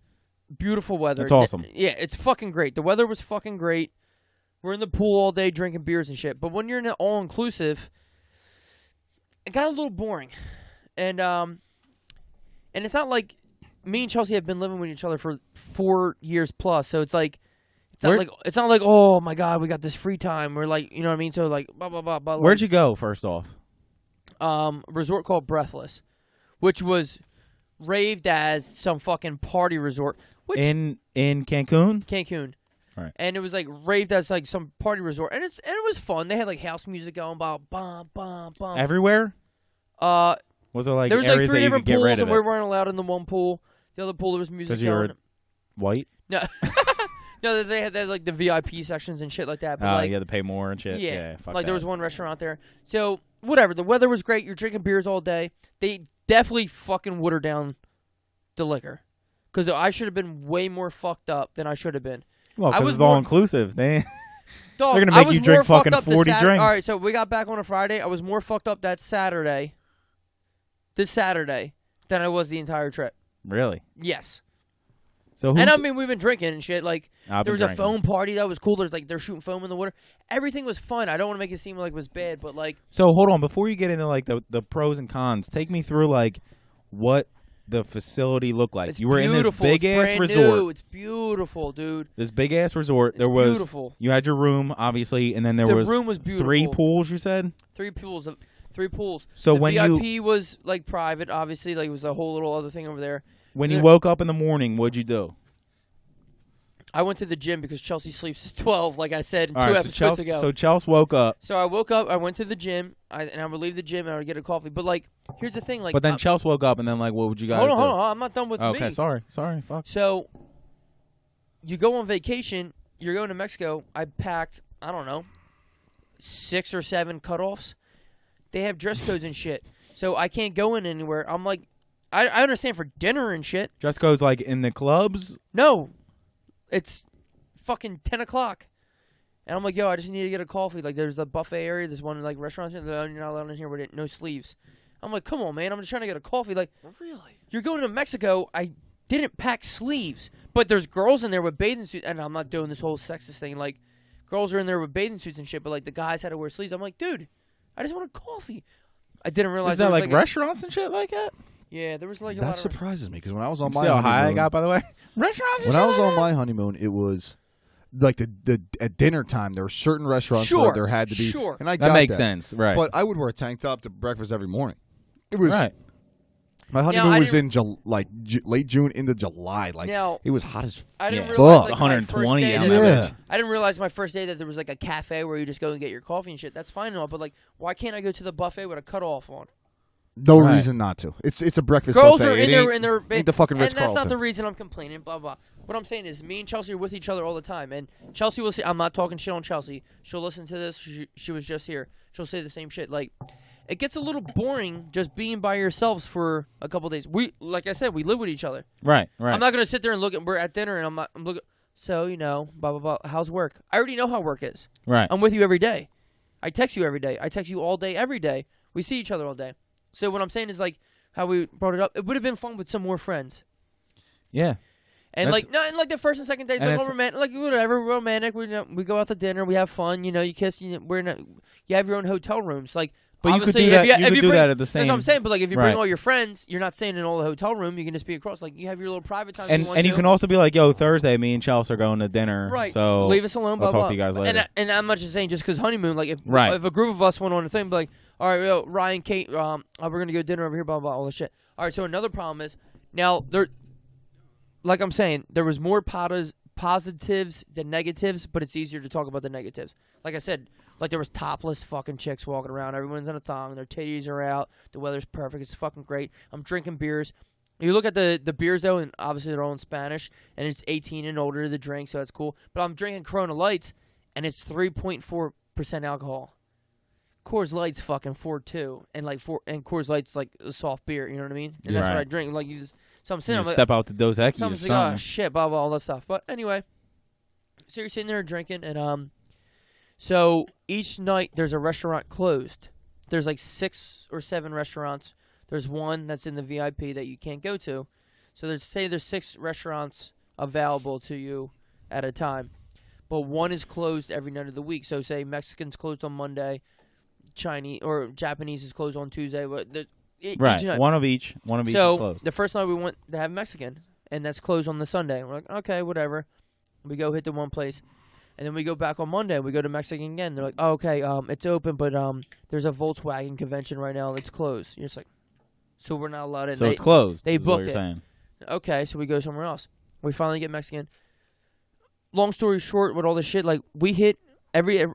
beautiful weather. That's awesome. Yeah, it's fucking great. The weather was fucking great. We're in the pool all day drinking beers and shit. But when you're in an all-inclusive, it got a little boring. And it's not like me and Chelsea have been living with each other for 4 years plus. So it's like it's not like oh my god, we got this free time. We're like, you know what I mean? So like blah blah blah blah. where'd you go first off? A resort called Breathless, which was raved as some fucking party resort. Which In Cancun? Cancun. Right. And it was like raved as like some party resort, and it was fun. They had like house music going, bum bum bum. Everywhere? Was there like there was like areas 3 that you different could get pools, rid of and we it? weren't allowed in the one pool. The other pool there was music Because you were going. white? No, no, they had like the VIP sections and shit like that. But like, you had to pay more and shit. yeah, Fuck like there that. was one restaurant there. So whatever, the weather was great. You're drinking beers all day. They definitely fucking watered down the liquor, because I should have been way more fucked up than I should have been. Well, I because was it's all more- inclusive. Dog, They're gonna I make was you drink more fucked fucking up this 40 drinks. All right, so we got back on a Friday. I was more fucked up this Saturday than I was the entire trip. Really? Yes. So who's, And I mean, we've been drinking and shit. Like, I've there been was a drinking. foam party that was cool. There's like, they're shooting foam in the water. Everything was fun. I don't want to make it seem like it was bad, but like, So hold on, before you get into like the pros and cons, take me through like what the facility look like? It's You were in this beautiful. big It's ass brand resort. new. It's beautiful, dude. This big ass resort. There It's was beautiful. You had your room, obviously, and then there The was room was beautiful. 3 pools. You said 3 pools. 3 pools. so the when VIP was like private, obviously. Like it was a whole little other thing over there. you woke up in the morning, what'd you do? I went to the gym because Chelsea sleeps at 12, like I said 2 All right, episodes ago. So Chelsea woke up, So I woke up, I went to the gym, and I would leave the gym and I would get a coffee. But like, here's the thing, like, but then Chelsea woke up, and then like, what would you guys hold on, do? hold on, I'm not done with me. Okay, sorry, fuck. So you go on vacation, you're going to Mexico. I packed, I don't know, 6 or 7 cutoffs. They have dress codes and shit, so I can't go in anywhere. I'm like, I understand for dinner and shit. Dress codes like in the clubs. No, it's fucking 10 o'clock. And I'm like, yo, I just need to get a coffee. Like, there's a buffet area. There's one, like, restaurant. You're not allowed in here with no sleeves. I'm like, come on, man. I'm just trying to get a coffee. Like, Really? you're going to Mexico. I didn't pack sleeves. But there's girls in there with bathing suits. And I'm not doing this whole sexist thing. Like, girls are in there with bathing suits and shit. But, like, the guys had to wear sleeves. I'm like, dude, I just want a coffee. I didn't realize Is that there was, like restaurants and shit like that? yeah, there was, like, a That lot of... surprises me because when I was on See my how high I honeymoon, got, by the way? Restaurants and when shit I was like on that? my honeymoon, it was like the at dinner time. There were certain restaurants Sure, where there had to be, sure. and I That got makes sense, right. But I would wear a tank top to breakfast every morning. It was right. My Now, honeymoon I was didn't- in late June into July. Like Now, it was hot as. I didn't Yeah. realize, Fuck. like, my first 120 day on that- that bitch. I didn't realize my first day that there was like a cafe where you just go and get your coffee and shit. That's fine and all, but like, why can't I go to the buffet with a cutoff on? No Right. reason not to. It's a breakfast Girls buffet. are in It their ain't- ain't the fucking Ritz and that's not Carlton. the reason I'm complaining. Blah blah. What I'm saying is, me and Chelsea are with each other all the time, and Chelsea will say, I'm not talking shit on Chelsea. She'll listen to this. She was just here. She'll say the same shit. Like, it gets a little boring just being by yourselves for a couple days. Like I said, we live with each other. Right. I'm not gonna sit there and we're at dinner and I'm looking. So blah blah blah. How's work? I already know how work is. Right. I'm with you every day. I text you every day. I text you all day, every day. We see each other all day. So what I'm saying is like how we brought it up. It would have been fun with some more friends. Yeah. And That's- and like the first and second days, and like it's- romantic, like whatever, romantic. We go out to dinner, we have fun. You kiss. You have your own hotel rooms. Like, But you could obviously, do that. if You could do bring- that at the same. That's what I'm saying. But like, if you bring Right. all your friends, you're not staying in all the hotel room. You can just be across. Like, you have your little private time. And if you want and you to. can also be like, yo, Thursday, me and Chelsea are going to dinner. Right. So leave us alone. Blah, I'll talk blah. to you guys later. And I'm not just saying just because honeymoon. Like if Right. if a group of us went on a thing, be like, all right, yo, Ryan, Kate, we're gonna go dinner over here. Blah blah, all this shit. All right. So another problem is now there. Like I'm saying, there was more positives than negatives, but it's easier to talk about the negatives. Like I said, like there was topless fucking chicks walking around. Everyone's in a thong. Their titties are out. The weather's perfect. It's fucking great. I'm drinking beers. You look at the beers, though, and obviously they're all in Spanish, and it's 18 and older to drink, so that's cool. But I'm drinking Corona Lights, and it's 3.4% alcohol. Coors Light's fucking 4.2, and Coors Light's like a soft beer, you know what I mean? And that's what Right. I drink. Like so I'm You saying, I'm like, step out the Dos Equis or someone's like, something. oh shit, blah blah, all that stuff. But anyway, so you're sitting there drinking, and so each night there's a restaurant closed. There's like 6 or 7 restaurants. There's one that's in the VIP that you can't go to. So there's 6 restaurants available to you at a time, but one is closed every night of the week. So say Mexican's closed on Monday, Chinese or Japanese is closed on Tuesday. But Right. each night. One of each is So closed. the first night we went to have Mexican, and that's closed on the Sunday. We're like, okay, whatever. We go hit the one place, and then we go back on Monday. We go to Mexican again. They're like, oh, okay, it's open, but there's a Volkswagen convention right now that's closed. You're just like, so we're not allowed in. So it's closed. they is what booked you're it. saying. Okay, so we go somewhere else. We finally get Mexican. Long story short, with all this shit, like we hit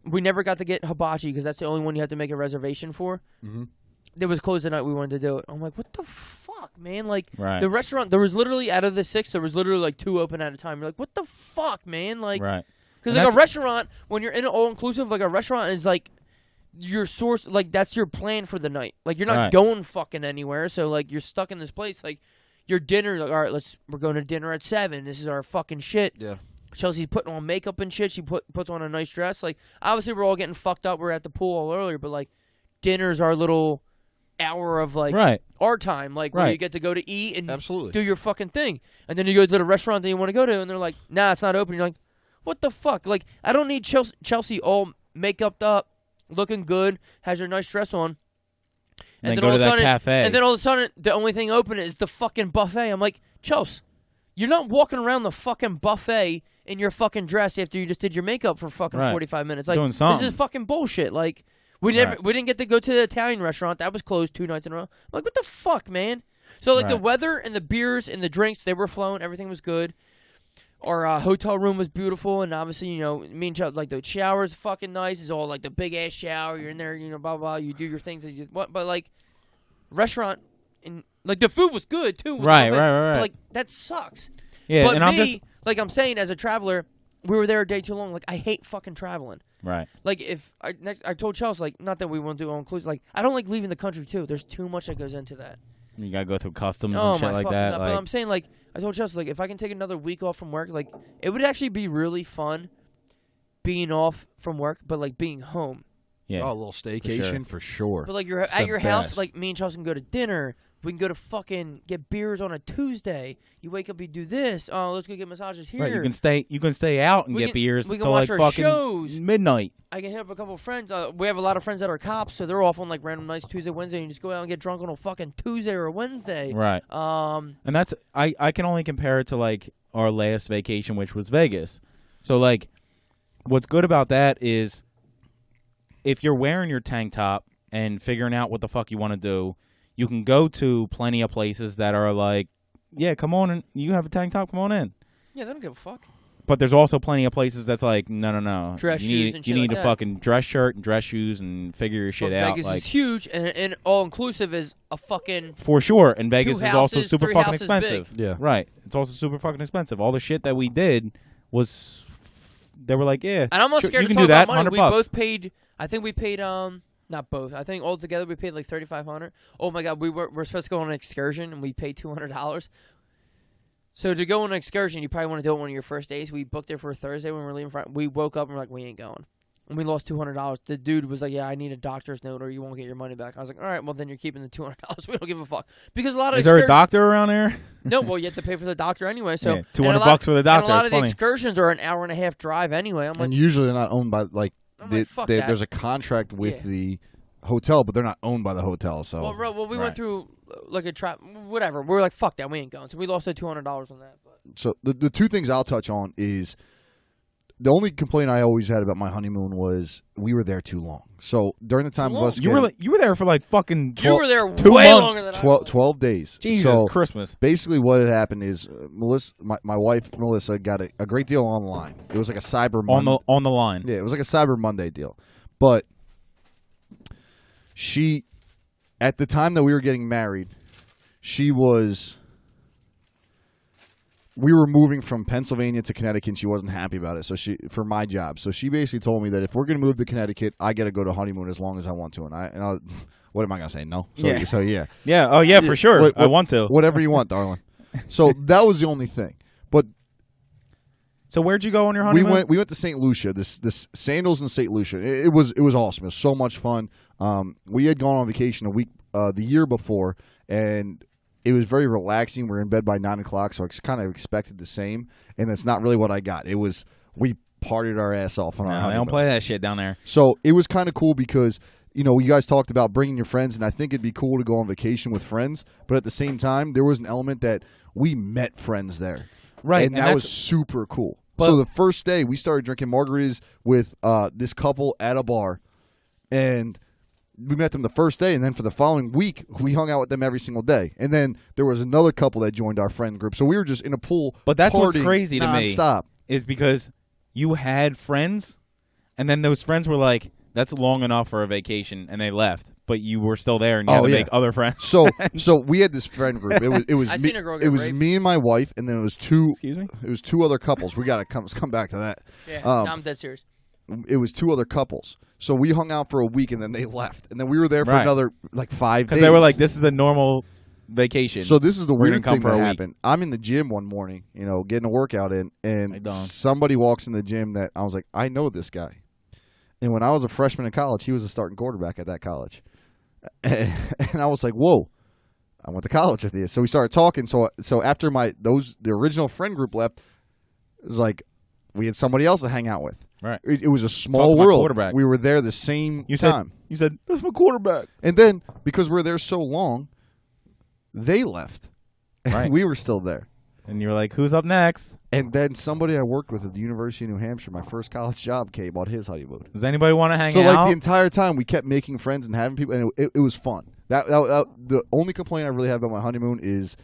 we never got to get hibachi because that's the only one you have to make a reservation for. Mm-hmm. It was closed the night we wanted to do it. I'm like, what the fuck, man? Like, Right. the restaurant, there was literally, out of the 6, there was literally like 2 open at a time. You're like, what the fuck, man? Like, Right. because And like a that's- restaurant, when you're in an all-inclusive, like a restaurant is like your source, like that's your plan for the night. Like, you're not Right. going fucking anywhere. So, like, you're stuck in this place. Like, your dinner, like, all right, we're going to dinner at 7. This is our fucking shit. Yeah. Chelsea's putting on makeup and shit. She puts on a nice dress. Like, obviously, we're all getting fucked up. We're at the pool all earlier, but like, dinner's our little hour of like Right. our time, like where Right. you get to go to eat and Absolutely. do your fucking thing, and then you go to the restaurant that you want to go to, and they're like, "Nah, it's not open." You're like, "What the fuck?" Like, I don't need Chelsea all make-upped up, looking good, has your nice dress on, And then then go all to of a that sudden, cafe. and then all of a sudden, the only thing open is the fucking buffet. I'm like, Chels, you're not walking around the fucking buffet in your fucking dress after you just did your makeup for fucking Right. 45 minutes. Like, Doing this something. is fucking bullshit. Like, we didn't get to go to the Italian restaurant. That was closed 2 nights in a row. I'm like, what the fuck, man? So, like, the Right. weather and the beers and the drinks, they were flowing. Everything was good. Our hotel room was beautiful, and obviously, you know, me and Chuck, like, the shower's fucking nice. It's all, like, the big-ass shower. You're in there, you know, blah, blah, blah. You do your things. But, like, restaurant, and, like, the food was good, too. Right. But, like, that sucks. Yeah, But and I'm just like I'm saying, as a traveler, we were there a day too long. Like, I hate fucking traveling. right. Like, if I told Chelsea, like, not that we won't do all inclusive. Like, I don't like leaving the country too. There's too much that goes into that. You gotta go through customs Oh and shit my like fucking that. God. But Like, I'm saying, like, I told Chelsea, like, if I can take another week off from work, like, it would actually be really fun being off from work, but like being home. yeah, Oh, a little staycation for sure. But like you're It's at the your house, best. like me and Chelsea can go to dinner. We can go to fucking get beers on a Tuesday. You wake up, you do this. Oh, let's go get massages here. right. You can stay out and We get can- beers we can till watch like our fucking shows. midnight. I can hit up a couple of friends. We have a lot of friends that are cops, so they're off on like random nights, Tuesday, Wednesday, and you just go out and get drunk on a fucking Tuesday or a Wednesday. Right. And that's I can only compare it to like our last vacation, which was Vegas. So like, what's good about that is if you're wearing your tank top and figuring out what the fuck you want to do, you can go to plenty of places that are like, yeah, come on and you have a tank top, come on in. Yeah, they don't give a fuck. But there's also plenty of places that's like, no. Dress you shoes need, and you shit need like a that. fucking dress shirt and dress shoes and figure your shit But out. Vegas Like is huge, and all inclusive is a fucking. for sure. And Vegas is also houses, super 3 fucking houses expensive. big. Yeah. Right. It's also super fucking expensive. All the shit that we did was, they were like, yeah. And I'm not sure, scared you to can talk do that. about money. $100 We bucks. both paid. I think we paid. Not both. I think altogether we paid like $3,500. Oh my god, we're supposed to go on an excursion and we paid $200. So to go on an excursion, you probably want to do it one of your first days. We booked it for a Thursday when we were leaving. We woke up and we're like, we ain't going. And we lost $200. The dude was like, yeah, I need a doctor's note or you won't get your money back. I was like, all right, well then you're keeping the $200. We don't give a fuck because a lot of Is there a excursions- doctor around there? No, well you have to pay for the doctor anyway. So Yeah, $200 for the doctor. And a lot It's of the funny. excursions are an hour and a half drive anyway. I'm like, And usually they're not owned by like, fuck that. there's a contract with Yeah. the hotel, but they're not owned by the hotel. So Well, we Right. went through like a trap, whatever. We were like, fuck that, we ain't going. So we lost the $200 on that. But so the two things I'll touch on is the only complaint I always had about my honeymoon was we were there too long. So during the time of us You were there for like fucking you were there 2 way months, longer than I 12, was. 12 days. Jesus So Christmas. basically what had happened is Melissa, my wife Melissa, got a great deal online. It was like a Cyber Monday. On the line. Yeah, it was like a Cyber Monday deal. But she, at the time that we were getting married, we were moving from Pennsylvania to Connecticut, and she wasn't happy about it. So for my job. So she basically told me that if we're going to move to Connecticut, I got to go to honeymoon as long as I want to. And I what am I going to say? No. So Yeah. So yeah. Yeah. Oh yeah, for sure. What- I want to. Whatever you want, darling. So that was the only thing. But So where'd you go on your honeymoon? we went to St. Lucia. This Sandals in St. Lucia. It was awesome. It was so much fun. We had gone on vacation the year before, and it was very relaxing. We were in bed by 9 o'clock, so I kind of expected the same. And that's not really what I got. It was we partied our ass off on our No, they honeymoon. don't play that shit down there. So it was kind of cool because, you know, you guys talked about bringing your friends, and I think it'd be cool to go on vacation with friends. But at the same time, there was an element that we met friends there. Right. And that that's- was super cool. But- So the first day, we started drinking margaritas with this couple at a bar. And we met them the first day, and then for the following week, we hung out with them every single day. And then there was another couple that joined our friend group. So we were just in a pool But that's what's partying crazy to me. nonstop. is because you had friends, and then those friends were like, "That's long enough for a vacation," and they left. But you were still there, and you had Oh, to yeah. make other friends. So we had this friend group. It was I me, seen a girl get it was raped. me and my wife, and then it was two Excuse me. other couples. We gotta come back to that. Yeah, Um, no, I'm dead serious. It was two other couples. So we hung out for a week, and then they left, and then we were there for Right. another like 5 days. Because they were like, "This is a normal vacation." So this is the We're gonna weird come thing for a that week. happened. I'm in the gym one morning, you know, getting a workout in, Hey, and Don. somebody walks in the gym that I was like, I know this guy. And when I was a freshman in college, he was a starting quarterback at that college. And I was like, whoa, I went to college with you. So we started talking. So after the original friend group left, it was like we had somebody else to hang out with. Right. It was a small Talk to my world. quarterback. We were there the same time. You said that's my quarterback. And then, because we were there so long, they left. And Right. we were still there. And you're like, who's up next? And then somebody I worked with at the University of New Hampshire, my first college job, came on his honeymoon. Does anybody want to hang So out? like the entire time, we kept making friends and having people, and it was fun. That the only complaint I really have about my honeymoon is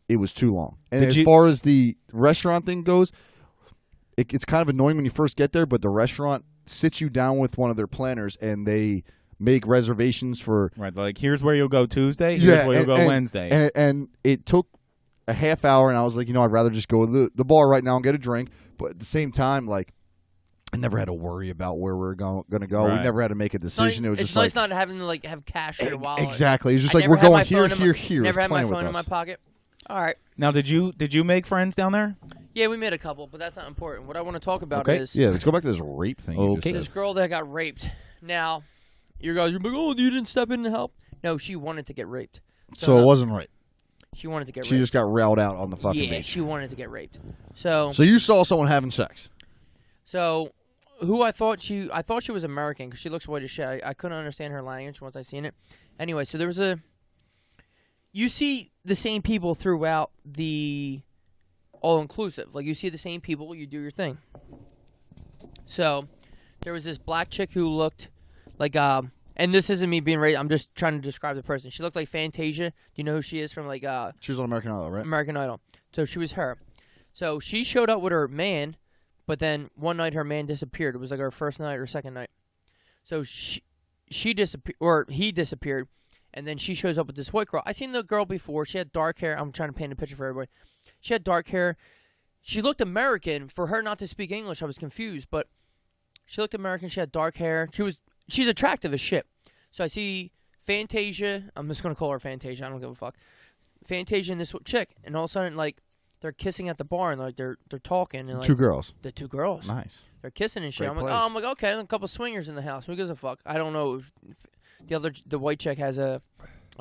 it was too long. And as far as the restaurant thing goes, it's kind of annoying when you first get there, but the restaurant sits you down with one of their planners, and they make reservations for... Right, like, here's where you'll go Tuesday, here's where you'll go Wednesday. And it took a half hour, and I was like, I'd rather just go to the bar right now and get a drink. But at the same time, like, I never had to worry about where we're going to go. Right. We never had to make a decision. It's just nice not having to like have cash in your wallet. Exactly. It's just I like never we're had going my phone here. Never It's had my playing with phone in us. my pocket. All right. Now, did you make friends down there? Yeah, we made a couple, but that's not important. What I want to talk about Okay. is Yeah, let's go back to this rape thing. you just Okay. this said. girl that got raped. Now, you guys are like, oh, you didn't step in to help. No, she wanted to get raped. So it wasn't rape. She wanted to get She raped. just got railed out on the fucking Yeah, beach. she wanted to get raped. So So you saw someone having sex. Who I thought she was American because she looks white as shit. I couldn't understand her language once I seen it. Anyway, so there was you see the same people throughout the all-inclusive. Like, you see the same people, you do your thing. So there was this black chick who looked like, and this isn't me being racist, I'm just trying to describe the person. She looked like Fantasia. Do you know who she is from, like, She was on American Idol, right? American Idol? So she was her. So she showed up with her man, but then one night her man disappeared. It was like her first night or second night. So she disappeared, or he disappeared, and then she shows up with this white girl. I seen the girl before. She had dark hair. I'm trying to paint a picture for everybody. She had dark hair. She looked American. For her not to speak English, I was confused, but she looked American. She had dark hair. She's attractive as shit. So I see Fantasia. I'm just going to call her Fantasia. I don't give a fuck. Fantasia and this chick, and all of a sudden, like, they're kissing at the bar, and like they're talking, and like Two girls. the two girls. Nice. They're kissing and shit. Great I'm place. like, okay, a couple swingers in the house. Who gives a fuck? I don't know if the white chick has a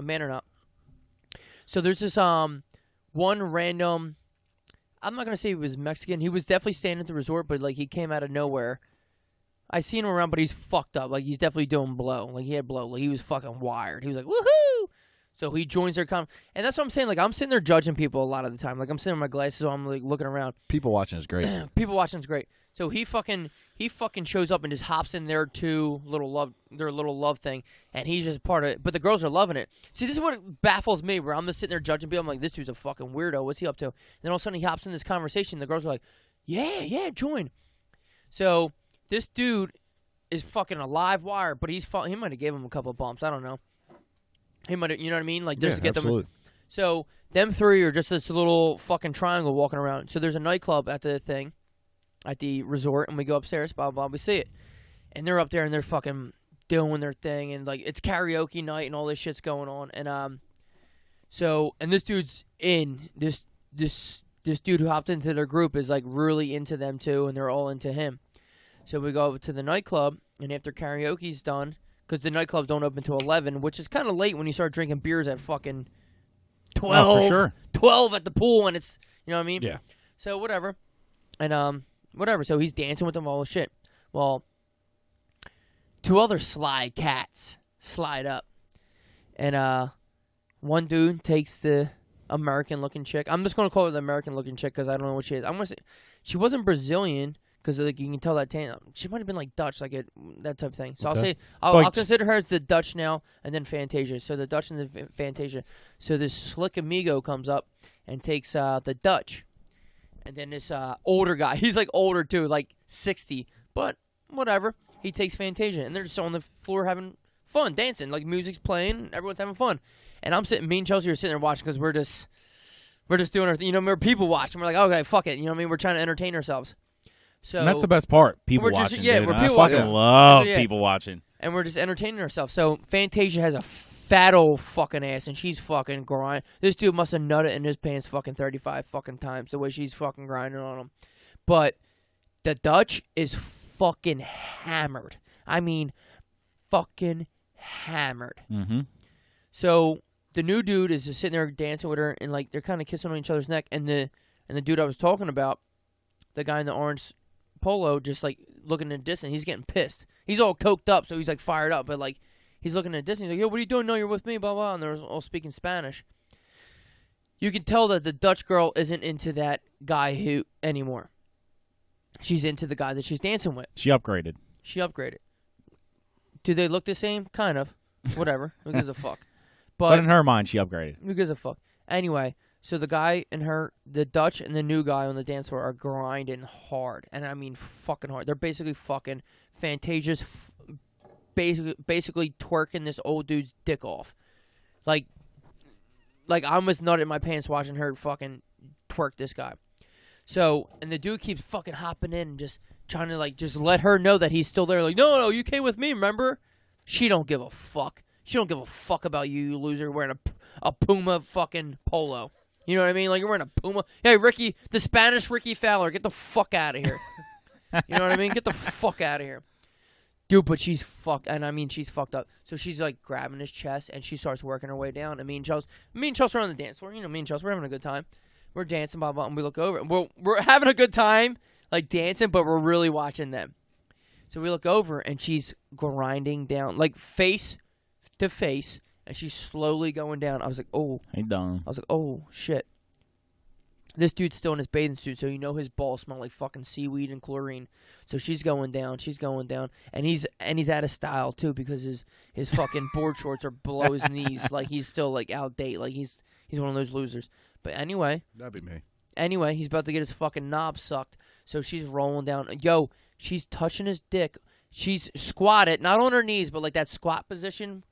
man or not. So there's this one random. I'm not gonna say he was Mexican. He was definitely staying at the resort, but like he came out of nowhere. I seen him around, but he's fucked up. Like, he's definitely doing blow. Like, he had blow. Like, he was fucking wired. He was like, woohoo! So he joins their and that's what I'm saying. Like, I'm sitting there judging people a lot of the time. Like, I'm sitting with my glasses on, I'm like looking around. People watching is great. People watching is great. So he fucking shows up and just hops in their little love thing, and he's just part of it. But the girls are loving it. See, this is what baffles me, where I'm just sitting there judging people. I'm like, this dude's a fucking weirdo. What's he up to? And then all of a sudden he hops in this conversation. The girls are like, yeah, join. So this dude is fucking a live wire, but he might have gave him a couple of bumps. I don't know. He might have, you know what I mean? Like, just to get absolutely. them. So them three are just this little fucking triangle walking around. So there's a nightclub at the thing, at the resort, and we go upstairs, blah, blah, blah, we see it. And they're up there, and they're fucking doing their thing, and, like, it's karaoke night, and all this shit's going on. And, and this dude's this dude who hopped into their group is, like, really into them, too, and they're all into him. So we go to the nightclub, and after karaoke's done, because the nightclubs don't open till 11, which is kind of late when you start drinking beers at fucking 12. Oh, for sure. 12 at the pool, and it's, you know what I mean? Yeah. So, whatever. And, whatever. So, he's dancing with them, all the shit. Well, two other sly cats slide up. And, one dude takes the American-looking chick. I'm just going to call her the American-looking chick because I don't know what she is. I'm going to say she wasn't Brazilian because, like, you can tell that tan. She might have been, like, Dutch, like that type of thing. So, Okay. I'll consider her as the Dutch now and then Fantasia. So, the Dutch and the Fantasia. So, this slick amigo comes up and takes the Dutch. And then this older guy, he's, like, older, too, like 60. But, whatever. He takes Fantasia. And they're just on the floor having fun, dancing. Like, music's playing. Everyone's having fun. And me and Chelsea are sitting there watching because we're just doing our thing. You know, we're people watching. We're like, okay, fuck it. You know what I mean? We're trying to entertain ourselves. So And that's the best part. People we're just- watching. yeah, dude. we're I people fucking watching. love Yeah. people watching. And we're just entertaining ourselves. So Fantasia has a fat old fucking ass, and she's fucking grinding. This dude must have nutted in his pants fucking 35 fucking times the way she's fucking grinding on him. But the Dutch is fucking hammered. I mean, fucking hammered. Mm-hmm. So the new dude is just sitting there dancing with her, and like they're kind of kissing on each other's neck. And the dude I was talking about, the guy in the orange polo, just like looking in the distance. He's getting pissed. He's all coked up, so he's like fired up. But like he's looking in the distance. He's like, yo, what are you doing? No, you're with me, blah blah. And they're all speaking Spanish. You can tell that the Dutch girl isn't into that guy who anymore. She's into the guy that she's dancing with. She upgraded. Do they look the same? Kind of. Whatever. Who gives a fuck? But in her mind, she upgraded. Who gives a fuck? Anyway, so the guy and the Dutch and the new guy on the dance floor are grinding hard. And I mean fucking hard. They're basically fucking Fantasia's basically twerking this old dude's dick off. Like I almost nutted my pants watching her fucking twerk this guy. So, and the dude keeps fucking hopping in and just trying to like just let her know that he's still there. Like, no, you came with me, remember? She don't give a fuck. She don't give a fuck about you loser, wearing a Puma fucking polo. You know what I mean? Like, you're wearing a Puma. Hey, Ricky, the Spanish Ricky Fowler, get the fuck out of here. You know what I mean? Get the fuck out of here. Dude, but she's fucked, and I mean, she's fucked up. So she's, like, grabbing his chest, and she starts working her way down. And me and Chelsea are on the dance floor. You know, me and Chelsea, we're having a good time. We're dancing, blah, blah, and we look over. And we're having a good time, like, dancing, but we're really watching them. So we look over, and she's grinding down, like, face to face, and she's slowly going down. I was like, oh. Hey, done. I was like, oh, shit. This dude's still in his bathing suit, so you know his balls smell like fucking seaweed and chlorine. So she's going down, and he's out of style too because his fucking board shorts are below his knees, like he's still like out of date, like he's one of those losers. But anyway, that'd be me. Anyway, he's about to get his fucking knob sucked, so she's rolling down. Yo, she's touching his dick. She's squatted, not on her knees, but like that squat position,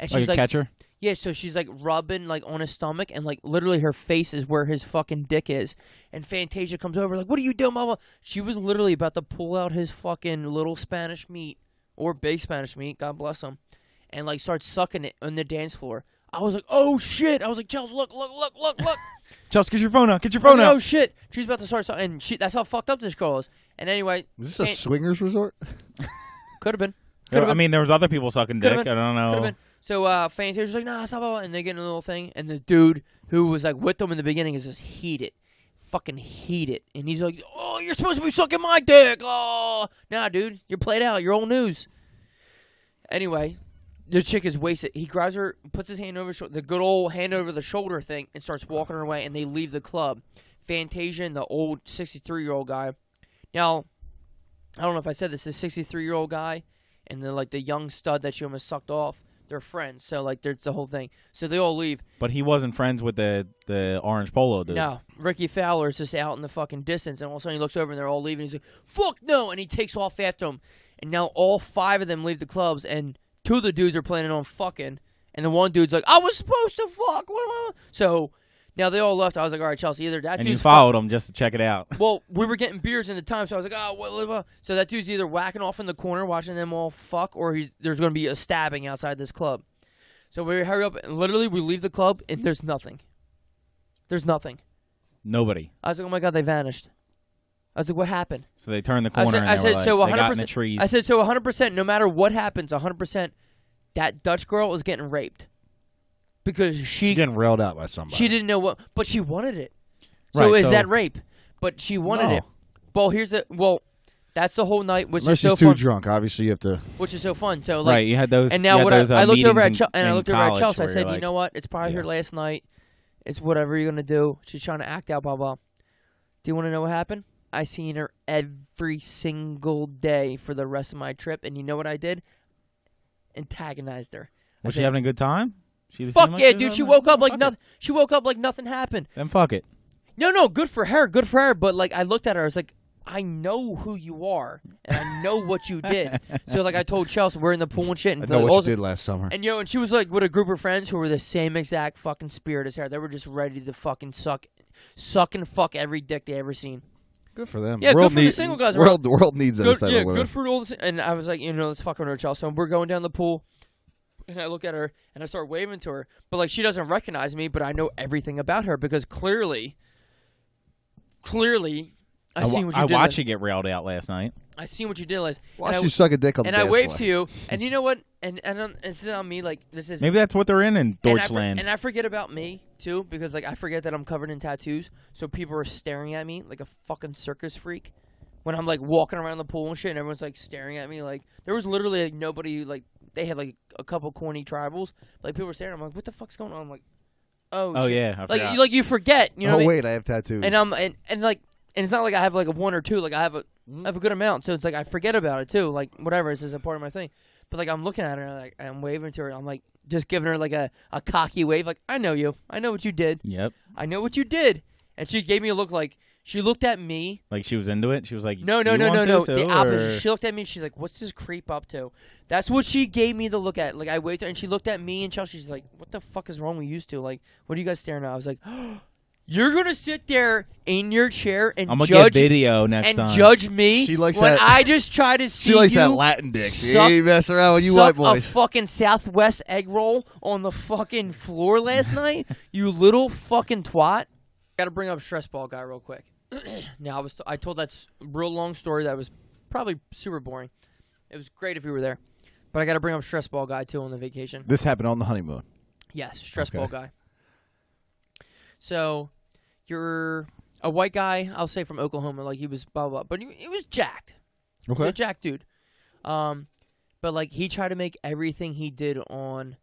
and she's like a catcher. Yeah, so she's like rubbing like on his stomach, and like literally her face is where his fucking dick is. And Fantasia comes over like, "What are you doing, mama?" She was literally about to pull out his fucking little Spanish meat or big Spanish meat, God bless him, and like start sucking it on the dance floor. I was like, "Oh shit!" I was like, "Chels, look!" Chels, get your phone out. Get your phone out. Oh shit! She's about to start sucking, and that's how fucked up this girl is. And anyway, is this a swingers resort? Could have been. I mean, there was other people sucking dick. I don't know. Could have been. So Fantasia's like, nah, stop, and they get in a little thing, and the dude who was like with them in the beginning is just heated, fucking heated, and he's like, oh, you're supposed to be sucking my dick, oh, nah, dude, you're played out, you're old news. Anyway, the chick is wasted. He grabs her, puts his hand over the good old hand over the shoulder thing, and starts walking her away, and they leave the club. Fantasia and the old 63-year-old guy. Now, I don't know if I said this, the 63-year-old guy and the young stud that she almost sucked off. They're friends, so like there's the whole thing. So they all leave. But he wasn't friends with the orange polo dude. No, Ricky Fowler is just out in the fucking distance, and all of a sudden he looks over and they're all leaving. He's like, "Fuck no!" And he takes off after him. And now all 5 of them leave the clubs, and 2 of the dudes are planning on fucking, and the one dude's like, "I was supposed to fuck." So now they all left. I was like, "All right, Chelsea, either that." And dude's you followed him just to check it out. Well, we were getting beers in the time, so I was like, "Oh, what?" So that dude's either whacking off in the corner, watching them all fuck, or there's going to be a stabbing outside this club. So we hurry up, and literally we leave the club, and there's nothing. There's nothing. Nobody. I was like, oh my God, they vanished. I was like, what happened? So they turned the corner and they got in the trees. I said, so 100%, no matter what happens, 100%, that Dutch girl is getting raped. Because she's getting railed out by somebody. She didn't know what, but she wanted it. So is that rape? But she wanted it. Well, that's the whole night, which Unless is so she's too fun. drunk, obviously you have to. Which is so fun. So like, right, you had those. And now what I looked over at Chelsea. I said, like, you know what? It's probably her last night. It's whatever you're gonna do. She's trying to act out, blah blah. Do you want to know what happened? I seen her every single day for the rest of my trip, and you know what I did? Antagonized her. Was she having a good time? Fuck yeah, dude! She woke up like nothing. She woke up like nothing happened. Then fuck it. No, good for her. Good for her. But like, I looked at her. I was like, I know who you are, and I know what you did. So, like, I told Chelsea, we're in the pool and shit. And I know what you did last summer. And, and she was, like, with a group of friends who were the same exact fucking spirit as her. They were just ready to fucking suck and fuck every dick they ever seen. Good for them. Yeah, good for the single guys. The world needs those type of women. Good for all the... And I was like, let's fuck with her, Chelsea. So we're going down the pool, and I look at her, and I start waving to her. But, like, she doesn't recognize me, but I know everything about her because clearly... I seen what you did. I watched you get railed out last night. I seen what you did last. Watch you suck a dick on the And I waved to you, and you know what? And it's on me. Like this is maybe that's what they're in Deutschland. And I forget about me too because like I forget that I'm covered in tattoos, so people are staring at me like a fucking circus freak. when I'm like walking around the pool and shit, and everyone's like staring at me. Like there was literally like nobody. Like they had like a couple corny tribals. Like people were staring. I'm like, what the fuck's going on? I'm like, oh shit. yeah, I forgot. Like you forget. You know. Oh what I mean? wait, I have tattoos. And it's not like I have like a 1 or 2. Like I have a good amount. So it's like I forget about it too. Like whatever. It's just a part of my thing. But like I'm looking at her, like I'm waving to her. I'm like just giving her like a cocky wave. Like I know you. I know what you did. Yep. I know what you did. And she gave me a look like she looked at me. Like she was into it. She was like, No. "You want to too, The opposite. or-" She looked at me and she's like, what's this creep up to? That's what she gave me the look at. Like I waited and she looked at me and Chelsea. She's like, what the fuck is wrong with you two? Like, what are you guys staring at? I was like, you're gonna sit there in your chair and I'm gonna judge get video next and time. judge me She likes when that- I just try to see she likes you that Latin dick. She suck- ain't messing around with you white suck a boys. fucking Southwest egg roll on the fucking floor last night. You little fucking twat. Got to bring up stress ball guy real quick. Now I told that real long story that was probably super boring. It was great if you were there, but I got to bring up stress ball guy too on the vacation. This happened on the honeymoon. Yes, stress Okay. ball guy. So you're a white guy, I'll say from Oklahoma, like he was blah blah, but he was jacked. He was a jacked dude. But like he tried to make everything he did on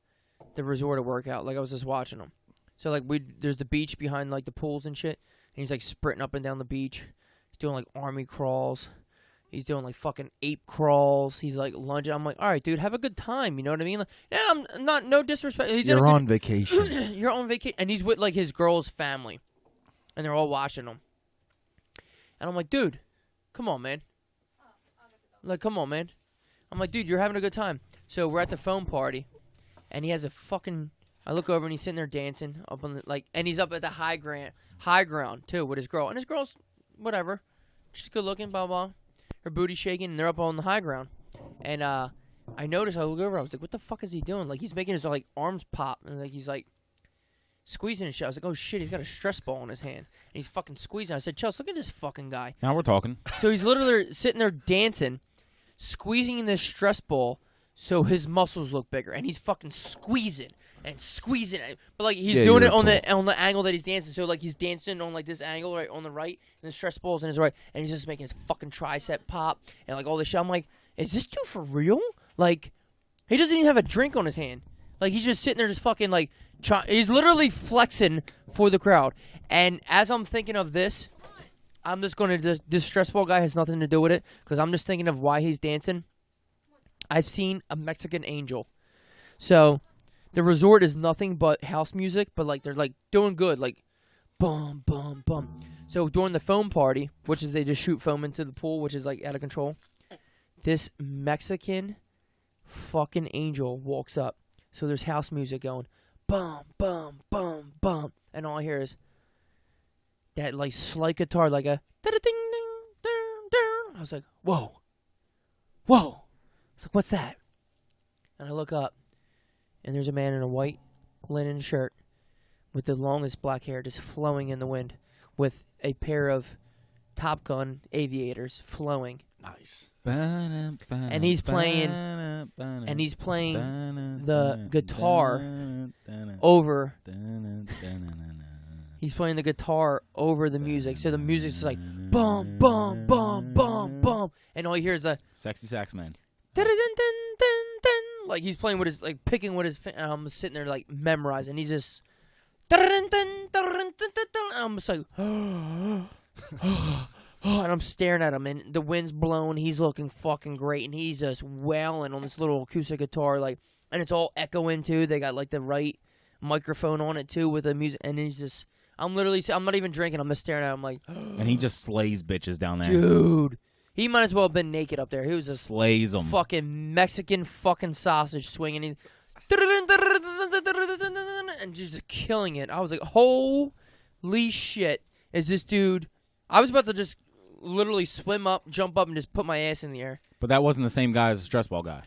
the resort a workout. Like I was just watching him. So like there's the beach behind like the pools and shit, and he's like sprinting up and down the beach. He's doing like army crawls. He's doing like fucking ape crawls. He's like lunging. I'm like, all right, dude, have a good time. You know what I mean? Like, yeah, I'm not no disrespect. He's You're on vacation. You're on vacation, and he's with like his girl's family, and they're all watching him. And I'm like, dude, come on, man. Like, come on, man. I'm like, dude, you're having a good time. So we're at the foam party, and he has a fucking. I look over and he's sitting there dancing up on the like, and he's up at the high ground too with his girl, and his girl's whatever, she's good looking, blah blah, her booty shaking, and they're up on the high ground, and I noticed. I look over, I was like, what the fuck is he doing? Like he's making his like arms pop, and like he's like squeezing his shit. I was like, oh shit, he's got a stress ball in his hand, and he's fucking squeezing. I said, Chelsea, look at this fucking guy. Now we're talking. So he's literally sitting there dancing, squeezing this stress ball so his muscles look bigger, and he's fucking squeezing and squeezing it. But like he's doing it on the angle that he's dancing. So like he's dancing on like this angle right on the right, and the stress ball's in his right, and he's just making his fucking tricep pop and like all this shit. I'm like, is this dude for real? Like he doesn't even have a drink on his hand. Like he's just sitting there just fucking like he's literally flexing for the crowd. And as I'm thinking of this, I'm just going to this stress ball guy has nothing to do with it because I'm just thinking of why he's dancing. I've seen a Mexican angel. So the resort is nothing but house music, but like they're like doing good, like bum bum bum. So during the foam party, which is they just shoot foam into the pool, which is like out of control, this Mexican fucking angel walks up. So there's house music going bum bum bum bum, and all I hear is that like slight guitar, like a ding ding ding ding. I was like, whoa. I was like, what's that? And I look up, and there's a man in a white linen shirt with the longest black hair just flowing in the wind with a pair of Top Gun aviators flowing. Nice. And he's playing the guitar over. He's playing the guitar over the music. So the music's like bum bum bum bum bum, and all you hear is a Sexy sax man. dun dun dun dun dun. Like he's playing with his like picking with his. And I'm sitting there like memorizing. He's just. Dun dun dun dun dun dun dun. I'm just like. And I'm staring at him, and the wind's blowing. He's looking fucking great, and he's just wailing on this little acoustic guitar, like, and it's all echoing too. They got like the right microphone on it too with the music, and he's just. I'm not even drinking. I'm just staring at him like. And he just slays bitches down there. Dude, he might as well have been naked up there. He was just slays them. Fucking Mexican fucking sausage swinging, and just killing it. I was like, holy shit, is this dude? I was about to just. Literally swim up, jump up, and just put my ass in the air. But that wasn't the same guy as the stress ball guy.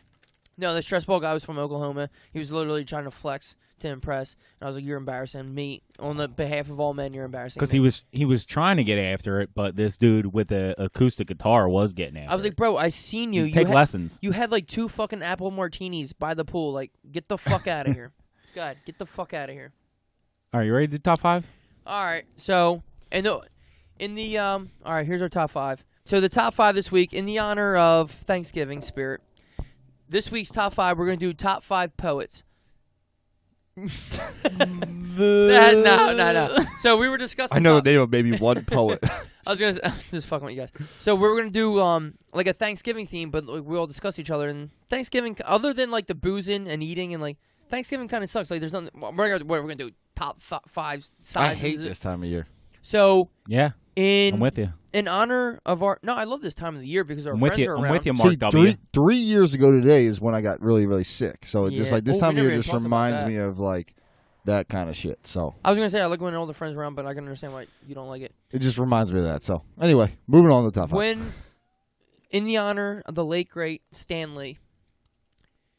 No, the stress ball guy was from Oklahoma. He was literally trying to flex to impress. And I was like, you're embarrassing me. On the behalf of all men, you're embarrassing me. Because he was trying to get after it, but this dude with the acoustic guitar was getting after it. I was like, bro, I seen you. Take lessons. You had like 2 fucking apple martinis by the pool. Like, get the fuck out of here. God, get the fuck out of here. All right, you ready to do top 5? All right, so, all right, here's our top 5. So the top 5 this week, in the honor of Thanksgiving spirit, this week's top 5, we're going to do top 5 poets. No. So we were discussing. I know the name of maybe one poet. I was gonna just fucking with you guys. So we're gonna do like a Thanksgiving theme, but like, we all discuss each other. And Thanksgiving, other than like the boozing and eating, and like Thanksgiving kind of sucks. Like there's nothing. We're gonna do top 5 sides. I hate this time of year. So Yeah, I'm with you. In honor of our I love this time of the year because our I'm friends with you. are I'm around. with you, Mark See, W. three years ago today is when I got really, really sick. So just Yeah. like this Oh, we time of never year even just talked about reminds that. me of like that kind of shit. So I was gonna say I like when all the friends are around, but I can understand why you don't like it. it just reminds me of that. So anyway, moving on to the top 5. When in the honor of the late great Stan Lee,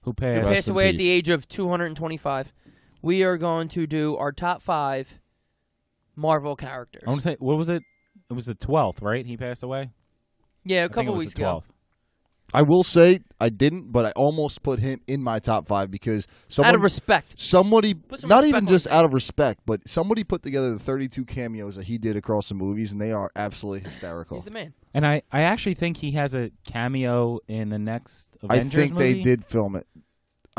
Who who passed? Rest passed in away at peace. the age of 225, we are going to do our top 5 Marvel characters. I want to say, what was it? It was the 12th, right? He passed away. Yeah, a I think it couple was weeks the ago. 12th. I will say I didn't, but I almost put him in my top 5 because Out of respect. somebody, Put some not respect even on just his out of respect, but somebody put together the 32 cameos that he did across the movies, and they are absolutely hysterical. He's the man. And I actually think he has a cameo in the next Avengers I think movie. they did film it.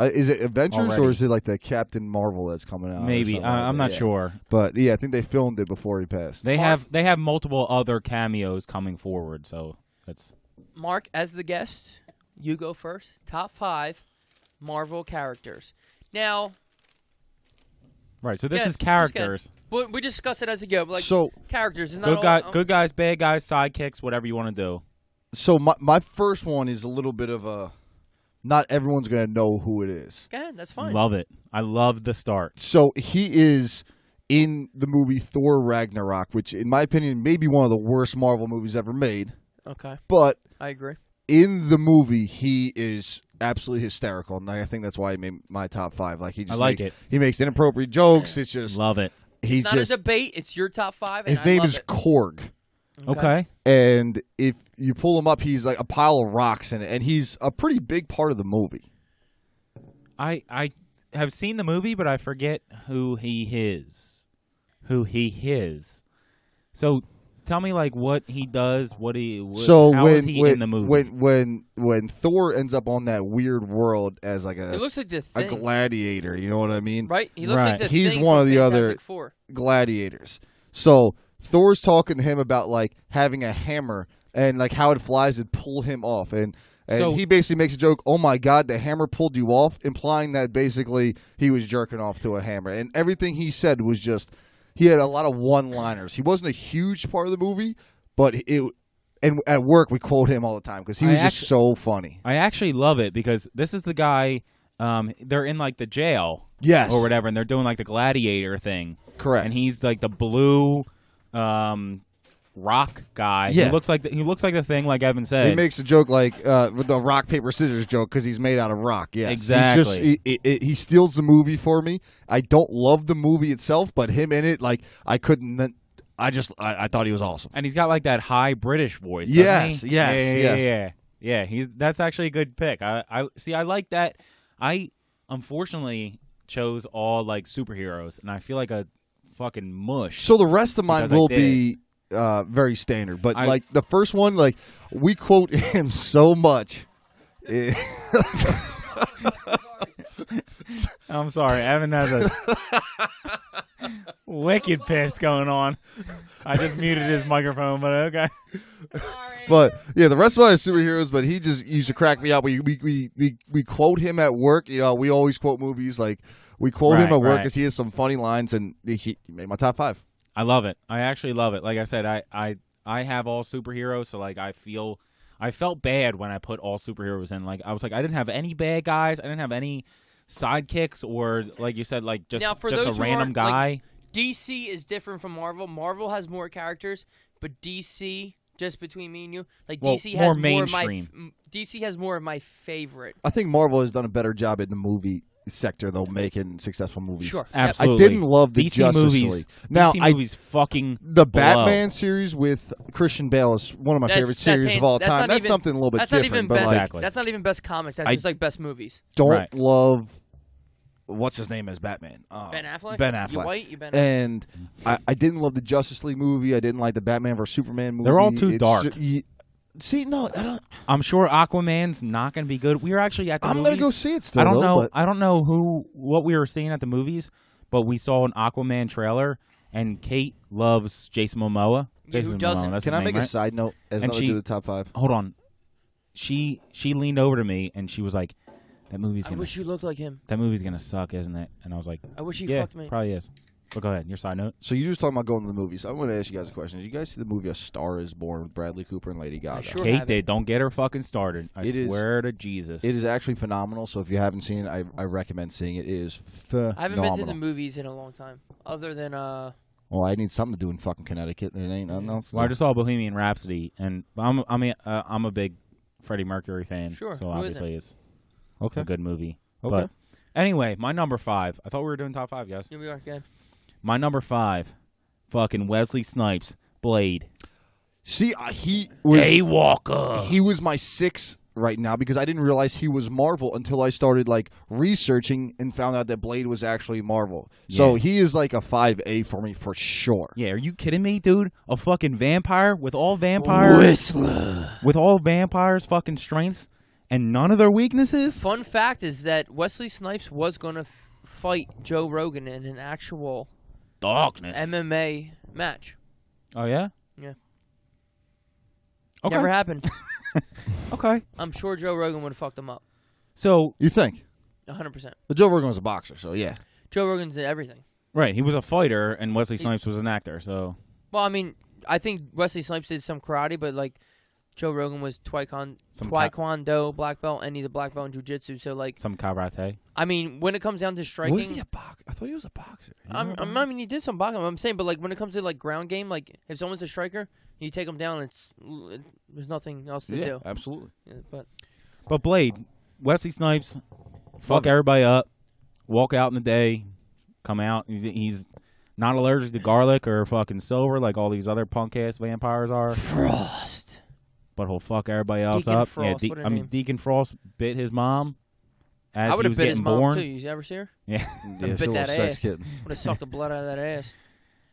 Is it Avengers Already. or is it like the Captain Marvel that's coming out? or Maybe. something like I'm that? not Yeah. sure. But yeah, I think they filmed it before he passed. They Mark- have multiple other cameos coming forward, so that's Mark, as the guest, you go first. Top 5 Marvel characters. Now, right. So this Yeah, is just characters. we discuss it as we go. But like so characters is not Good all, guy, good guys, bad guys, sidekicks, whatever you want to do. so my first one is a little bit of a. Not everyone's gonna know who it is. Go ahead, that's fine. Love it. I love the start. So he is in the movie Thor Ragnarok, which, in my opinion, may be one of the worst Marvel movies ever made. Okay, But I agree. in the movie, he is absolutely hysterical, and I think that's why he made my top 5. Like he just I like makes, it. He makes inappropriate jokes. It's just Love it. he It's not just a debate. It's your top 5. And his I name love is it. Korg. Okay. And if you pull him up, he's like a pile of rocks in it, and he's a pretty big part of the movie. I have seen the movie, but I forget who he is. Who he is. So tell me like what he does, how is he in the movie? When Thor ends up on that weird world as like It a looks like the thing, gladiator, you know what I mean? right? He looks Right. like the He's thing one from of the other- Fantastic Four. Gladiators. So Thor's talking to him about like having a hammer and like how it flies and pull him off, and So- he basically makes a joke. Oh my God, the hammer pulled you off, implying that basically he was jerking off to a hammer, and everything he said was just he had a lot of one-liners. He wasn't a huge part of the movie, but and at work we quote him all the time because he was just so funny. I actually love it because this is the guy. They're in like the jail, Yes, or whatever, and they're doing like the gladiator thing. correct. And he's like the blue, rock guy. Yeah. He looks like the thing, like Evan said. He makes a joke like with the rock paper scissors joke because he's made out of rock. Yeah, Exactly. He steals the movie for me. I don't love the movie itself, but him in it, like I couldn't. I thought he was awesome. And he's got like that high British voice. Doesn't Yes, he? yes. Yeah. That's actually a good pick. I see. I like that. I unfortunately chose all like superheroes, and I feel like a fucking mush. So the rest of mine Because I will did. be very standard, but I- like the first one, like we quote him so much. I'm sorry, Evan has a wicked piss going on. I just muted his microphone, but okay. But yeah, the rest of mine is superheroes. But he just used to crack me up. We quote him at work. You know, we always quote movies. Like we quote him Right, at work right. because he has some funny lines, and he made my top 5. I love it. I actually love it. Like I said, I have all superheroes, so like I felt bad when I put all superheroes in. Like I was like, I didn't have any bad guys. I didn't have any sidekicks, or like you said, like just Now, for just a those who random aren't, like, guy. DC is different from Marvel. Marvel has more characters, but DC, just between me and you, like Well, DC more has more of my mainstream. DC has more of my favorite. I think Marvel has done a better job in the movie sector, though, making successful movies. Sure. Absolutely. I didn't love the DC Justice movies. League. Now, DC movies fucking the blow. Batman series with Christian Bale is one of my favorite series of all time. That's something a little bit That's not different. even But best. like, Exactly. That's not even best comics. That's I just like best movies. don't Right. love what's his name as Batman. Ben Affleck. Ben You Affleck. white? You Ben Affleck. And I didn't love the Justice League movie. I didn't like the Batman vs Superman movie. They're all too It's dark. See, no, I don't. I'm sure Aquaman's not going to be good. We were actually at the I'm movies. gonna go see it still. I don't though, know. but- I don't know what we were seeing at the movies, but we saw an Aquaman trailer, and Kate loves Jason Momoa. Yeah, who Jason doesn't? Momoa, that's Can his I make name, a right? side note as And nothing to do with the top 5? Hold on. She leaned over to me and she was like, "That movie's I gonna. wish you looked like him. That movie's gonna suck, isn't it?" And I was like, I wish he "Yeah, fucked me. probably is." But go ahead. Your side note. So you just talking about going to the movies. I want to ask you guys a question. Did you guys see the movie A Star Is Born with Bradley Cooper and Lady Gaga? sure Kate haven't. did. Don't get her fucking started. I It is- swear to Jesus. It is actually phenomenal. So if you haven't seen it, I recommend seeing it. It is phenomenal. I haven't been to the movies in a long time, other than Well, I need something to do in fucking Connecticut. It ain't nothing else. Well, I just saw Bohemian Rhapsody, and I'm a big Freddie Mercury fan. Sure, So who obviously it's okay. a good movie. Okay. But anyway, my number 5. I thought we were doing top 5, guys. here we are again. My number 5, fucking Wesley Snipes, Blade. See, he was Daywalker. he was my 6 right now because I didn't realize he was Marvel until I started like researching and found out that Blade was actually Marvel. So Yeah. he is like a 5A for me for sure. Yeah, are you kidding me, dude? A fucking vampire with all vampires, with all vampires' fucking strengths and none of their weaknesses. Fun fact is that Wesley Snipes was gonna fight Joe Rogan in an actual Darkness. MMA match. Oh yeah. Yeah. Okay. Never happened. Okay. I'm sure Joe Rogan would have fucked him up. So You think? 100%. But Joe Rogan was a boxer, so yeah. Joe Rogan's in everything. right, he was a fighter, and Wesley Snipes was an actor. So Well, I mean, I think Wesley Snipes did some karate, but like Joe Rogan was Some Taekwondo black belt, and he's a black belt in jiu-jitsu. So like, some karate. I mean, when it comes down to striking, Was he a boxer? I thought he was a boxer. I mean, he did some boxing. I'm saying, but like when it comes to like ground game, like if someone's a striker, you take them down. There's nothing else to yeah, do. absolutely. Yeah, but But Blade, Wesley Snipes, Love fuck it. everybody up, walk out in the day, come out. He's not allergic to garlic or fucking silver like all these other punk ass vampires are. Frost. But he'll fuck everybody else Deacon up. Frost, yeah, what a I mean, name. Deacon Frost bit his mom as I would he have was bit getting his mom born. too. You ever see her? Yeah, Yeah, bit she's a little that sex ass. kitten. Would have sucked the blood out of that ass.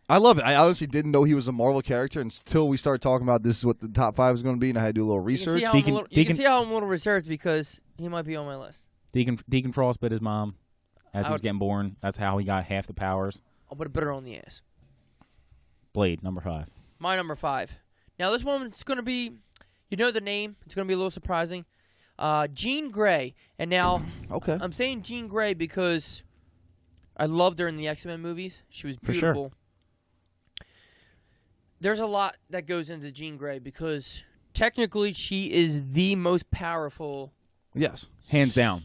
I love it. I honestly didn't know he was a Marvel character until we started talking about this is what the top 5 is going to be, and I had to do a little You research. can Deacon- see Deacon- how I'm a little reserved because he might be on my list. Deacon Frost bit his mom as I he was would- getting born. That's how he got half the powers. I'll put a bitter on the ass. Blade, number 5. My number 5. Now this one, it's going to be, you know the name. It's going to be a little surprising. Jean Grey. And now Okay. I'm saying Jean Grey because I loved her in the X-Men movies. She was For sure. beautiful. There's a lot that goes into Jean Grey because technically she is the most powerful. Yes. Hands down.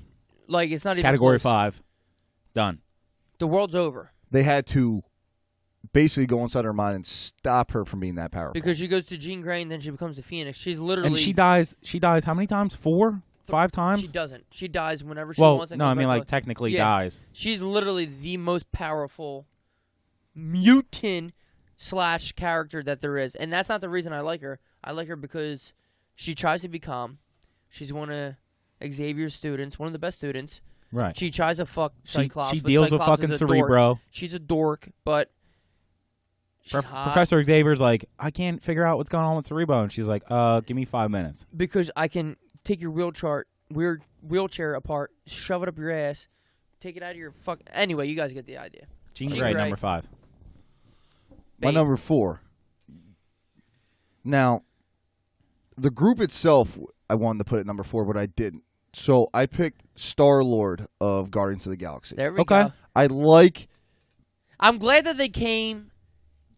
Like it's not even Category close. 5. Done. The world's over They had to basically go inside her mind and stop her from being that powerful. because she goes to Jean Grey and then she becomes the Phoenix. She's literally. And she dies how many times? 4? 5 times? She doesn't. She dies whenever she Well, wants. And no, goes I mean back like to- technically Yeah. dies. She's literally the most powerful mutant / character that there is, and that's not the reason I like her. I like her because she tries to be calm. She's one of Xavier's students, one of the best students. Right. She tries to fuck Cyclops. She but deals with Cyclops fucking is a dork. Cerebro. She's a dork, but she's hot Professor Xavier's like, I can't figure out what's going on with Cerebro, and she's like, give me 5 minutes. because I can take your wheelchair apart, shove it up your ass, take it out of your fuck. Anyway, you guys get the idea. Jean Jean Grey, Grey. number 5. My Bane. number 4. Now, the group itself, I wanted to put at number 4, but I didn't. So I picked Star-Lord of Guardians of the Galaxy. There we Okay. go. I like... I'm glad that they came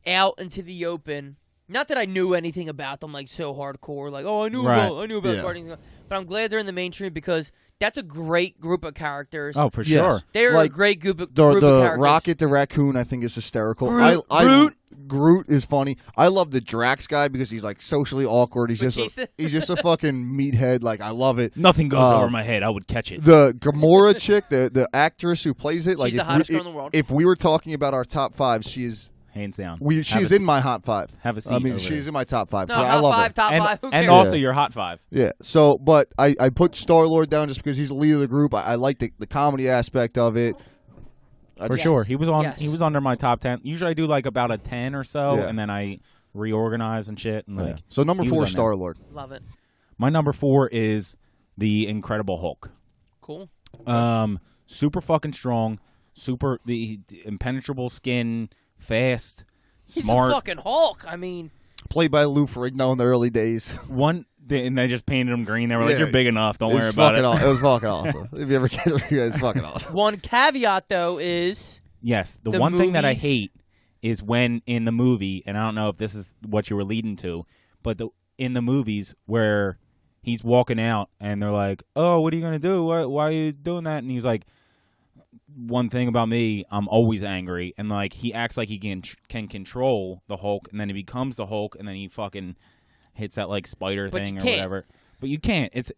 out into the open. Not that I knew anything about them, like so hardcore, like I knew Right. about Yeah. Guardians, but I'm glad they're in the mainstream because that's a great group of characters. Oh, for Yes. sure. They're like, a great group of The characters. Rocket the Raccoon, I think, is hysterical. Groot. Groot is funny. I love the Drax guy because he's like socially awkward. He's Batista. he's just a fucking meathead. Like I love it. Nothing goes Um, over my head. I would catch it. The Gamora chick, the actress who plays it, like She's the if hottest we, girl in the world. If we were talking about our top 5, she is. Hands down. She's in my hot 5. Have a seat I mean, over she's there. in my top 5. No, so I top love 5, her. top and, 5. Who and cares? also your hot 5. Yeah. So, but I put Star-Lord down just because he's the leader of the group. I like the comedy aspect of it. For Yes. sure. He was on. Yes. He was under my top 10. Usually I do like about a 10 or so, Yeah. and then I reorganize and shit. And like, So number he was 4, on there. Star-Lord. Love it. My number 4 is the Incredible Hulk. Cool. Super fucking strong, the impenetrable skin, fast, smart. He's the fucking Hulk. I mean, Played by Lou Ferrigno in the early days. And they just painted him green. They were like, Yeah. "You're big enough. Don't worry It's about it." fucking It was fucking awesome. If you ever get it, it's fucking awesome. one caveat though is Yes, the The one thing that I movies- hate is when in the movie, and I don't know if this is what you were leading to, but in the movies where he's walking out and they're like, "Oh, what are you gonna do? Why are you doing that?" And he's like, "One thing about me, I'm always angry," and like he acts like he can control the Hulk, and then he becomes the Hulk, and then he fucking hits that like spider But thing you or can't. whatever. But you can't. It's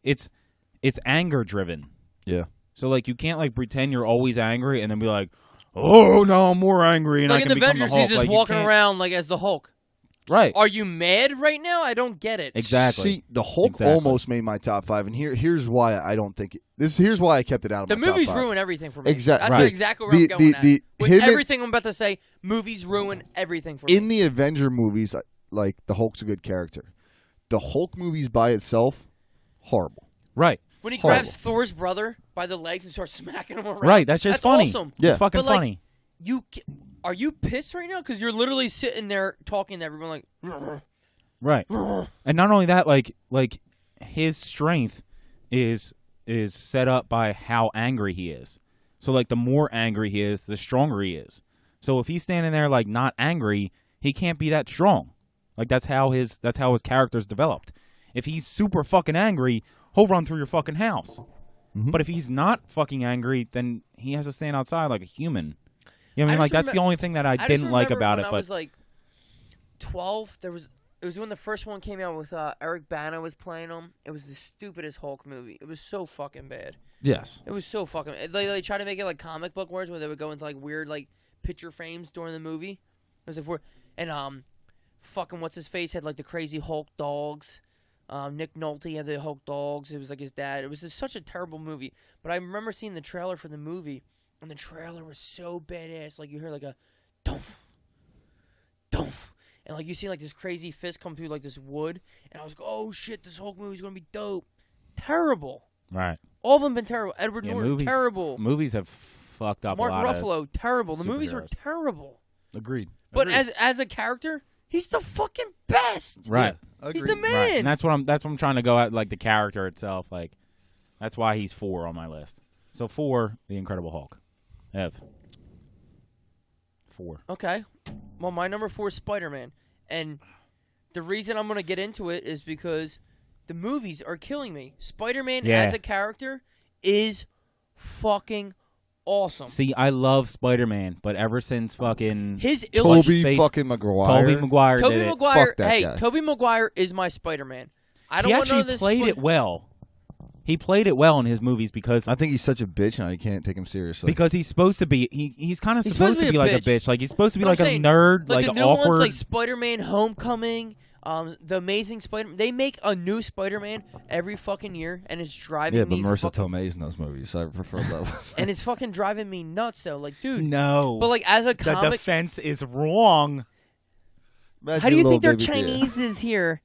anger driven. Yeah. So like you can't like pretend you're always angry and then be like, "Oh, now I'm more angry and like I in can the become Avengers, the Hulk." he's just Like, you walking can't- around like as the Hulk. Right. Are you mad right now? I don't get it. Exactly. See, the Hulk Exactly. almost made my top 5, and here's why I don't think here's why I kept it out of The my top movies 5. ruin everything for me. Exactly. That's Right. exactly where I'm going at. With him and- everything I'm about to say, movies ruin everything for me. In the Avenger movies, like the Hulk's a good character. The Hulk movies by itself, horrible. Right. When he Horrible. grabs Thor's brother by the legs and starts smacking him around. Right. That's just funny. Awesome. Yeah. It's fucking But, like, funny. Are you pissed right now? Because you're literally sitting there talking to everyone like, Right. And not only that, like his strength is set up by how angry he is. So like the more angry he is, the stronger he is. So if he's standing there like not angry, he can't be that strong. Like that's how his character's developed. If he's super fucking angry, he'll run through your fucking house. Mhm. But if he's not fucking angry, then he has to stand outside like a human. You know what I mean? I Like just that's the only thing that I just didn't like remember about when it. I But was like 12. It was when the first one came out with Eric Bana was playing him. It was the stupidest Hulk movie. It was so fucking bad. Yes. It was so fucking. They tried to make it like comic book words where they would go into like weird like picture frames during the movie. It was like fucking what's his face had like the crazy Hulk dogs. Nick Nolte had the Hulk dogs. It was like his dad. It was just such a terrible movie. But I remember seeing the trailer for the movie, and the trailer was so badass. Like you hear like a dump, dump. And like you see like this crazy fist come through like this wood, and I was like, "Oh shit, this Hulk movie's gonna be dope." Terrible. right. All of them been terrible. Edward Yeah, Norton, movies- terrible. Movies have fucked up Mark a lot of Ruffalo, terrible. The movies were superheroes. terrible. Agreed. But Agreed. as a character, he's the fucking best. Right. He's Agreed. the man. Right. And that's what I'm trying to go at, like the character itself. Like that's why he's 4 on my list. So 4, the Incredible Hulk. Ev. 4. Okay. Well, my number 4 is Spider-Man. And the reason I'm going to get into it is because the movies are killing me. Spider-Man Yeah. as a character is fucking awesome. See, I love Spider-Man, but ever since fucking His Toby illustration. fucking Maguire. Tobey Maguire Tobey did it, Maguire. Fuck that Hey, guy. Tobey Maguire is my Spider-Man. I don't he want none actually of this. played it well. He played it well in his movies because I think he's such a bitch now you can't take him seriously. he's supposed to be he's kind of He's supposed to be like a bitch. bitch. Like he's supposed to be But like I'm a saying, nerd, like like the an new awkward. ones, like Spider-Man: Homecoming, the Amazing Spider-Man. They make a new Spider-Man every fucking year, and it's driving yeah, but me. Marissa fucking, Tomei's in those movies, so I prefer that. and it's fucking driving me nuts, though. Like, dude. no, But like as a the comic, defense is wrong. how do you think their Chinese is here?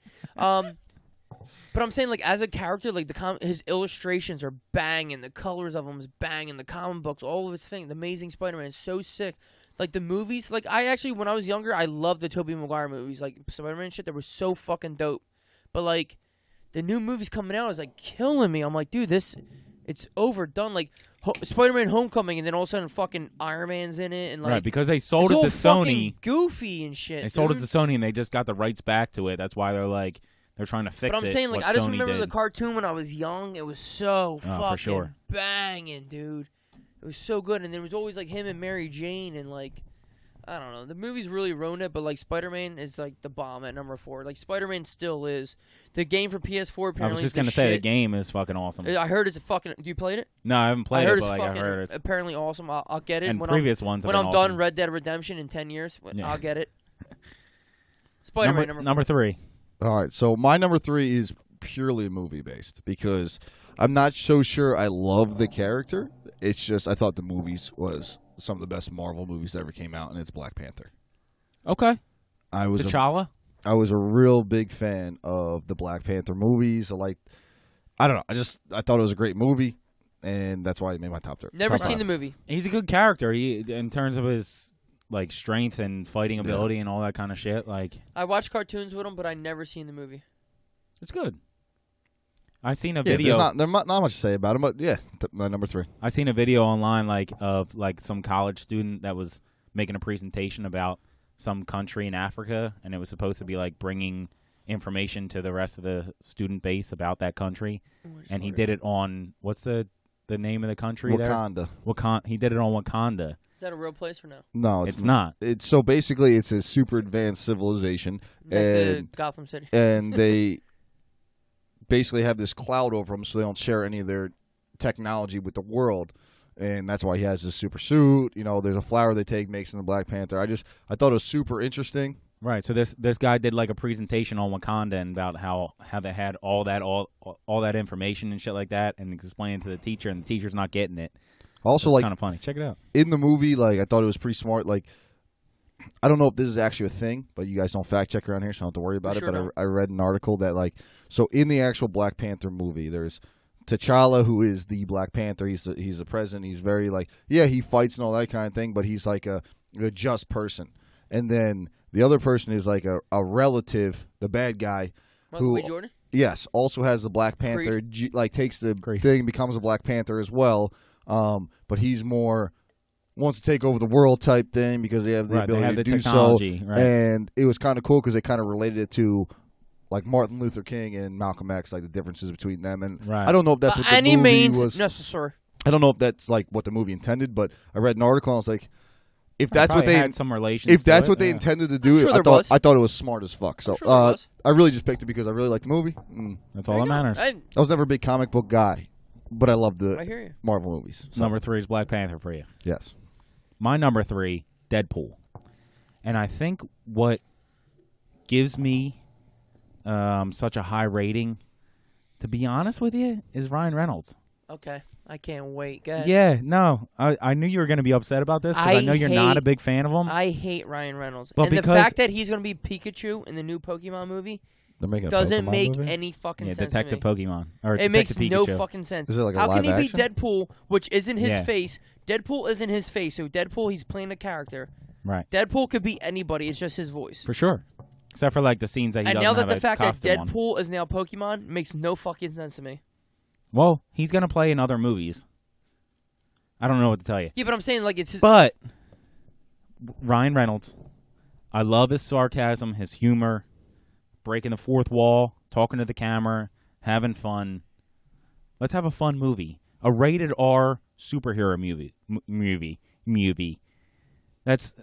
But I'm saying, like, as a character, like his illustrations are banging, the colors of them is banging, the comic books, all of his things. The Amazing Spider-Man is so sick. Like the movies, like I actually, when I was younger, I loved the Tobey Maguire movies, like Spider-Man shit. That were so fucking dope. But like, the new movies coming out is like killing me. I'm like, dude, it's overdone. Like Spider-Man: Homecoming, and then all of a sudden, fucking Iron Man's in it, and like Right, because they sold it's it all to fucking Sony. goofy and shit. They sold it dude. to Sony, and they just got the rights back to it. That's why they're trying to fix it. But I'm saying, like, what I just Sony remember did. the cartoon when I was young. It was so Oh, for fucking sure. banging, dude. It was so good, and there was always like him and Mary Jane, and like, I don't know. The movies really ruined it, but like Spider-Man is like the bomb at number 4. Like Spider-Man still is. The game for PS4 apparently. I was just is the gonna say the shit. game is fucking awesome. I heard it's a fucking. Do you played it? No, I haven't I played heard it, it's but like fucking I heard it's apparently awesome. I'll get it and when previous ones. when have I'm been done awesome. Red Dead Redemption in 10 years. Yeah. I'll get it. Spider-Man number 3. All right, so my number 3 is purely movie based because I'm not so sure I love the character. It's just I thought the movies was some of the best Marvel movies that ever came out, and it's Black Panther. Okay, I was T'Challa. I was a real big fan of the Black Panther movies. I don't know. I thought it was a great movie, and that's why it made my top 3. Never top seen 5. the movie. He's a good character. He in terms of his like strength and fighting ability and all that kind of shit. Like I watched cartoons with him, but I never seen the movie. it's good. I seen a Yeah, video. there's not much to say about him, but yeah, my number 3. I seen a video online like of like some college student that was making a presentation about some country in Africa, and it was supposed to be like bringing information to the rest of the student base about that country. And he did it on what's the name of the country? Wakanda. There? He did it on Wakanda. Is that a real place or no? No, It's not. It's so basically it's a super advanced civilization, Next to and Gotham City. and they basically have this cloud over them, so they don't share any of their technology with the world. And that's why he has this super suit. You know, there's a flower they take, makes him the Black Panther. I thought it was super interesting. Right. So this guy did like a presentation on Wakanda and about how they had all that information and shit like that, and explaining to the teacher, and the teacher's not getting it. Also, It's like kind of funny. Check it out. in the movie, like I thought it was pretty smart. Like I don't know if this is actually a thing, but you guys don't fact check around here, so I don't have to worry about it. Sure But don't. I read an article that so in the actual Black Panther movie, there's T'Challa, who is the Black Panther. He's the president. He's very he fights and all that kind of thing, but he's like a just person. And then the other person is like a relative, the bad guy, Michael B. who Jordan? yes also has the Black Panther, takes the thing, becomes a Black Panther as well. But he's more wants to take over the world type thing because they have the ability they have to the do technology, so. right. And it was kind of cool because they kind of related it to like Martin Luther King and Malcolm X, like the differences between them. And Right. I don't know if that's what the any movie means was. necessary. I don't know if that's like what the movie intended, but I read an article and I was like, if that's what Probably they had some relations. if that's to it, what they yeah. intended to do, I'm sure there was. I thought it was smart as fuck. So sure there was. I really just picked it because I really liked the movie. That's all that matters. I was never a big comic book guy, but I love I the hear you. Marvel movies. So, Number 3 is Black Panther for you. yes. My number 3, Deadpool. And I think what gives me such a high rating, to be honest with you, is Ryan Reynolds. Okay. I can't wait. Go ahead. Yeah, no. I knew you were going to be upset about this because I know you're not a big fan of him. I hate Ryan Reynolds. But and the because- fact that he's going to be Pikachu in the new Pokemon movie They're making a doesn't Pokemon make movie? any fucking Yeah, sense Detective to me. Pokemon. Or It makes Detective no Pikachu. fucking sense. Is it like a How live can he action? be Deadpool, which isn't his Yeah. face? Deadpool isn't his face, so Deadpool, he's playing a character. Right. Deadpool could be anybody. It's just his voice. For sure. Except for like the scenes that he And doesn't now that have the a fact that costume on. Deadpool is now Pokemon makes no fucking sense to me. Well, he's going to play in other movies. I don't know what to tell you. Yeah, but I'm saying like it's just, But Ryan Reynolds, I love his sarcasm, his humor, breaking the fourth wall, talking to the camera, having fun. Let's have a fun movie. A rated R superhero movie. That's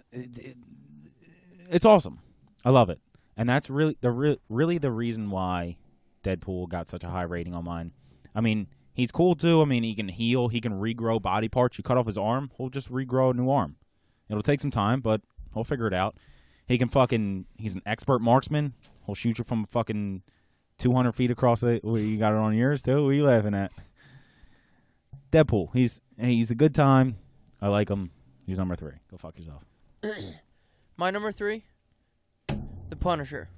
it's awesome. I love it. And that's really the reason why Deadpool got such a high rating on mine. I mean, he's cool too. I mean, he can heal, he can regrow body parts. You cut off his arm, he'll just regrow a new arm. It'll take some time, but he'll figure it out. He's an expert marksman. He'll shoot you from fucking 200 feet across the. Well, you got it on yours too. What are you laughing at? Deadpool. He's a good time. I like him. He's number 3. Go fuck yourself. my number 3, The Punisher.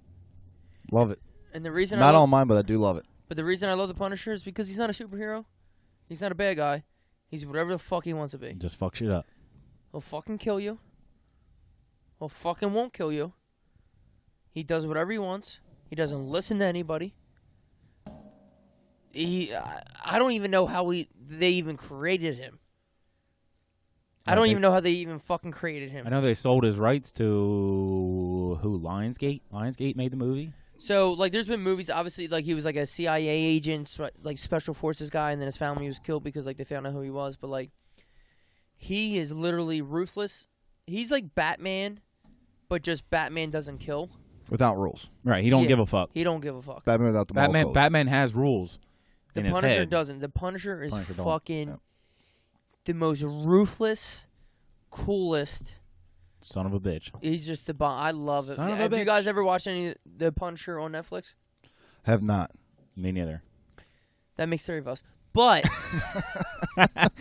Love it. And the reason Not on mine, but I do love it. But the reason I love the Punisher is because he's not a superhero. He's not a bad guy. He's whatever the fuck he wants to be. Just fuck shit up. He'll fucking kill you. He'll fucking won't kill you. He does whatever he wants. He doesn't listen to anybody. I don't even know how they even created him. I don't even know how they even fucking created him. I know they sold his rights to who? Lionsgate. Lionsgate made the movie. So, like, there's been movies, obviously, like, he was, like, a CIA agent, like, special forces guy, and then his family was killed because, like, they found out who he was. But, like, he is literally ruthless. He's like Batman, but just Batman doesn't kill. Without rules. Right. He don't give a fuck. He don't give a fuck. Batman without the moral code. Batman has rules. The in his Punisher head. doesn't. The Punisher is Punisher don't. fucking Yep. the most ruthless, coolest. Son of a bitch. He's just the bomb. I love it. Son of a Have you bitch. guys ever watched any of the Punisher on Netflix? Have not. Me neither. That makes 3 of us. But,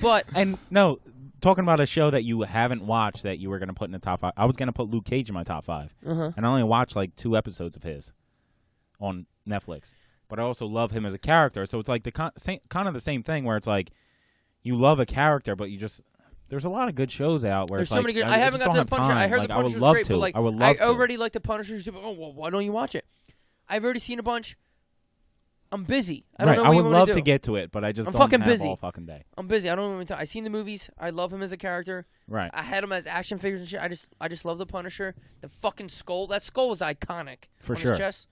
but And no, talking about a show that you haven't watched that you were going to put in the top 5. I was going to put Luke Cage in my top 5. And I only watched like 2 episodes of his on Netflix. But I also love him as a character. So it's like the kind of the same thing where it's like you love a character, but you just there's a lot of good shows out where there's it's so like many good. I haven't just got don't the have Punisher. time. I heard like, the I would Punisher's love great, to. but like I would love to. already like the Punisher. Oh, well, why don't you watch it? I've already seen a bunch. I'm busy. I don't know what I you would wanna love do. to get to it, but I just I'm don't fucking have busy. all fucking day. I'm busy. I don't even. I've seen the movies. I love him as a character. Right. I had him as action figures and shit. I just love the Punisher. The fucking skull. That skull was iconic. For on sure. His chest.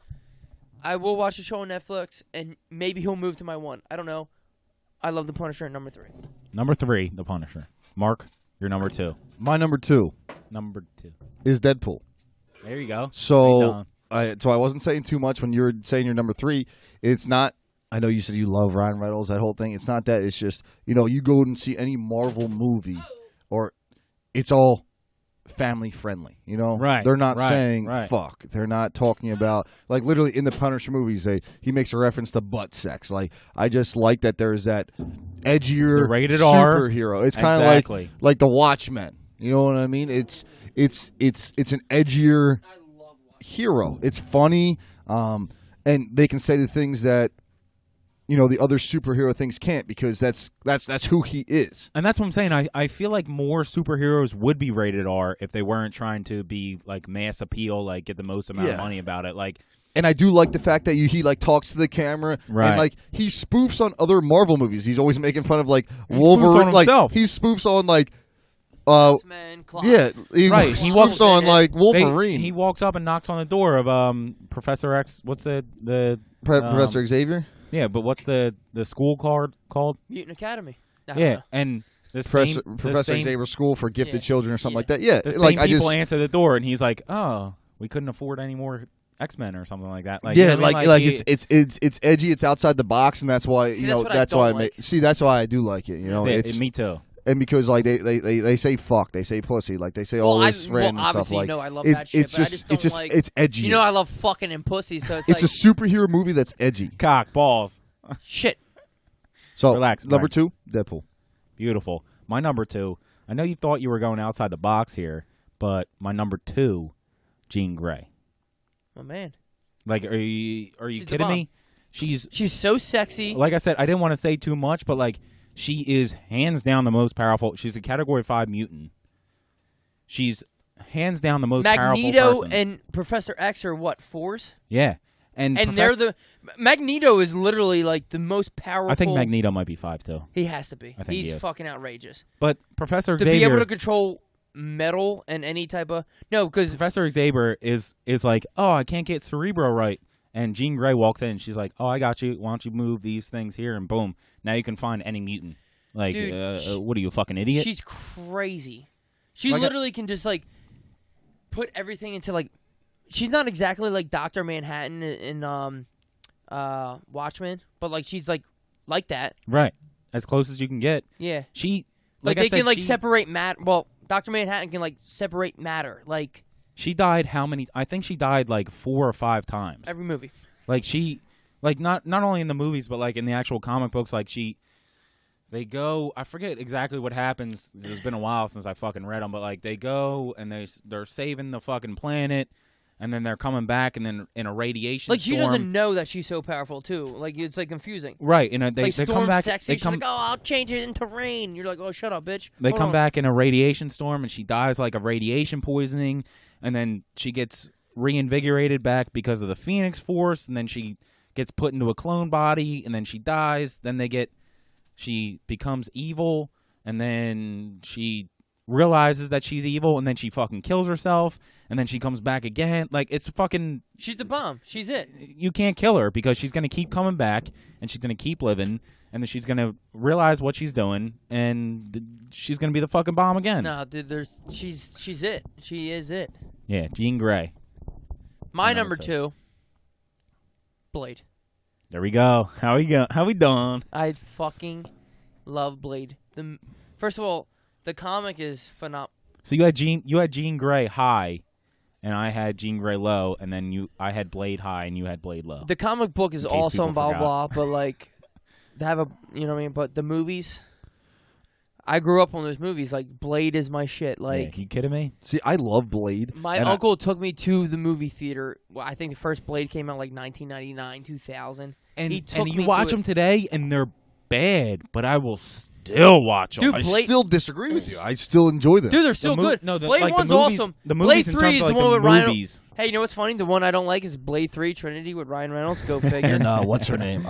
I will watch the show on Netflix, and maybe he'll move to my 1. I don't know. I love the Punisher at number 3. Number 3, The Punisher. Mark, you're number 2. My number 2 Number 2. is Deadpool. There you go. So I wasn't saying too much when you were saying your number 3. It's not. I know you said you love Ryan Reynolds, that whole thing. It's not that. It's just, you go and see any Marvel movie, or it's all family friendly. Right. They're not right, saying right. fuck. They're not talking about, like, literally in the Punisher movies. He makes a reference to butt sex. Like, I just like that there's that edgier The rated R. superhero. It's kind of Exactly. like the Watchmen. You know what I mean? It's an edgier hero. It's funny, and they can say the things that the other superhero things can't, because that's who he is. And that's what I'm saying. I feel like more superheroes would be rated R if they weren't trying to be like mass appeal, like get the most amount of money about it. Like, and I do like the fact that he like talks to the camera, right? And like he spoofs on other Marvel movies. He's always making fun of like He Wolverine. spoofs on like himself. he spoofs on like X-Men, Clock. yeah, Right. He He walks walks on in like Wolverine. He walks up and knocks on the door of Professor X. What's the Professor Xavier. Yeah, but what's the school called? Mutant Academy. Yeah, and the Professor same, Xavier School for Gifted Yeah. Children or something Yeah. like that. Yeah, the like same I people just answer the door, and he's like, "Oh, we couldn't afford any more X-Men or something like that." Like, yeah, you know what I mean? like he- it's edgy. It's outside the box, and that's why See, that's what I that's don't why like. see that's why I do like it. It's me too. and because like they say fuck, they say pussy, like they say all this random stuff. Obviously, Like I love it's that shit, it's but I just just don't like. it's edgy. I love fucking and pussy, so it's It's like a superhero movie that's edgy. Cock balls. shit. So Relax, number Brian. 2, Deadpool. Beautiful. My number 2. I know you thought you were going outside the box here, but my number 2, Jean Grey. Oh man, Like, are you She's the kidding bomb. me? She's so sexy. like I said. I didn't want to say too much, but like, she is hands down the most powerful. She's a Category 5 mutant. She's hands down the most powerful Magneto person. and Professor X are what, 4s? Yeah, and they're the Magneto is literally like the most powerful. I think Magneto might be 5 too. He has to be. I think He's he is. fucking outrageous But Professor to Xavier, be able to control metal and any type of because Professor Xavier is like, oh, I can't get Cerebro right. And Jean Grey walks in and she's like, oh, I got you. Why don't you move these things here? And boom. Now you can find any mutant. Like, Dude, what are you, a fucking idiot? she's crazy. She Like literally can just like put everything into like. She's not exactly like Dr. Manhattan in Watchmen, but like she's like that. Right. As close as you can get. Yeah. She, Like I they said, can like she, separate matter. Well, Dr. Manhattan can like separate matter. Like She died how many? I think she died like 4 or 5 times. every movie. Like she, like not only in the movies, but like in the actual comic books, like they go, I forget exactly what happens. It's been a while since I fucking read them, but like they go and they're saving the fucking planet, and then they're coming back, and then in a radiation Like she storm, doesn't know that she's so powerful too. Like it's like confusing. right? And they Like they Storm's come back. sexy. They She's come like, oh, I'll change it into rain. You're like, oh, shut up, bitch. they Hold come on. back in a radiation storm, and she dies like of radiation poisoning, and then she gets reinvigorated back because of the Phoenix Force, and then she gets put into a clone body, and then she dies. Then she becomes evil, and then she realizes that she's evil, and then she fucking kills herself, and then she comes back again. Like, it's fucking... She's the bomb. She's it. You can't kill her because she's going to keep coming back, and she's going to keep living, and then she's going to realize what she's doing, and she's going to be the fucking bomb again. No, dude, she's it. She is it. Yeah, Jean Grey. My number number 2, Blade. There we go. How we done? I fucking love Blade. First of all, the comic is phenomenal. So you had Jean Grey high, and I had Jean Grey low, and then I had Blade high, and you had Blade low. The comic book is In case awesome, people blah forgot. blah. But like, to have a, you know what I mean. But the movies, I grew up on those movies. Like Blade is my shit. Like, you kidding me? See, I love Blade. my and uncle took me to the movie theater. Well, I think the first Blade came out like 1999, 2000. And He took you me watch to them today, and they're bad, but I will still watch them. Dude, I Blade- still disagree with you. I still enjoy them. Dude, they're still good. No, Blade like 1's the movies, awesome. The Blade movies in 3 terms is of, the like, one with Ryan. movies. Hey, you know what's funny? The one I don't like is Blade 3 Trinity with Ryan Reynolds. Go figure. And what's her name?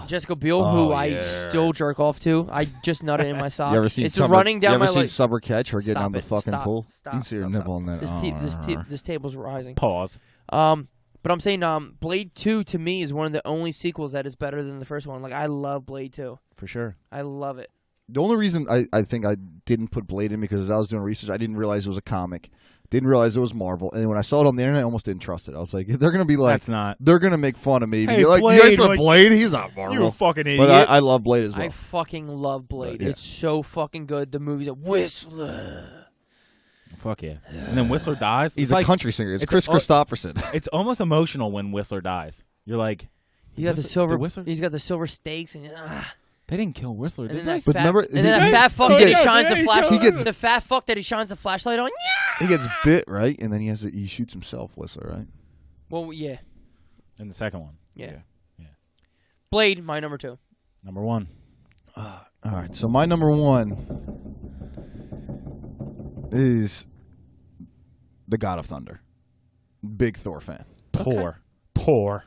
Jessica Biel, Oh, who I yeah. still jerk off to. I just nutted in my sock. You ever seen it's Summer, running down you ever my seen leg. Summer Catch or getting Stop on the it. fucking Stop. pool? Stop. You can see your Stop. nipple on that. This table's rising. Pause. But I'm saying Blade 2 to me is one of the only sequels that is better than the first one. Like, I love Blade 2. For sure. I love it. The only reason I think I didn't put Blade in because as I was doing research, I didn't realize it was a comic. Didn't realize it was Marvel. And when I saw it on the internet, I almost didn't trust it. I was like, they're going to be like, That's not. they're going to make fun of me. Hey, You're like, Blade, you guys put like, Blade? He's not Marvel. You a fucking idiot. But I love Blade as well. I fucking love Blade. Yeah. It's so fucking good. The movie's a Whistler. Fuck yeah. And then Whistler dies. He's It's a like, country singer. It's it's Chris a- Christopherson. It's almost emotional when Whistler dies. You're like, He got the Whistler- silver. did Whistler- He's got the silver stakes and. They didn't kill Whistler, And did then they? that But fat, remember- and then that he- fat fuck he that he gets- shines the flash. he gets- the fat fuck that he shines the flashlight on. Yeah. He gets bit, right? And then he shoots himself, Whistler, right? Well, yeah, In the second one. yeah. Yeah. Blade, my number 2. Number 1. All right. So my number 1 is the God of Thunder. Big Thor fan. Poor.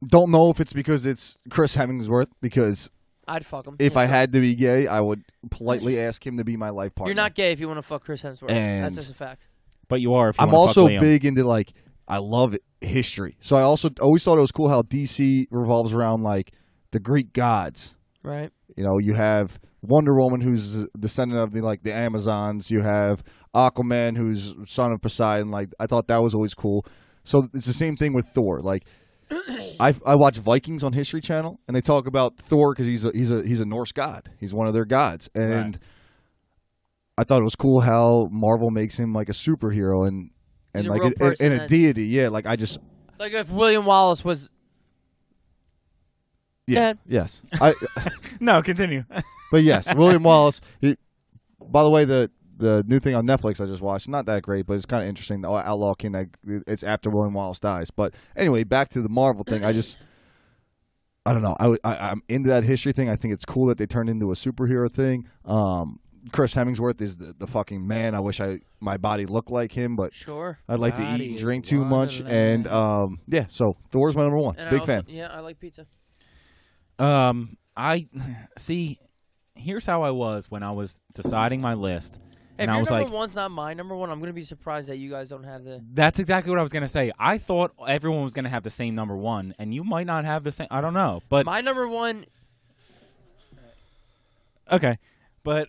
Don't know if it's because it's Chris Hemsworth, because I'd fuck him. if Yeah, I sure. had to be gay, I would politely ask him to be my life partner. You're not gay if you want to fuck Chris Hemsworth. And- That's just a fact. But you are if you I'm wanna also fuck Liam. big into, like, I love history. So I also always thought it was cool how DC revolves around, like, the Greek gods. Right. You know, you have Wonder Woman, who's a descendant of the Amazons. You have Aquaman, who's son of Poseidon. Like, I thought that was always cool. So it's the same thing with Thor. Like, I watch Vikings on History Channel, and they talk about Thor because he's a Norse god. He's one of their gods, and Right. I thought it was cool how Marvel makes him like a superhero and He's a like real person and a that- deity. Yeah, like I just Like if William Wallace was. yeah Dad. yes. No, continue. But yes, William Wallace. By the way, the new thing on Netflix I just watched, not that great, but it's kind of interesting. The Outlaw King, it's after William Wallace dies. But anyway, back to the Marvel thing. I don't know. I'm into that history thing. I think it's cool that they turned into a superhero thing. Chris Hemsworth is the fucking man. I wish my body looked like him, but Sure. I'd like to Body eat and is drink too much. wonderland. And yeah, so Thor's my number 1. And Big I fan. also, yeah, I like pizza. I see. Here's how I was when I was deciding my list, Hey, and if I your was number like, one's not my number 1, I'm gonna be surprised that you guys don't have the. "That's exactly what I was gonna say." I thought everyone was gonna have the same number 1, and you might not have the same. I don't know, but My number 1. okay, but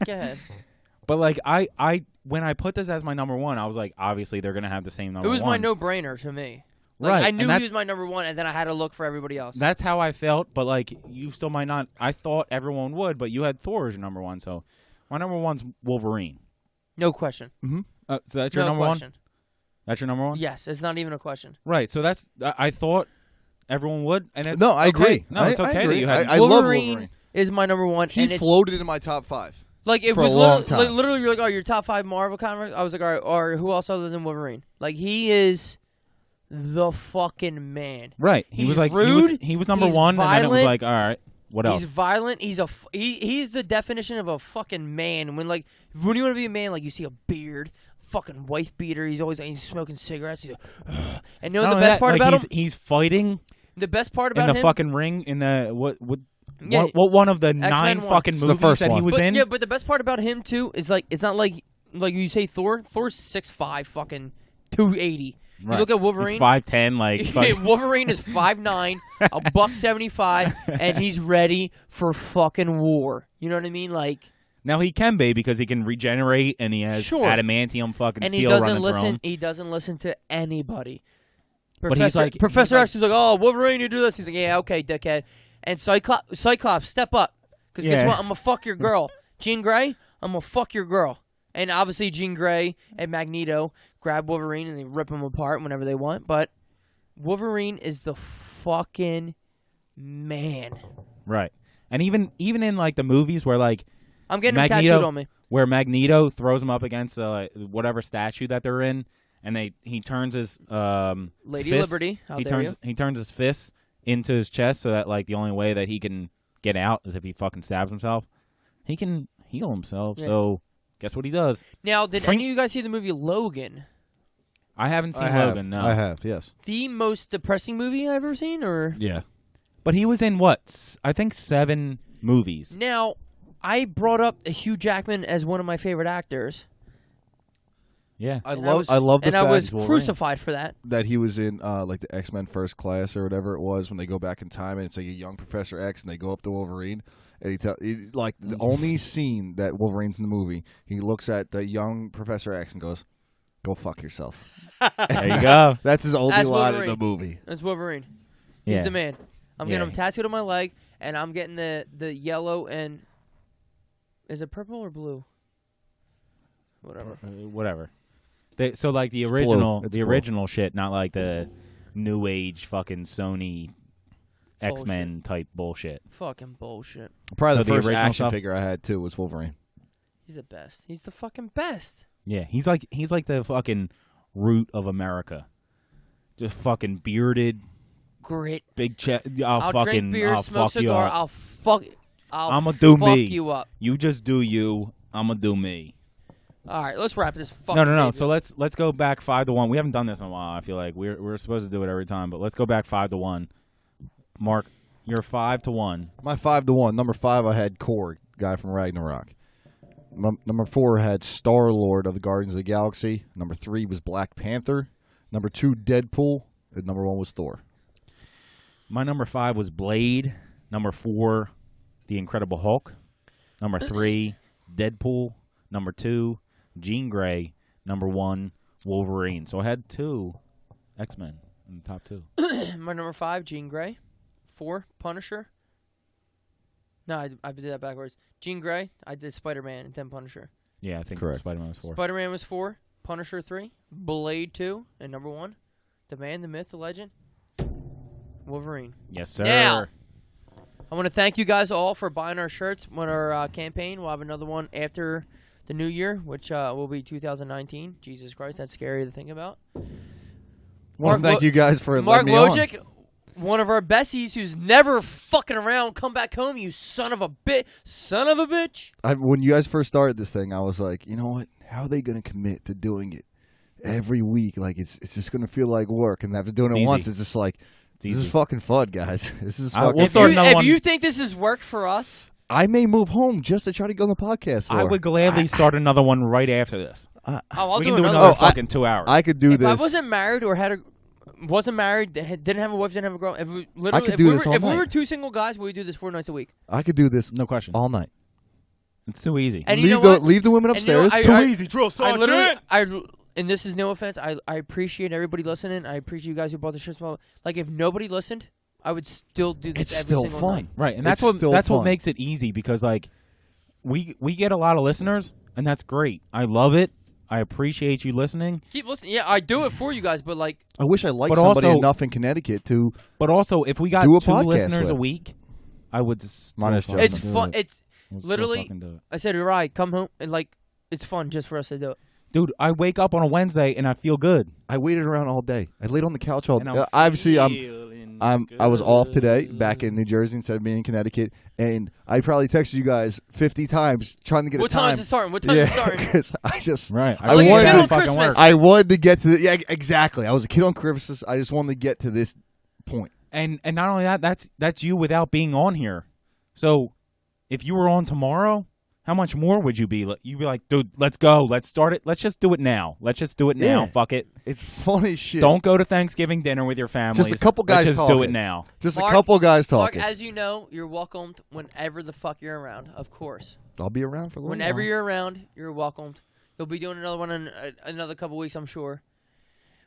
Go ahead. but like I when I put this as my number 1, I was like, obviously they're gonna have the same number. It was 1. my no-brainer to me. Like, Right, I and knew he that's- was my number 1, and then I had to look for everybody else. That's how I felt, but like you still might not. I thought everyone would, but you had Thor as your number 1, so my number 1's Wolverine. No question. So that's your No number question. 1. That's your number 1. Yes, it's not even a question. Right. So that's I thought everyone would, and it's No, I okay. agree. No, it's I okay that agree. you had. I love Wolverine Wolverine. is my number 1. He and it's, floated into my top 5. like it for a was long literally, time. literally, you're like, oh, your top 5 Marvel comics. I was like, all right, or who else other than Wolverine? Like he is the fucking man. Right. He He's was like rude, he was number he's 1, and then it was violent, like, all right, what else? He's violent. He's the definition of a fucking man. When you want to be a man, like you see a beard, fucking wife beater. He's smoking cigarettes. He's and you know Not the only best that, part like, about him. he's fighting The best part in about the him. fucking ring in the what Yeah, what one of the 9 1. fucking It's the movies first that he one. was but, in. Yeah, but the best part about him too is like it's not like you say Thor. Thor's 6'5", fucking 280. Right. You look at Wolverine. He's 5'10", like fucking- Wolverine is 5'9", $175, and he's ready for fucking war. You know what I mean? Like, Now he can be because he can regenerate and he has Sure. adamantium fucking and he steel doesn't running through listen. him. He doesn't listen to anybody. But he's like- Professor he's X is like, oh, Wolverine, you do this. He's like, yeah, okay, dickhead. And Cyclops, step up, because guess Yeah. what? I'm gonna fuck your girl, Jean Grey. I'm gonna fuck your girl. And obviously, Jean Grey and Magneto grab Wolverine and they rip him apart whenever they want. But Wolverine is the fucking man. Right. And even in like the movies where like I'm getting him tattooed on me. Where Magneto throws him up against whatever statue that they're in, and he turns his Lady fist, Liberty. he turns his fist into his chest so that like the only way that he can get out is if he fucking stabs himself. He can heal himself, so guess what he does? Now, did any of you guys see the movie Logan? I haven't seen Logan, no. I have, yes. The most depressing movie I've ever seen, or? Yeah. But he was in what? I think 7 movies. Now, I brought up Hugh Jackman as one of my favorite actors. Yeah. I love the and fact I was crucified for that. that he was in like the X-Men First Class or whatever it was when they go back in time and it's like a young Professor X and they go up to Wolverine and the only scene that Wolverine's in the movie, he looks at the young Professor X and goes, "Go fuck yourself." There you go. That's his only That's line Wolverine. in the movie. That's Wolverine. Yeah. He's the man. I'm getting him Yeah. tattooed on my leg, and I'm getting the yellow and is it purple or blue? Whatever. Whatever. So like the It's original, blue. It's the blue. original shit, not like the new age fucking Sony X-Men type bullshit. Fucking bullshit. Probably So the the first original action stuff? figure I had too was Wolverine. He's the best. He's the fucking best. Yeah, he's like the fucking root of America. Just fucking bearded, Grit. big chest. I'll drink beer, I'll smoke fuck you cigar. up. I'ma do fuck me. you up. You just do you. I'ma do me. All right, let's wrap this fucking. No. baby. So let's go back 5-1. We haven't done this in a while. I feel like we're supposed to do it every time, but let's go back 5-1. Mark, you're 5-1. My 5-1. Number 5, I had Korg, guy from Ragnarok. Number 4 had Star-Lord of the Guardians of the Galaxy. Number 3 was Black Panther. Number 2, Deadpool. And number 1 was Thor. My number 5 was Blade. Number 4, The Incredible Hulk. Number 3, Deadpool. Number 2, Jean Grey. Number 1, Wolverine. So I had 2 X-Men in the top 2. My number 5, Jean Grey. 4, Punisher. No, I did that backwards. Jean Grey. I did Spider-Man and then Punisher. Yeah, I think Correct. Spider-Man was 4. Spider-Man was 4. Punisher 3. Blade 2. And number 1, the man, the myth, the legend, Wolverine. Yes, sir. Now, I want to thank you guys all for buying our shirts with our campaign. We'll have another one after the new year, which will be 2019. Jesus Christ, that's scary to think about. Well, thank you guys for Mark letting me on. Wojcik, one of our besties who's never fucking around, come back home, you son of a bitch. When you guys first started this thing, I was like, you know what? How are they going to commit to doing it every week? Like, it's just going to feel like work. And after doing It's it easy. once, it's just like, this is fucking fun, guys. This is fucking we'll If, start you, another if one. you think this is work for us, I may move home just to try to go on the podcast for. I would gladly start another one right after this. I'll We do can do another another one. fucking 2 hours. I could do If this. I wasn't married or wasn't married, didn't have a wife, didn't have a girl, if we literally, could if do we this were, all if we night. were 2 single guys, we would do this 4 nights a week. I could do this no question. all night. It's too easy. And you know what? Leave the women And you know, upstairs. I- drill I literally, and this is no offense, I appreciate everybody listening. I appreciate you guys who bought the shirts. Like, if nobody listened, I would still do this It's every still single fun. night. Right, and It's that's still what fun. makes it easy because like we get a lot of listeners and that's great. I love it. I appreciate you listening. Keep listening. Yeah, I do it for you guys, but like, I wish I liked But somebody also- enough in Connecticut to. But also, if we got Do a 2 podcast listeners a with. week, I would just Minus still Justin. it's fucking do fun. it. It's We'll still literally. fucking do it. I said, right, come home and like, it's fun just for us to do it. Dude, I wake up on a Wednesday and I feel good. I waited around all day. I laid on the couch all And day. I'm Obviously, feeling I was off today, good. back in New Jersey instead of being in Connecticut, and I probably texted you guys 50 times trying to get What a time. time is it starting? What time is it starting? 'cause I just Right. I Like a wanted kid to on fucking Christmas. work. I wanted to get to the, yeah, exactly. I was a kid on Christmas. I just wanted to get to this point. And not only that, that's you without being on here. So if you were on tomorrow, how much more would you be? You'd be like, dude, let's go. Let's start it. Let's just do it now. Let's just do it now. Yeah. Fuck it. It's funny shit. Don't go to Thanksgiving dinner with your family. Just a couple guys Let's just do it talking. now. Just Mark- a couple guys Mark, talking. as you know, you're welcomed whenever the fuck you're around. Of course, I'll be around for a little whenever while. you're around, you're welcomed. You'll be doing another one in another couple weeks, I'm sure.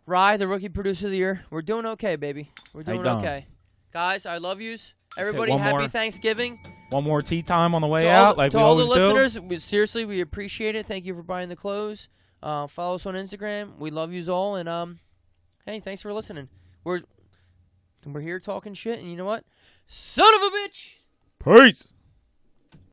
Rye, the rookie producer of the year, we're doing okay, baby. We're How you doing doing? okay, guys. I love yous. Everybody, one happy more. Thanksgiving. One more tea time on the way To out, all, like to we all the always do. listeners, seriously, we appreciate it. Thank you for buying the clothes. Follow us on Instagram. We love yous all, and hey, thanks for listening. We're here talking shit, and you know what? Son of a bitch. Peace.